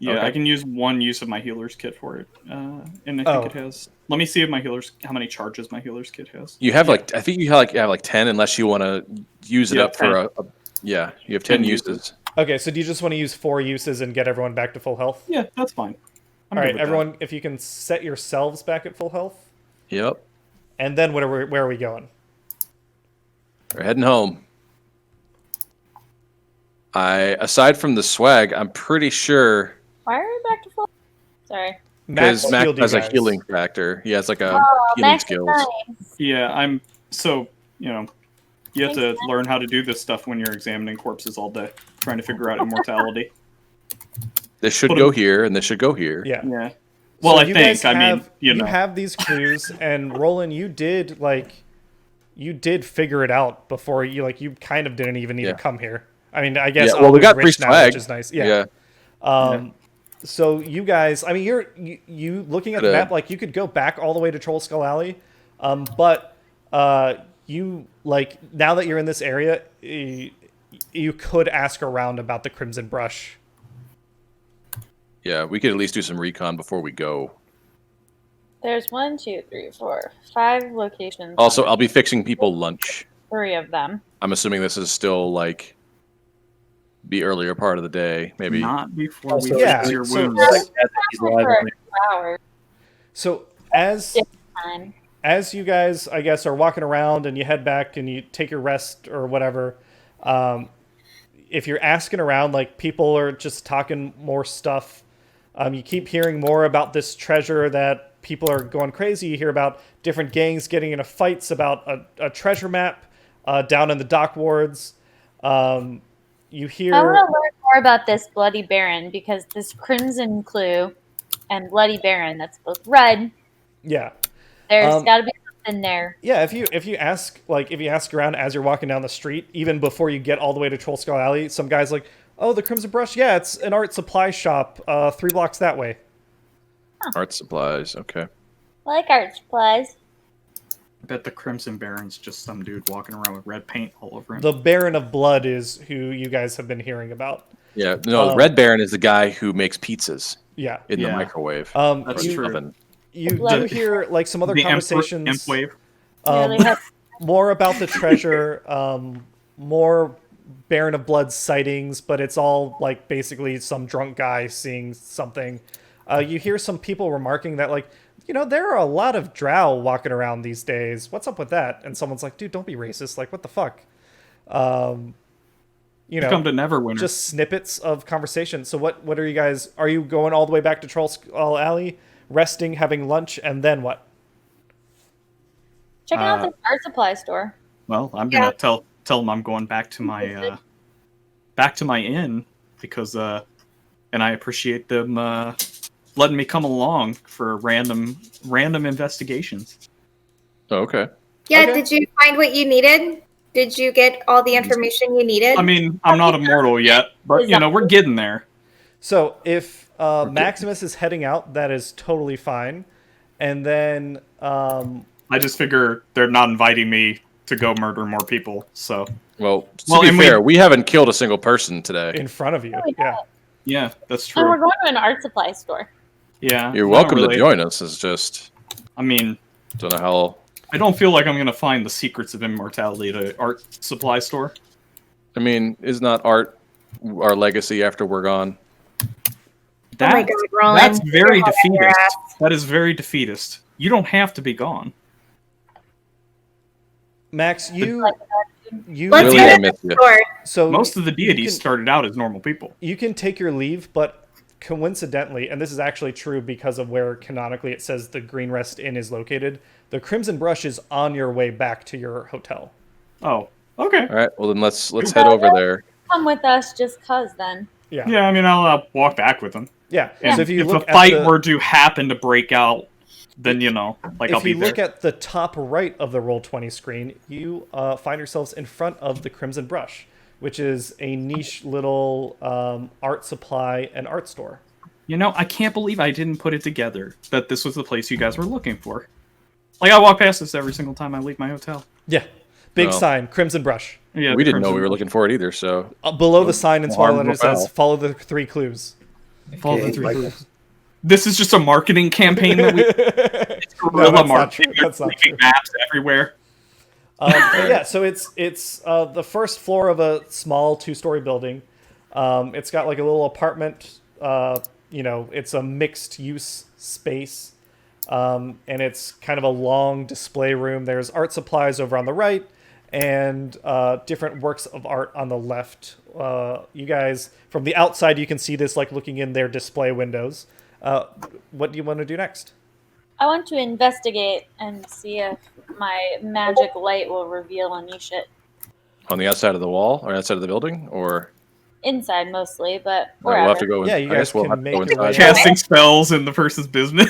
Speaker 5: Yeah,
Speaker 2: Okay.
Speaker 5: I can use one use of my healer's kit for it, and I think
Speaker 1: Oh.
Speaker 5: it has. Let me see if how many charges my healer's kit has.
Speaker 2: You have I think you have like 10 unless you want to use it
Speaker 5: Yeah,
Speaker 2: up for
Speaker 5: 10.
Speaker 2: yeah, you have 10
Speaker 5: 10
Speaker 2: uses.
Speaker 1: Okay, so do you just want to use 4 uses and get everyone back to full health?
Speaker 5: Yeah, that's fine. I'm
Speaker 1: All
Speaker 5: good
Speaker 1: right,
Speaker 5: with
Speaker 1: everyone, if you can set yourselves back at full health,
Speaker 2: Yep.
Speaker 1: and then where are we going?
Speaker 2: We're heading home. Aside from the swag, I'm pretty sure
Speaker 3: Why are we back to full? Sorry.
Speaker 2: because Max
Speaker 1: healed you
Speaker 2: has a
Speaker 1: guys.
Speaker 2: healing factor. He has like a
Speaker 3: Oh,
Speaker 2: healing
Speaker 3: Max is
Speaker 2: skills.
Speaker 3: nice.
Speaker 5: that. Yeah, I'm so you have to learn how to do this stuff when you're examining corpses all day, trying to figure out immortality.
Speaker 2: This should
Speaker 5: Put
Speaker 2: go
Speaker 5: him-
Speaker 2: here, and this should go here.
Speaker 1: Yeah.
Speaker 5: Yeah. Well,
Speaker 1: So
Speaker 5: I
Speaker 1: you
Speaker 5: think.
Speaker 1: guys
Speaker 5: I mean,
Speaker 1: have-
Speaker 5: you know.
Speaker 1: have these clues, and Roland, you did figure it out before you kind of didn't even need
Speaker 2: Yeah.
Speaker 1: to come here. I mean, I guess
Speaker 2: Yeah, well, we
Speaker 1: Alu's
Speaker 2: got
Speaker 1: rich
Speaker 2: free
Speaker 1: now,
Speaker 2: swag.
Speaker 1: which is nice. Yeah. So you guys, I mean, you looking at the
Speaker 2: Coulda-
Speaker 1: map, like you could go back all the way to Troll Skull Alley, but you now that you're in this area, you could ask around about the Crimson Brush.
Speaker 2: Yeah, we could at least do some recon before we go.
Speaker 3: There's 1, 2, 3, 4, 5 locations.
Speaker 2: Also, I'll be fixing people lunch.
Speaker 3: 3 of them.
Speaker 2: I'm assuming this is still like the earlier part of the day, maybe.
Speaker 5: Not before
Speaker 4: Also,
Speaker 5: we
Speaker 1: yeah,
Speaker 5: fix your
Speaker 1: so-
Speaker 5: wounds.
Speaker 4: He's live on it.
Speaker 3: For hours.
Speaker 1: So as
Speaker 3: Time.
Speaker 1: as you guys, I guess, are walking around and you head back and you take your rest or whatever, if you're asking around, like, people are just talking more stuff. You keep hearing more about this treasure that people are going crazy. You hear about different gangs getting into fights about a treasure map down in the dock wards. You hear...
Speaker 3: I want to learn more about this Bloody Baron, because this Crimson Clue and Bloody Baron, that's both red.
Speaker 1: Yeah.
Speaker 3: There's got to be something there.
Speaker 1: Yeah, if you ask around as you're walking down the street, even before you get all the way to Troll Skull Alley, some guy's like, "Oh, the Crimson Brush, yeah, it's an art supply shop 3 blocks that way."
Speaker 2: Art supplies, okay.
Speaker 3: I like art supplies.
Speaker 5: I bet the Crimson Baron's just some dude walking around with red paint all over him.
Speaker 1: The Baron of Blood is who you guys have been hearing about.
Speaker 2: Yeah, no, the Red Baron is the guy who makes pizzas
Speaker 1: Yeah.
Speaker 2: in the microwave.
Speaker 5: That's true.
Speaker 2: Oven.
Speaker 1: You do hear like some other conversations.
Speaker 5: Imp wave.
Speaker 1: More about the treasure, more Baron of Blood sightings, but it's all like basically some drunk guy seeing something. You hear some people remarking that, like, there are a lot of drow walking around these days. What's up with that? And someone's like, dude, don't be racist. Like, what the fuck?
Speaker 5: Come to Neverwinter.
Speaker 1: Just snippets of conversation. So what are you guys... Are you going all the way back to Troll Skull Alley, resting, having lunch, and then what?
Speaker 3: Checking out the art supply store.
Speaker 5: Well, I'm gonna tell them I'm going back to my inn because and I appreciate them letting me come along for random investigations.
Speaker 2: Oh, okay.
Speaker 6: Yeah,
Speaker 1: Okay.
Speaker 6: Did you find what you needed? Did you get all the information you needed?
Speaker 5: I mean, I'm not immortal yet, but we're getting there.
Speaker 1: So if Maximus is heading out, that is totally fine. And then...
Speaker 5: I just figure they're not inviting me to go murder more people, so...
Speaker 2: Well, to be fair, we haven't killed a single person today.
Speaker 1: in front of you,
Speaker 3: yeah.
Speaker 5: Yeah, that's
Speaker 3: And we're
Speaker 5: true.
Speaker 3: going to an art supply store.
Speaker 5: Yeah.
Speaker 2: You're welcome to join us. It's just...
Speaker 5: I mean...
Speaker 2: Don't know how...
Speaker 5: I don't feel like I'm going to find the secrets of immortality at an art supply store.
Speaker 2: I mean, is not art our legacy after we're gone?
Speaker 6: Oh my God, Rolan.
Speaker 5: That's very
Speaker 6: You're hot on your
Speaker 5: defeatist.
Speaker 6: ass.
Speaker 5: That is very defeatist. You don't have to be gone.
Speaker 1: Max, you
Speaker 6: Let's
Speaker 2: Really,
Speaker 6: get
Speaker 2: I
Speaker 6: at
Speaker 2: miss
Speaker 6: the
Speaker 2: you.
Speaker 6: store.
Speaker 1: so
Speaker 5: Most of the
Speaker 1: you
Speaker 5: deities
Speaker 1: can-
Speaker 5: started out as normal people.
Speaker 1: You can take your leave, but coincidentally, and this is actually true because of where canonically it says the Green Rest Inn is located, the Crimson Brush is on your way back to your hotel.
Speaker 5: Oh, okay.
Speaker 2: All right, well then let's head over there.
Speaker 3: Come with us just cause then.
Speaker 1: Yeah.
Speaker 5: Yeah, I mean, I'll walk back with them.
Speaker 1: Yeah.
Speaker 5: And
Speaker 1: So if you
Speaker 5: if
Speaker 1: look
Speaker 5: a fight
Speaker 1: at the,
Speaker 5: were to happen to break out, then, I'll
Speaker 1: if
Speaker 5: be
Speaker 1: you look
Speaker 5: there.
Speaker 1: at the top right of the Roll20 screen, you find yourselves in front of the Crimson Brush, which is a niche little art supply and art store.
Speaker 5: I can't believe I didn't put it together that this was the place you guys were looking for. Like, I walk past this every single time I leave my hotel.
Speaker 1: Yeah. Big
Speaker 2: Well.
Speaker 1: sign, Crimson Brush.
Speaker 5: Yeah,
Speaker 2: We
Speaker 5: the
Speaker 2: didn't know we were
Speaker 5: Crimson-
Speaker 2: looking for it either, so...
Speaker 1: Below the sign in small
Speaker 2: Armed
Speaker 1: letters
Speaker 2: Raphael.
Speaker 1: says, follow the 3 clues.
Speaker 5: Follow the
Speaker 4: Okay,
Speaker 5: 3
Speaker 4: Michael.
Speaker 5: clues. This is just a marketing campaign that we... It's
Speaker 1: No,
Speaker 5: guerrilla
Speaker 1: that's not
Speaker 5: marketing.
Speaker 1: true. That's not
Speaker 5: Leaving
Speaker 1: true.
Speaker 5: maps everywhere.
Speaker 1: Yeah, so it's the first floor of a small 2-story building. It's got like a little apartment. It's a mixed use space, and it's kind of a long display room. There's art supplies over on the right, and different works of art on the left. You guys, from the outside, you can see this like looking in their display windows. What do you want to do next?
Speaker 3: I want to investigate and see if my magic light will reveal any shit.
Speaker 2: On the outside of the wall, or outside of the building, or...
Speaker 3: Inside mostly, but
Speaker 2: All right,
Speaker 3: wherever.
Speaker 2: we'll have to go in.
Speaker 1: Yeah, you
Speaker 2: I guess
Speaker 1: guys
Speaker 2: we'll
Speaker 1: can
Speaker 2: have to
Speaker 1: make
Speaker 2: go
Speaker 1: your way
Speaker 2: inside.
Speaker 1: out.
Speaker 5: Casting spells in the person's business.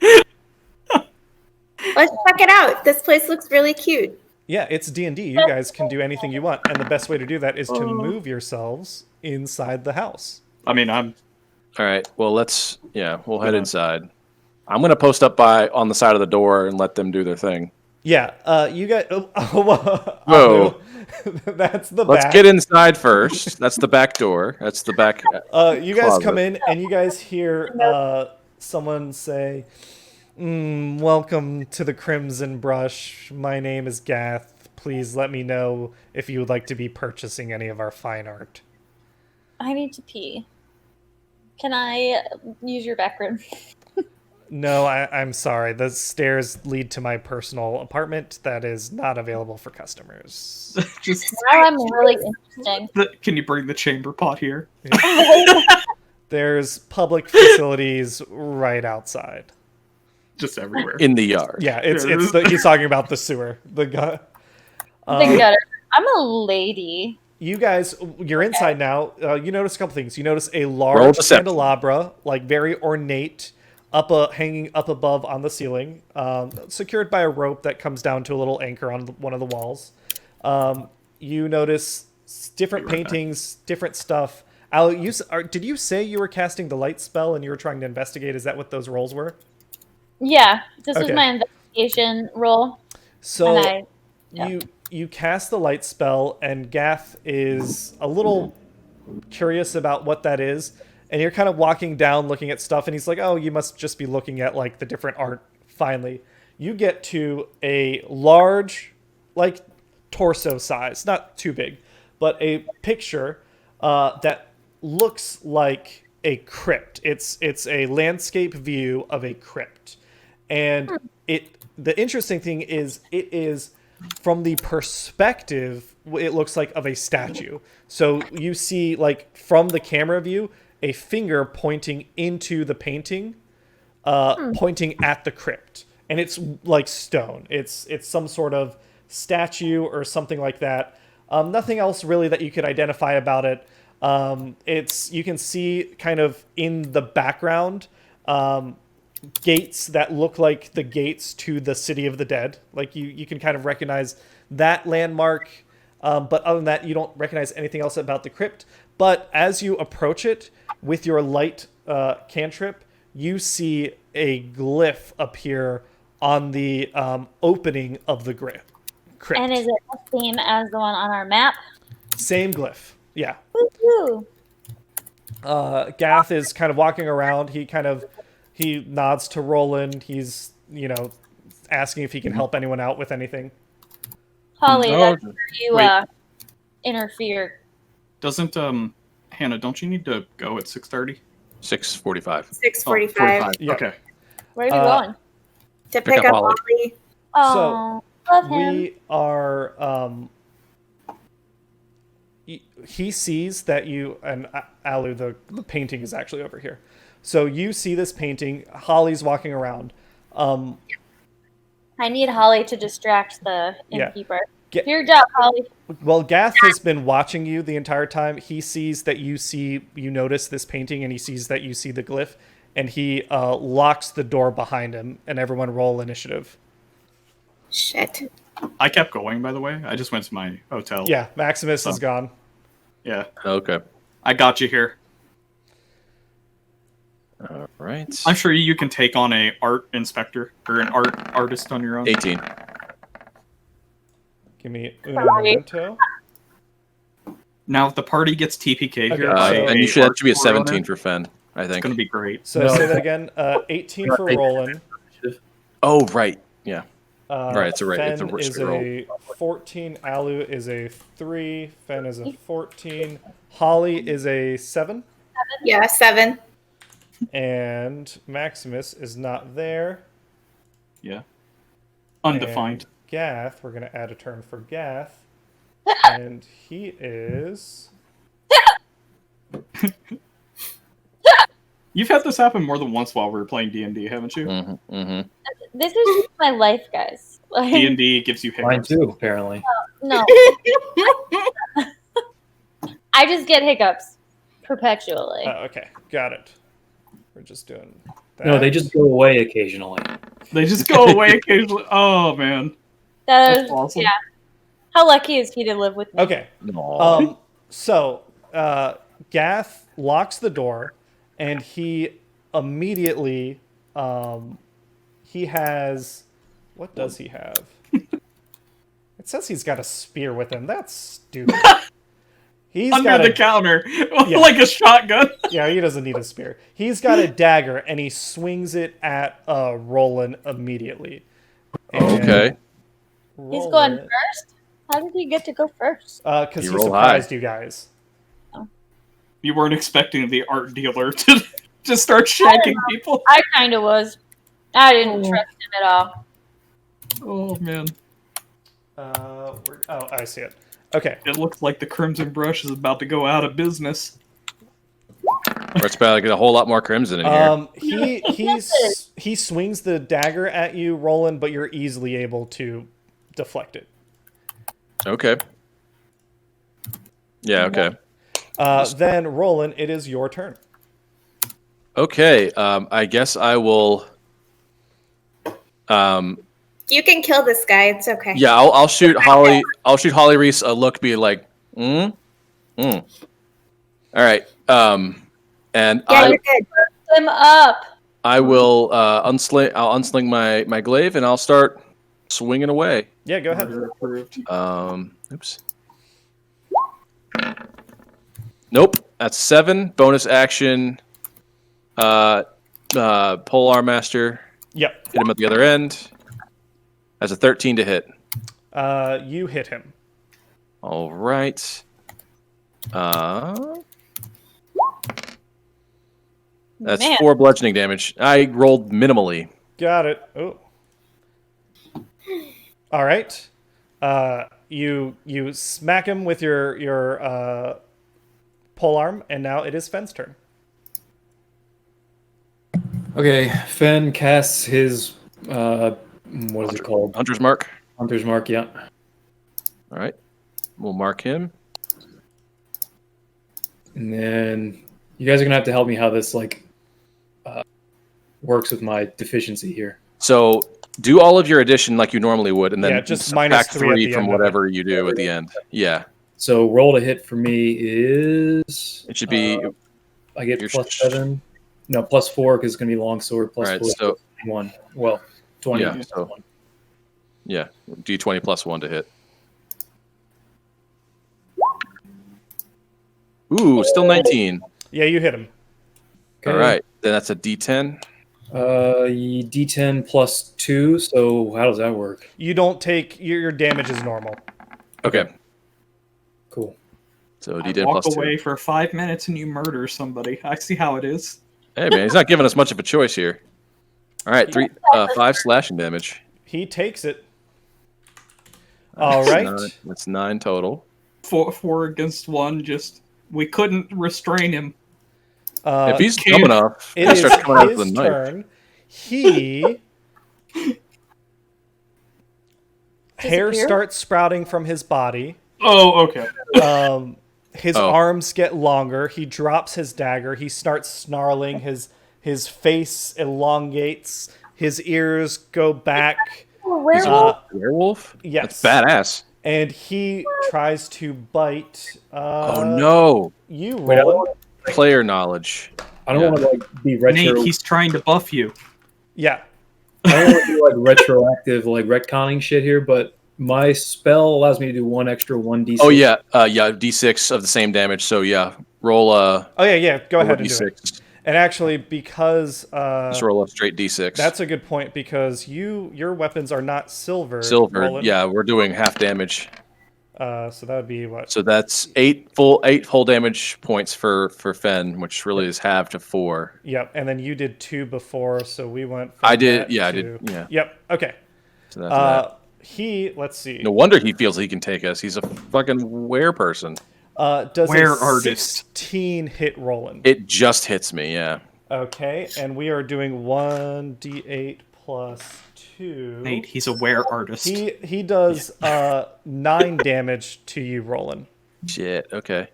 Speaker 6: Let's check it out. This place looks really cute.
Speaker 1: Yeah, it's D&D. You guys can do anything you want, and the best way to do that is to move yourselves inside the house.
Speaker 5: I mean, I'm...
Speaker 2: All right, well, we'll head inside. I'm going to post up on the side of the door and let them do their thing.
Speaker 1: Yeah, you guys...
Speaker 2: Whoa.
Speaker 1: That's the
Speaker 2: Let's
Speaker 1: back.
Speaker 2: get inside first. That's the back door. That's the back.
Speaker 1: You guys
Speaker 2: closet.
Speaker 1: come in, and you guys hear someone say, welcome to the Crimson Brush. My name is Gath. Please let me know if you would like to be purchasing any of our fine art.
Speaker 3: I need to pee. Can I use your back room?
Speaker 1: No, I'm sorry. The stairs lead to my personal apartment that is not available for customers.
Speaker 5: Just
Speaker 3: Now I'm really interesting.
Speaker 5: can you bring the chamber pot here?
Speaker 1: There's public facilities right outside.
Speaker 5: Just everywhere.
Speaker 2: In the yard.
Speaker 1: Yeah, he's talking about the sewer. The gutter.
Speaker 3: I'm a lady.
Speaker 1: You guys, you're inside now. You notice a couple things. You notice a large candelabra, like very ornate, hanging up above on the ceiling, secured by a rope that comes down to a little anchor on one of the walls. You notice different paintings, different stuff. Al, did you say you were casting the light spell and you were trying to investigate? Is that what those rolls were?
Speaker 3: Yeah, this was my investigation roll.
Speaker 1: So you cast the light spell, and Gath is a little curious about what that is. And you're kind of walking down looking at stuff, and he's like, oh, you must just be looking at like the different art. Finally, you get to a large, like torso size, not too big, but a picture that looks like a crypt. It's a landscape view of a crypt. And the interesting thing is it is from the perspective, it looks like of a statue. So you see, like, from the camera view, a finger pointing into the painting, pointing at the crypt. And it's like stone. It's some sort of statue or something like that. Nothing else really that you could identify about it. You can see kind of in the background gates that look like the gates to the City of the Dead. Like you can kind of recognize that landmark. But other than that, you don't recognize anything else about the crypt. But as you approach it with your light cantrip, you see a glyph appear on the opening of the crypt.
Speaker 3: And is it the same as the one on our map?
Speaker 1: Same glyph, yeah.
Speaker 3: Woo-hoo.
Speaker 1: Gath is kind of walking around. He nods to Roland. He's, asking if he can help anyone out with anything.
Speaker 3: Holly, that's where you interfere.
Speaker 5: Doesn't Hannah? Don't you need to go at 6:30?
Speaker 2: 6:45.
Speaker 6: 6:45.
Speaker 1: Yeah.
Speaker 5: Okay.
Speaker 3: Where are you going?
Speaker 6: To pick up Holly.
Speaker 3: Oh, love him.
Speaker 1: We are. He sees that you and Alu. The painting is actually over here. So you see this painting. Holly's walking around.
Speaker 3: I need Holly to distract the innkeeper. Your job, Holly.
Speaker 1: Well, Gath has been watching you the entire time. He sees that you notice this painting, and he sees that you see the glyph, and he locks the door behind him. And everyone roll initiative.
Speaker 6: Shit.
Speaker 5: I kept going, by the way. I just went to my hotel.
Speaker 1: Yeah, Maximus is gone.
Speaker 5: Yeah.
Speaker 2: Okay.
Speaker 5: I got you here.
Speaker 2: All right.
Speaker 5: I'm sure you can take on a art inspector or an artist on your own.
Speaker 2: 18.
Speaker 1: Give me uno momento.
Speaker 5: Now, if the party gets TPK here,
Speaker 2: and you should actually be a 17 for Fen, I think.
Speaker 5: It's going to be great.
Speaker 1: So say that again. 18 for Roland.
Speaker 2: Oh, right. Yeah. Right, it's a right.
Speaker 1: Fen
Speaker 2: it's
Speaker 1: is
Speaker 2: a roll.
Speaker 1: a 14. Alu is a 3. Fen is a 14. Holly is a 7.
Speaker 6: Yeah, 7.
Speaker 1: And Maximus is not there.
Speaker 5: Yeah. Undefined.
Speaker 1: And Gath, we're going to add a turn for Gath. And he is...
Speaker 5: You've had this happen more than once while we were playing D&D, haven't you?
Speaker 2: Mm-hmm, mm-hmm.
Speaker 3: This is my life, guys.
Speaker 5: D&D gives you
Speaker 4: Mine
Speaker 5: hiccups.
Speaker 4: too, apparently.
Speaker 3: No. I just get hiccups perpetually.
Speaker 1: Okay, got it. We're just doing that.
Speaker 4: No, they just go away occasionally.
Speaker 5: They just go away occasionally. Oh, man.
Speaker 3: That's
Speaker 5: awesome.
Speaker 3: Yeah. How lucky is he to live with me?
Speaker 1: Okay. So Gath locks the door, and he immediately he has, what does he have? It says he's got a spear with him. That's stupid. He's
Speaker 5: Under
Speaker 1: got
Speaker 5: the counter, like a shotgun.
Speaker 1: Yeah, he doesn't need a spear. He's got a dagger, and he swings it at Roland immediately. And
Speaker 2: Okay.
Speaker 3: He's going first? How did he get to go first?
Speaker 1: Because he
Speaker 2: roll
Speaker 1: surprised
Speaker 2: high.
Speaker 1: you guys.
Speaker 5: You weren't expecting the art dealer to start shanking people.
Speaker 3: I kind of was. I didn't trust him at all.
Speaker 5: Oh man,
Speaker 1: I see it. Okay.
Speaker 5: it looks like the Crimson Brush is about to go out of business.
Speaker 2: Or it's about to get a whole lot more crimson in here.
Speaker 1: He swings the dagger at you, Roland, but you're easily able to deflect it.
Speaker 2: Okay. Yeah. Okay.
Speaker 1: Then Roland, it is your turn.
Speaker 2: Okay. I guess I will.
Speaker 6: You can kill this guy. It's okay.
Speaker 2: Yeah, I'll shoot Holly. I'll shoot Hollyriese a look, be like, All right. And
Speaker 6: Yeah, you're good.
Speaker 3: Him up.
Speaker 2: I will unsling. I'll unsling my glaive, and I'll start swinging away.
Speaker 1: Yeah, go ahead.
Speaker 2: Oops. Nope. That's 7 bonus action. Polearm Master.
Speaker 1: Yep.
Speaker 2: Hit him at the other end. That's a 13 to hit.
Speaker 1: You hit him.
Speaker 2: All right. That's
Speaker 3: Man.
Speaker 2: 4 bludgeoning damage. I rolled minimally.
Speaker 1: Got it. Oh. All right. You smack him with your polearm, and now it is Fenn's turn.
Speaker 4: Okay, Fenn casts his what is it called?
Speaker 2: Hunter's Mark.
Speaker 4: Hunter's Mark, yeah.
Speaker 2: All right. We'll mark him.
Speaker 4: And then you guys are gonna have to help me how this works with my deficiency here.
Speaker 2: So do all of your addition like you normally would, and then
Speaker 1: Yeah, just
Speaker 2: subtract
Speaker 1: minus 3 at the
Speaker 2: from
Speaker 1: end of
Speaker 2: whatever you do at the end. Yeah.
Speaker 4: So roll to hit for me is
Speaker 2: It should be
Speaker 4: I get
Speaker 2: Your
Speaker 4: plus 7. No, plus 4 because it's gonna be longsword. Plus
Speaker 2: Alright,
Speaker 4: 4
Speaker 2: so-
Speaker 4: 1. Well, 20.
Speaker 2: Yeah, so- yeah, D20 plus 1 to hit. Ooh, still 19.
Speaker 1: Yeah, you hit him.
Speaker 4: Okay.
Speaker 2: All right, then that's a D10.
Speaker 4: D10 plus 2. So how does that work?
Speaker 1: You don't take your damage is normal.
Speaker 2: Okay,
Speaker 4: Cool.
Speaker 2: so
Speaker 5: I
Speaker 2: D10
Speaker 5: walk
Speaker 2: plus 2.
Speaker 5: away for 5 minutes and you murder somebody. I see how it is.
Speaker 2: Hey man, he's not giving us much of a choice here. All right, 5 slashing damage.
Speaker 1: He takes it. All right.
Speaker 2: That's 9 total.
Speaker 5: 4 against 1. Just we couldn't restrain him.
Speaker 2: If he's
Speaker 5: can't-
Speaker 2: dumb enough,
Speaker 1: It
Speaker 2: he
Speaker 1: is
Speaker 2: starts coming out with
Speaker 1: his
Speaker 2: a knife.
Speaker 1: turn. He hair
Speaker 3: Disappear?
Speaker 1: starts sprouting from his body.
Speaker 5: Oh, okay.
Speaker 1: His
Speaker 2: Oh.
Speaker 1: arms get longer. He drops his dagger. He starts snarling. His face elongates. His ears go back.
Speaker 3: Werewolf?
Speaker 2: Werewolf?
Speaker 1: Yes.
Speaker 2: That's badass.
Speaker 1: And he tries to bite.
Speaker 2: Oh no!
Speaker 1: You
Speaker 4: Wait, I don't
Speaker 1: roll.
Speaker 4: want
Speaker 2: Player knowledge.
Speaker 4: I don't
Speaker 2: Yeah.
Speaker 4: want to be retro.
Speaker 5: Nate, he's trying to buff you.
Speaker 1: Yeah.
Speaker 4: I don't want to do retroactive retconning shit here, but my spell allows me to do 1 extra 1d6.
Speaker 2: Oh yeah, D6 of the same damage. So yeah, roll
Speaker 1: Oh yeah. Go ahead and do it.
Speaker 2: D6.
Speaker 1: And actually, because
Speaker 2: Just roll a straight D6.
Speaker 1: that's a good point, because your weapons are not silver.
Speaker 2: silver.
Speaker 1: Roland.
Speaker 2: Yeah, we're doing half damage.
Speaker 1: So that would be what?
Speaker 2: So that's 8 full damage points for Fen, which really is halved to 4.
Speaker 1: Yep. And then you did 2 before, so we went. From
Speaker 2: I did.
Speaker 1: that
Speaker 2: Yeah, I
Speaker 1: to-
Speaker 2: did. Yeah.
Speaker 1: Yep. Okay.
Speaker 2: So that's that.
Speaker 1: Let's see.
Speaker 2: No wonder he feels he can take us. He's a fucking were person.
Speaker 1: Does
Speaker 5: Where
Speaker 1: a
Speaker 5: artist?
Speaker 1: 16 hit Roland?
Speaker 2: It just hits me. Yeah.
Speaker 1: Okay, and we are doing 1d8 plus 2.
Speaker 5: Nate, he's a were artist.
Speaker 1: He does 9 damage to you, Roland.
Speaker 2: Shit. Okay.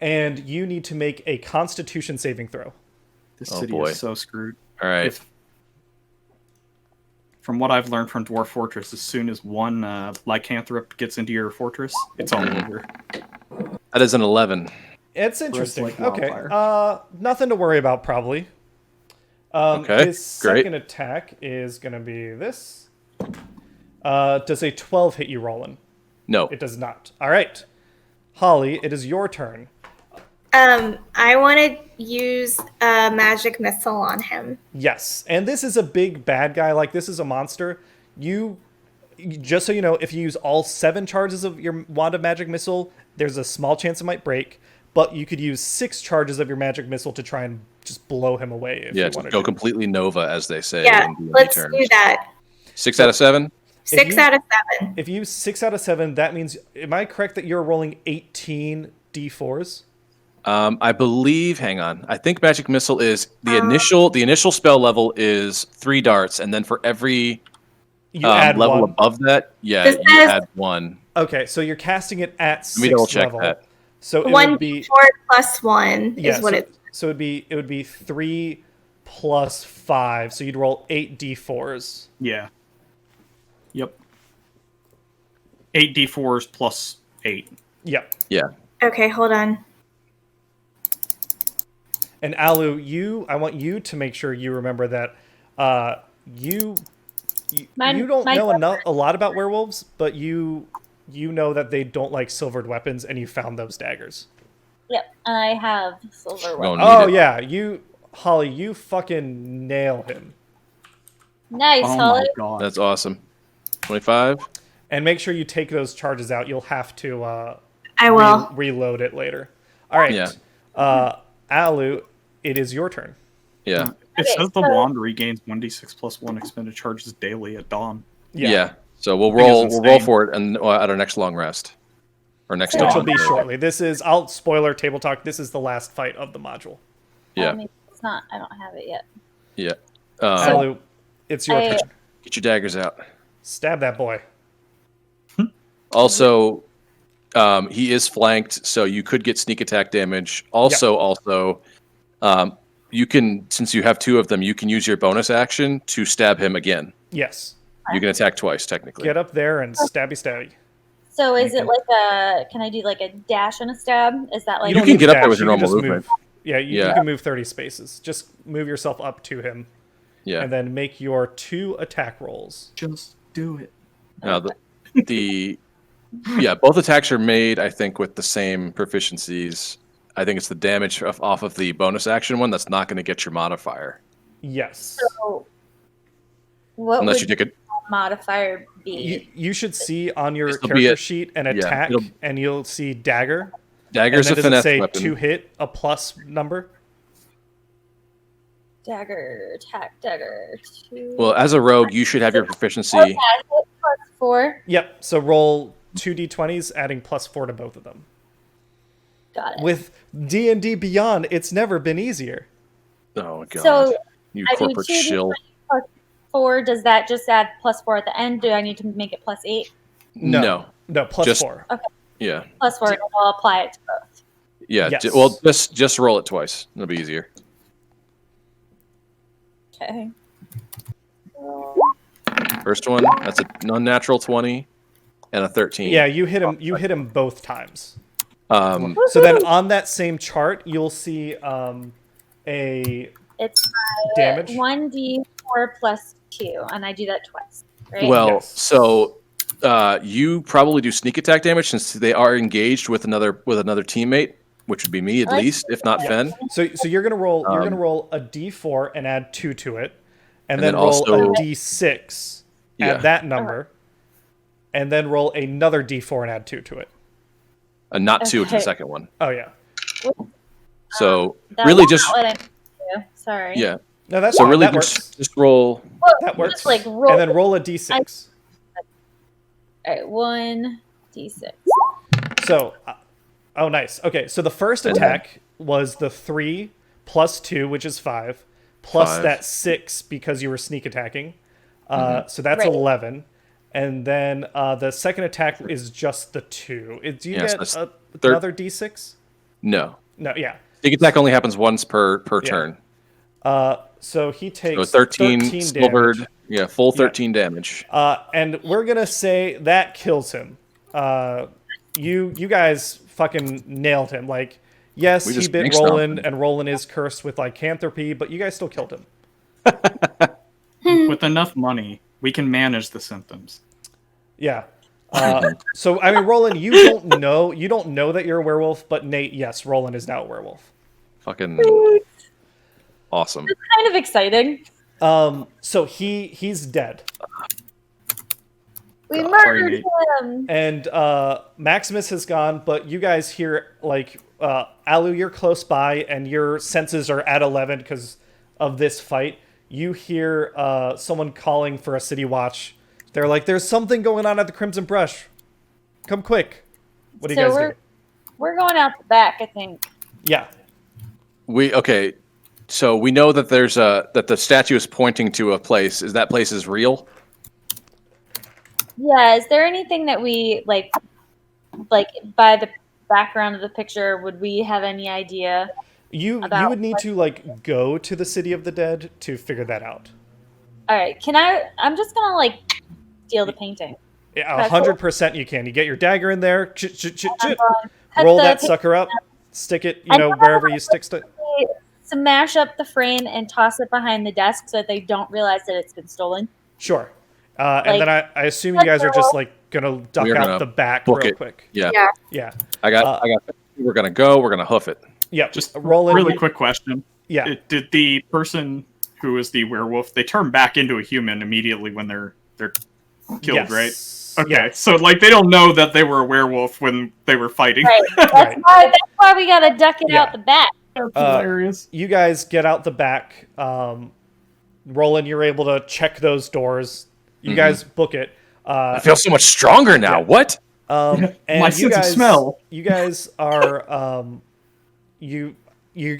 Speaker 1: And you need to make a Constitution saving throw.
Speaker 5: This
Speaker 2: Oh,
Speaker 5: city
Speaker 2: boy.
Speaker 5: is so screwed.
Speaker 2: All right.
Speaker 5: From what I've learned from Dwarf Fortress, as soon as one lycanthrope gets into your fortress, it's all over.
Speaker 2: That is an 11.
Speaker 1: It's interesting.
Speaker 5: like
Speaker 1: Okay.
Speaker 5: wildfire.
Speaker 1: Nothing to worry about, probably.
Speaker 2: Okay,
Speaker 1: His
Speaker 2: great.
Speaker 1: second attack is going to be this. Does a 12 hit you, Roland?
Speaker 2: No.
Speaker 1: It does not. All right. Holly, it is your turn.
Speaker 6: I want to use a magic missile on him.
Speaker 1: Yes. And this is a big bad guy. Like, this is a monster. Just so you know, if you use all 7 charges of your Wand of Magic Missile, there's a small chance it might break. but you could use 6 charges of your magic missile to try and just blow him away if you
Speaker 2: just
Speaker 1: wanted
Speaker 2: go
Speaker 1: to.
Speaker 2: completely Nova, as they say.
Speaker 6: Yeah,
Speaker 2: in D&D
Speaker 6: let's
Speaker 2: terms.
Speaker 6: do that.
Speaker 2: 6 out of 7?
Speaker 6: 6 out of 7.
Speaker 1: If you use 6 out of 7, that means, am I correct that you're rolling 18 d4s?
Speaker 2: I believe. Hang on. I think magic missile is the initial spell level is 3 darts, and then for every
Speaker 1: You add
Speaker 2: level
Speaker 1: 1.
Speaker 2: above that, you add 1.
Speaker 1: Okay, so you're casting it at 6th
Speaker 2: Let me double check
Speaker 1: level.
Speaker 2: that.
Speaker 1: So it
Speaker 6: 1
Speaker 1: would be
Speaker 6: d4 plus 1 is what it.
Speaker 1: So it would be 3 plus 5. So you'd roll 8 d4s.
Speaker 5: Yeah. Yep. 8 d4s plus 8.
Speaker 1: Yep.
Speaker 2: Yeah.
Speaker 6: Okay, hold on.
Speaker 1: And Alu, I want you to make sure you remember that you don't know a lot about werewolves, but you know that they don't like silvered weapons, and you found those daggers.
Speaker 3: Yep, and I have silver weapons.
Speaker 1: Oh yeah, Holly, you fucking nail him.
Speaker 3: Nice,
Speaker 5: Oh
Speaker 3: Holly.
Speaker 5: my god.
Speaker 2: That's awesome. 25.
Speaker 1: And make sure you take those charges out. You'll have to
Speaker 6: I will.
Speaker 1: reload it later. All right.
Speaker 2: Yeah.
Speaker 1: Alu, it is your turn.
Speaker 2: Yeah.
Speaker 5: It
Speaker 3: Okay,
Speaker 5: says the
Speaker 3: so-
Speaker 5: wand regains 1d6 plus 1 expended charges daily at dawn.
Speaker 2: Yeah. So we'll
Speaker 5: think it's
Speaker 2: roll
Speaker 5: insane.
Speaker 2: for it and at our next long rest. Or next
Speaker 1: Which will
Speaker 2: dawn.
Speaker 1: be shortly. I'll spoiler table talk. This is the last fight of the module.
Speaker 2: Yeah.
Speaker 3: I mean, it's not. I don't have it yet.
Speaker 2: Yeah.
Speaker 1: Alu, it's your
Speaker 3: I-
Speaker 1: turn.
Speaker 2: Get your daggers out.
Speaker 1: Stab that boy.
Speaker 2: Also, he is flanked, so you could get sneak attack damage. Also, you can, since you have 2 of them, you can use your bonus action to stab him again.
Speaker 1: Yes.
Speaker 2: You can attack twice, technically.
Speaker 1: Get up there and stabby.
Speaker 3: So is it like a? Can I do like a dash and a stab? Is that like?
Speaker 2: You
Speaker 1: don't
Speaker 2: can
Speaker 1: need
Speaker 2: get
Speaker 1: to
Speaker 2: up there
Speaker 1: dash,
Speaker 2: with your
Speaker 1: you can
Speaker 2: normal
Speaker 1: just
Speaker 2: movement.
Speaker 1: You
Speaker 2: Yeah.
Speaker 1: can move 30 spaces. Just move yourself up to him,
Speaker 2: Yeah.
Speaker 1: and then make your 2 attack rolls.
Speaker 5: Just do it.
Speaker 2: Now both attacks are made, I think, with the same proficiencies. I think it's the damage off of the bonus action one that's not going to get your modifier.
Speaker 1: Yes.
Speaker 3: So what
Speaker 2: Unless
Speaker 3: would
Speaker 2: you take it.
Speaker 3: modifier be?
Speaker 1: You should see on your
Speaker 2: This'll be
Speaker 1: character
Speaker 2: it.
Speaker 1: sheet an
Speaker 2: Yeah,
Speaker 1: attack,
Speaker 2: it'll-
Speaker 1: and you'll see dagger.
Speaker 2: Dagger's a
Speaker 1: and then does it
Speaker 2: finesse
Speaker 1: say
Speaker 2: weapon.
Speaker 1: 2 hit, a plus number?
Speaker 3: Dagger, attack, dagger. 2.
Speaker 2: Well, as a rogue, you should have your proficiency.
Speaker 3: Okay, plus 4.
Speaker 1: Yep. So roll 2 d20s, adding +4 to both of them.
Speaker 3: Got it.
Speaker 1: With D&D Beyond, it's never been easier.
Speaker 2: Oh god,
Speaker 3: So,
Speaker 2: you
Speaker 3: I do
Speaker 2: corporate
Speaker 3: 2d20
Speaker 2: shill.
Speaker 3: plus 4. Does that just add +4 at the end? Do I need to make it +8?
Speaker 1: No, +4.
Speaker 2: Just- Yeah,
Speaker 3: +4, and I'll apply it to both.
Speaker 2: yeah.
Speaker 1: Yes.
Speaker 2: Well, just roll it twice. It'll be easier.
Speaker 3: Okay.
Speaker 2: First one, that's a unnatural 20 and a 13.
Speaker 1: Yeah, you hit him. You hit him both times.
Speaker 2: Um,
Speaker 1: So then on that same chart, you'll see a
Speaker 3: It's
Speaker 1: damage.
Speaker 3: 1d4 plus 2, and I do that twice, right?
Speaker 2: well,
Speaker 1: Yes.
Speaker 2: so you probably do sneak attack damage since they are engaged with another teammate, which would be me at
Speaker 3: I like
Speaker 2: least, if not Fen.
Speaker 1: So you're gonna roll. You're gonna roll a d4 and add 2 to it, and then roll
Speaker 2: also-
Speaker 1: a d6,
Speaker 2: Yeah.
Speaker 1: add that number, and then roll another d4 and add 2 to it.
Speaker 2: Not 2 to the
Speaker 3: Okay.
Speaker 2: second one.
Speaker 1: Oh yeah.
Speaker 2: So
Speaker 3: That's
Speaker 2: really
Speaker 3: not
Speaker 2: what
Speaker 3: what I do. Sorry.
Speaker 2: yeah.
Speaker 1: No, that's
Speaker 2: So
Speaker 1: fine.
Speaker 2: really
Speaker 1: that works.
Speaker 2: just roll.
Speaker 3: Well,
Speaker 1: That works.
Speaker 3: Just like roll.
Speaker 1: And then roll a d6.
Speaker 3: All right, 1d6.
Speaker 1: So, oh, nice. Okay, so the first attack was the 3 plus 2, which is 5, plus
Speaker 2: 5.
Speaker 1: that 6 because you were sneak attacking. So that's
Speaker 3: Right.
Speaker 1: 11. And then the second attack is just the 2. Do you
Speaker 2: Yes,
Speaker 1: get
Speaker 2: that's
Speaker 1: another d6?
Speaker 2: No.
Speaker 1: No, yeah.
Speaker 2: Sneak attack only happens once per
Speaker 1: Yeah.
Speaker 2: turn.
Speaker 1: So he takes
Speaker 2: So 13 silvered.
Speaker 1: damage.
Speaker 2: Yeah, full 13 damage.
Speaker 1: And we're going to say that kills him. You guys fucking nailed him. Like, yes,
Speaker 2: We
Speaker 1: he
Speaker 2: just
Speaker 1: bit
Speaker 2: make
Speaker 1: Roland,
Speaker 2: something.
Speaker 1: and Roland is cursed with lycanthropy, but you guys still killed him.
Speaker 5: With enough money, we can manage the symptoms.
Speaker 1: Yeah. So I mean, Roland, you don't know that you're a werewolf, but Nate, yes, Roland is now a werewolf.
Speaker 2: Fucking awesome.
Speaker 3: Kind of exciting.
Speaker 1: So he's dead,
Speaker 3: We
Speaker 5: Sorry,
Speaker 3: murdered
Speaker 5: Nate.
Speaker 3: him.
Speaker 1: and Maximus has gone, but you guys hear like Alu, you're close by, and your senses are at 11 because of this fight. You hear someone calling for a city watch. They're like, "There's something going on at the Crimson Brush. Come quick!" What do you guys do?
Speaker 3: We're going out the back, I think.
Speaker 1: Yeah.
Speaker 2: Okay. So we know that there's that the statue is pointing to a place. Is that place is real?
Speaker 3: Yeah. Is there anything that we like by the background of the picture? Would we have any idea?
Speaker 1: You would need to like go to the City of the Dead to figure that out.
Speaker 3: All right. I'm just gonna like steal the painting.
Speaker 1: Yeah, 100% you can. You get your dagger in there. Roll that sucker up. Stick it, wherever you stick it.
Speaker 3: Smash up the frame and toss it behind the desk so that they don't realize that it's been stolen.
Speaker 1: Sure. And then I assume you guys are just like gonna duck out the back real quick.
Speaker 2: Yeah.
Speaker 1: I
Speaker 2: got. We're gonna hoof it.
Speaker 1: Yeah.
Speaker 5: Just
Speaker 1: roll in.
Speaker 5: Really quick question.
Speaker 1: Yeah.
Speaker 5: Did the person who is the werewolf, they turn back into a human immediately when they're killed, right? Okay,
Speaker 1: yes.
Speaker 5: so like they don't know that they were a werewolf when they were fighting.
Speaker 3: Right. That's why we gotta duck it out the back.
Speaker 5: That's hilarious.
Speaker 1: You guys get out the back. Roland, you're able to check those doors. You guys book it.
Speaker 2: I feel so much stronger now.
Speaker 1: Yeah.
Speaker 2: What?
Speaker 1: And
Speaker 5: my sense of smell.
Speaker 1: You guys are you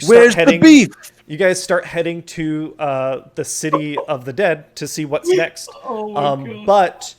Speaker 1: start
Speaker 2: Where's
Speaker 1: heading.
Speaker 2: the beef?
Speaker 1: You guys start heading to the City of the Dead to see what's next.
Speaker 5: Oh my God.
Speaker 1: But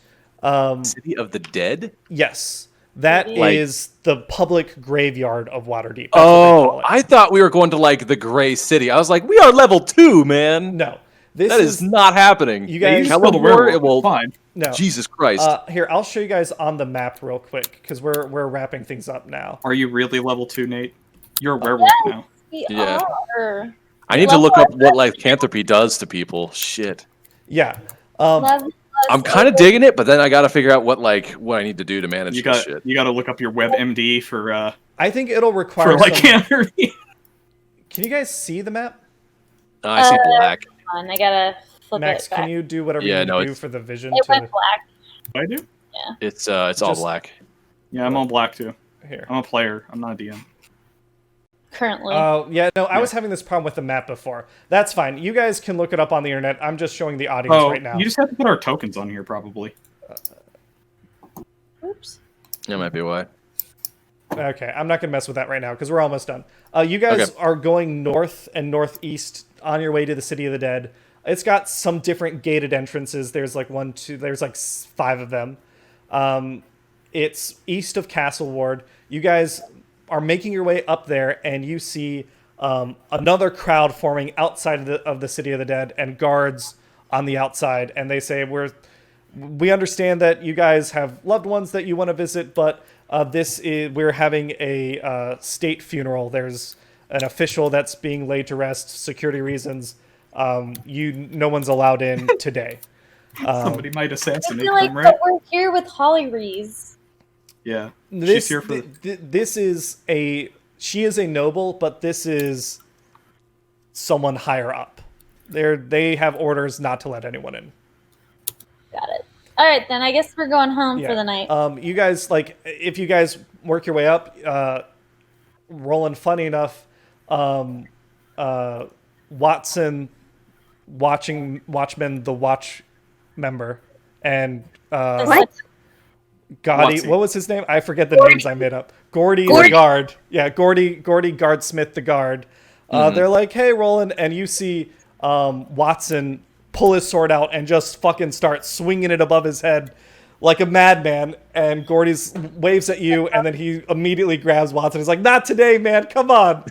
Speaker 2: City of the Dead?
Speaker 1: yes, that is the public graveyard of Waterdeep. That's what they call it.
Speaker 2: I thought we were going to like the Gray City. I was like, we are level 2, man.
Speaker 1: No,
Speaker 2: That is not happening.
Speaker 1: You guys
Speaker 5: kill the werewolf. Fine.
Speaker 1: No.
Speaker 2: Jesus Christ.
Speaker 1: Here, I'll show you guys on the map real quick because we're wrapping things up now.
Speaker 5: Are you really level 2, Nate? You're a werewolf now.
Speaker 3: We
Speaker 2: Yeah.
Speaker 3: are.
Speaker 2: I need to look up what lycanthropy does to people. Shit.
Speaker 1: Yeah.
Speaker 2: I'm kind of digging it, but then I got to figure out what I need to do to manage this shit.
Speaker 5: You got to look up your WebMD for
Speaker 1: I think it'll require
Speaker 5: lycanthropy.
Speaker 1: Can you guys see the map?
Speaker 2: I see black.
Speaker 3: I gotta flip
Speaker 1: Max,
Speaker 3: it back.
Speaker 1: can you do whatever you need to do for the vision?
Speaker 3: It went black.
Speaker 5: I do?
Speaker 3: Yeah.
Speaker 2: It's all black.
Speaker 5: Yeah, I'm on black too.
Speaker 1: Here.
Speaker 5: I'm a player. I'm not a DM.
Speaker 3: Currently.
Speaker 1: Oh, yeah, no, I was having this problem with the map before. That's fine. You guys can look it up on the internet. I'm just showing the audience right now.
Speaker 5: You just have to put our tokens on here, probably.
Speaker 3: Oops.
Speaker 2: That might be why.
Speaker 1: Okay, I'm not going to mess with that right now because we're almost done. You guys are going north and northeast on your way to the City of the Dead. It's got some different gated entrances. There's like there's like 5 of them. It's east of Castle Ward. You guys are making your way up there, and you see another crowd forming outside of the City of the Dead and guards on the outside. And they say, we understand that you guys have loved ones that you want to visit, but we're having a state funeral. There's an official that's being laid to rest, security reasons. No one's allowed in today.
Speaker 5: Somebody might assassinate
Speaker 3: I feel
Speaker 5: them, right?
Speaker 3: We're here with Hollyriese.
Speaker 5: Yeah, she's here for.
Speaker 1: She is a noble, but this is someone higher up. They have orders not to let anyone in.
Speaker 3: Got it. All right, then I guess we're going home for the night.
Speaker 1: You guys, if you guys work your way up, Roland, funny enough, Watson, Watchmen, the Watch member, and
Speaker 6: What?
Speaker 1: Gaudy, what was his name? I forget the names I made up. Gordy the guard. Yeah, Gordy Guardsmith the guard. They're like, hey, Roland, and you see Watson pull his sword out and just fucking start swinging it above his head like a madman. And Gordy's waves at you, and then he immediately grabs Watson. He's like, not today, man. Come on,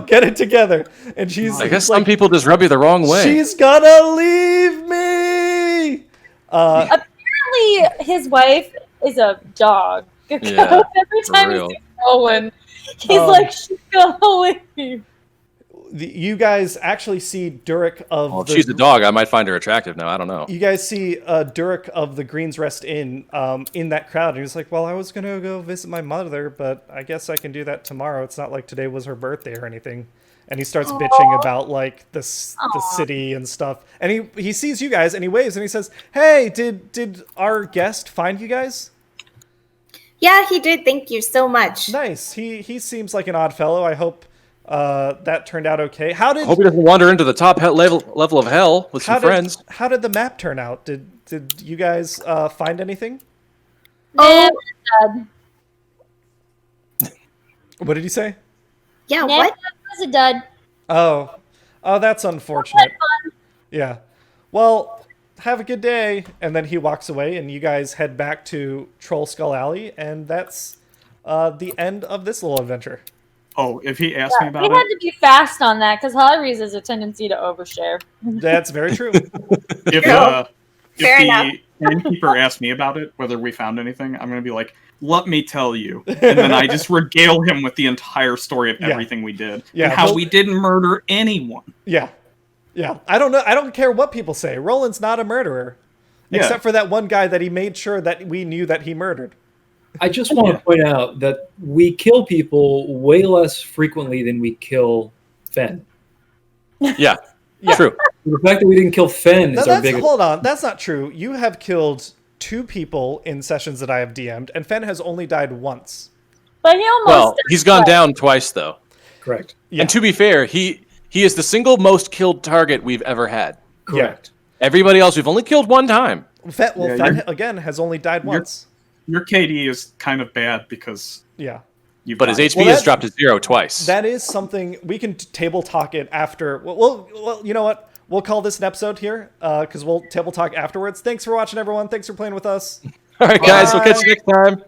Speaker 1: get it together. And
Speaker 2: I guess some people just rub you the wrong way.
Speaker 1: She's gonna leave me.
Speaker 3: Apparently, his wife is a dog.
Speaker 2: Yeah,
Speaker 3: every time he
Speaker 2: real.
Speaker 3: sees Roland, he's like, she's gonna leave.
Speaker 1: You guys actually see Durek of
Speaker 2: Well, if she's a dog, I might find her attractive now. I don't know.
Speaker 1: You guys see Durek of the Green's Rest Inn in that crowd. And he's like, well, I was going to go visit my mother, but I guess I can do that tomorrow. It's not like today was her birthday or anything. And he starts bitching about like the city and stuff. And he sees you guys and he waves and he says, hey, did our guest find you guys?
Speaker 6: Yeah, he did. Thank you so much.
Speaker 1: Nice. He seems like an odd fellow. I hope that turned out okay. How did
Speaker 2: Hope he doesn't wander into the top level of hell with some friends.
Speaker 1: How did the map turn out? Did you guys find anything?
Speaker 6: Oh,
Speaker 1: What did you say?
Speaker 6: yeah,
Speaker 3: Nah,
Speaker 6: what?
Speaker 3: was a dud.
Speaker 1: Oh, that's unfortunate. Yeah. Well, have a good day. And then he walks away, and you guys head back to Troll Skull Alley, and that's the end of this little adventure.
Speaker 5: Oh, if he asked me about
Speaker 3: We
Speaker 5: it,
Speaker 3: had to be fast on that because Hollyriese has a tendency to overshare.
Speaker 1: That's very true.
Speaker 5: if
Speaker 6: Fair
Speaker 5: the innkeeper asked me about it, whether we found anything, I'm going to be like, let me tell you. And then I just regale him with the entire story of everything we did.
Speaker 1: Yeah,
Speaker 5: and how we didn't murder anyone.
Speaker 1: Yeah. I don't know. I don't care what people say. Roland's not a murderer.
Speaker 5: Yeah.
Speaker 1: Except for that one guy that he made sure that we knew that he murdered.
Speaker 4: I just want to point out that we kill people way less frequently than we kill Fen.
Speaker 2: Yeah.
Speaker 1: Yeah.
Speaker 2: True.
Speaker 4: The fact that we didn't kill Fen is our biggest...
Speaker 1: Hold on. That's not true. You have killed 2 people in sessions that I have DM'd, and Fen has only died once.
Speaker 3: But he almost.
Speaker 2: Well, he's gone down twice, though.
Speaker 4: Correct.
Speaker 1: Yeah.
Speaker 2: And to be fair, he is the single most killed target we've ever had.
Speaker 4: Correct.
Speaker 2: Everybody else we've only killed one time.
Speaker 1: Fen,
Speaker 5: Yeah,
Speaker 1: again, has only died once.
Speaker 5: Your KD is kind of bad because
Speaker 1: Yeah.
Speaker 2: But his HP
Speaker 1: Well,
Speaker 2: has dropped to 0 twice.
Speaker 1: That is something we can table talk it after. Well, you know what? We'll call this an episode here because we'll table talk afterwards. Thanks for watching, everyone. Thanks for playing with us.
Speaker 2: All right, guys. We'll catch you next time.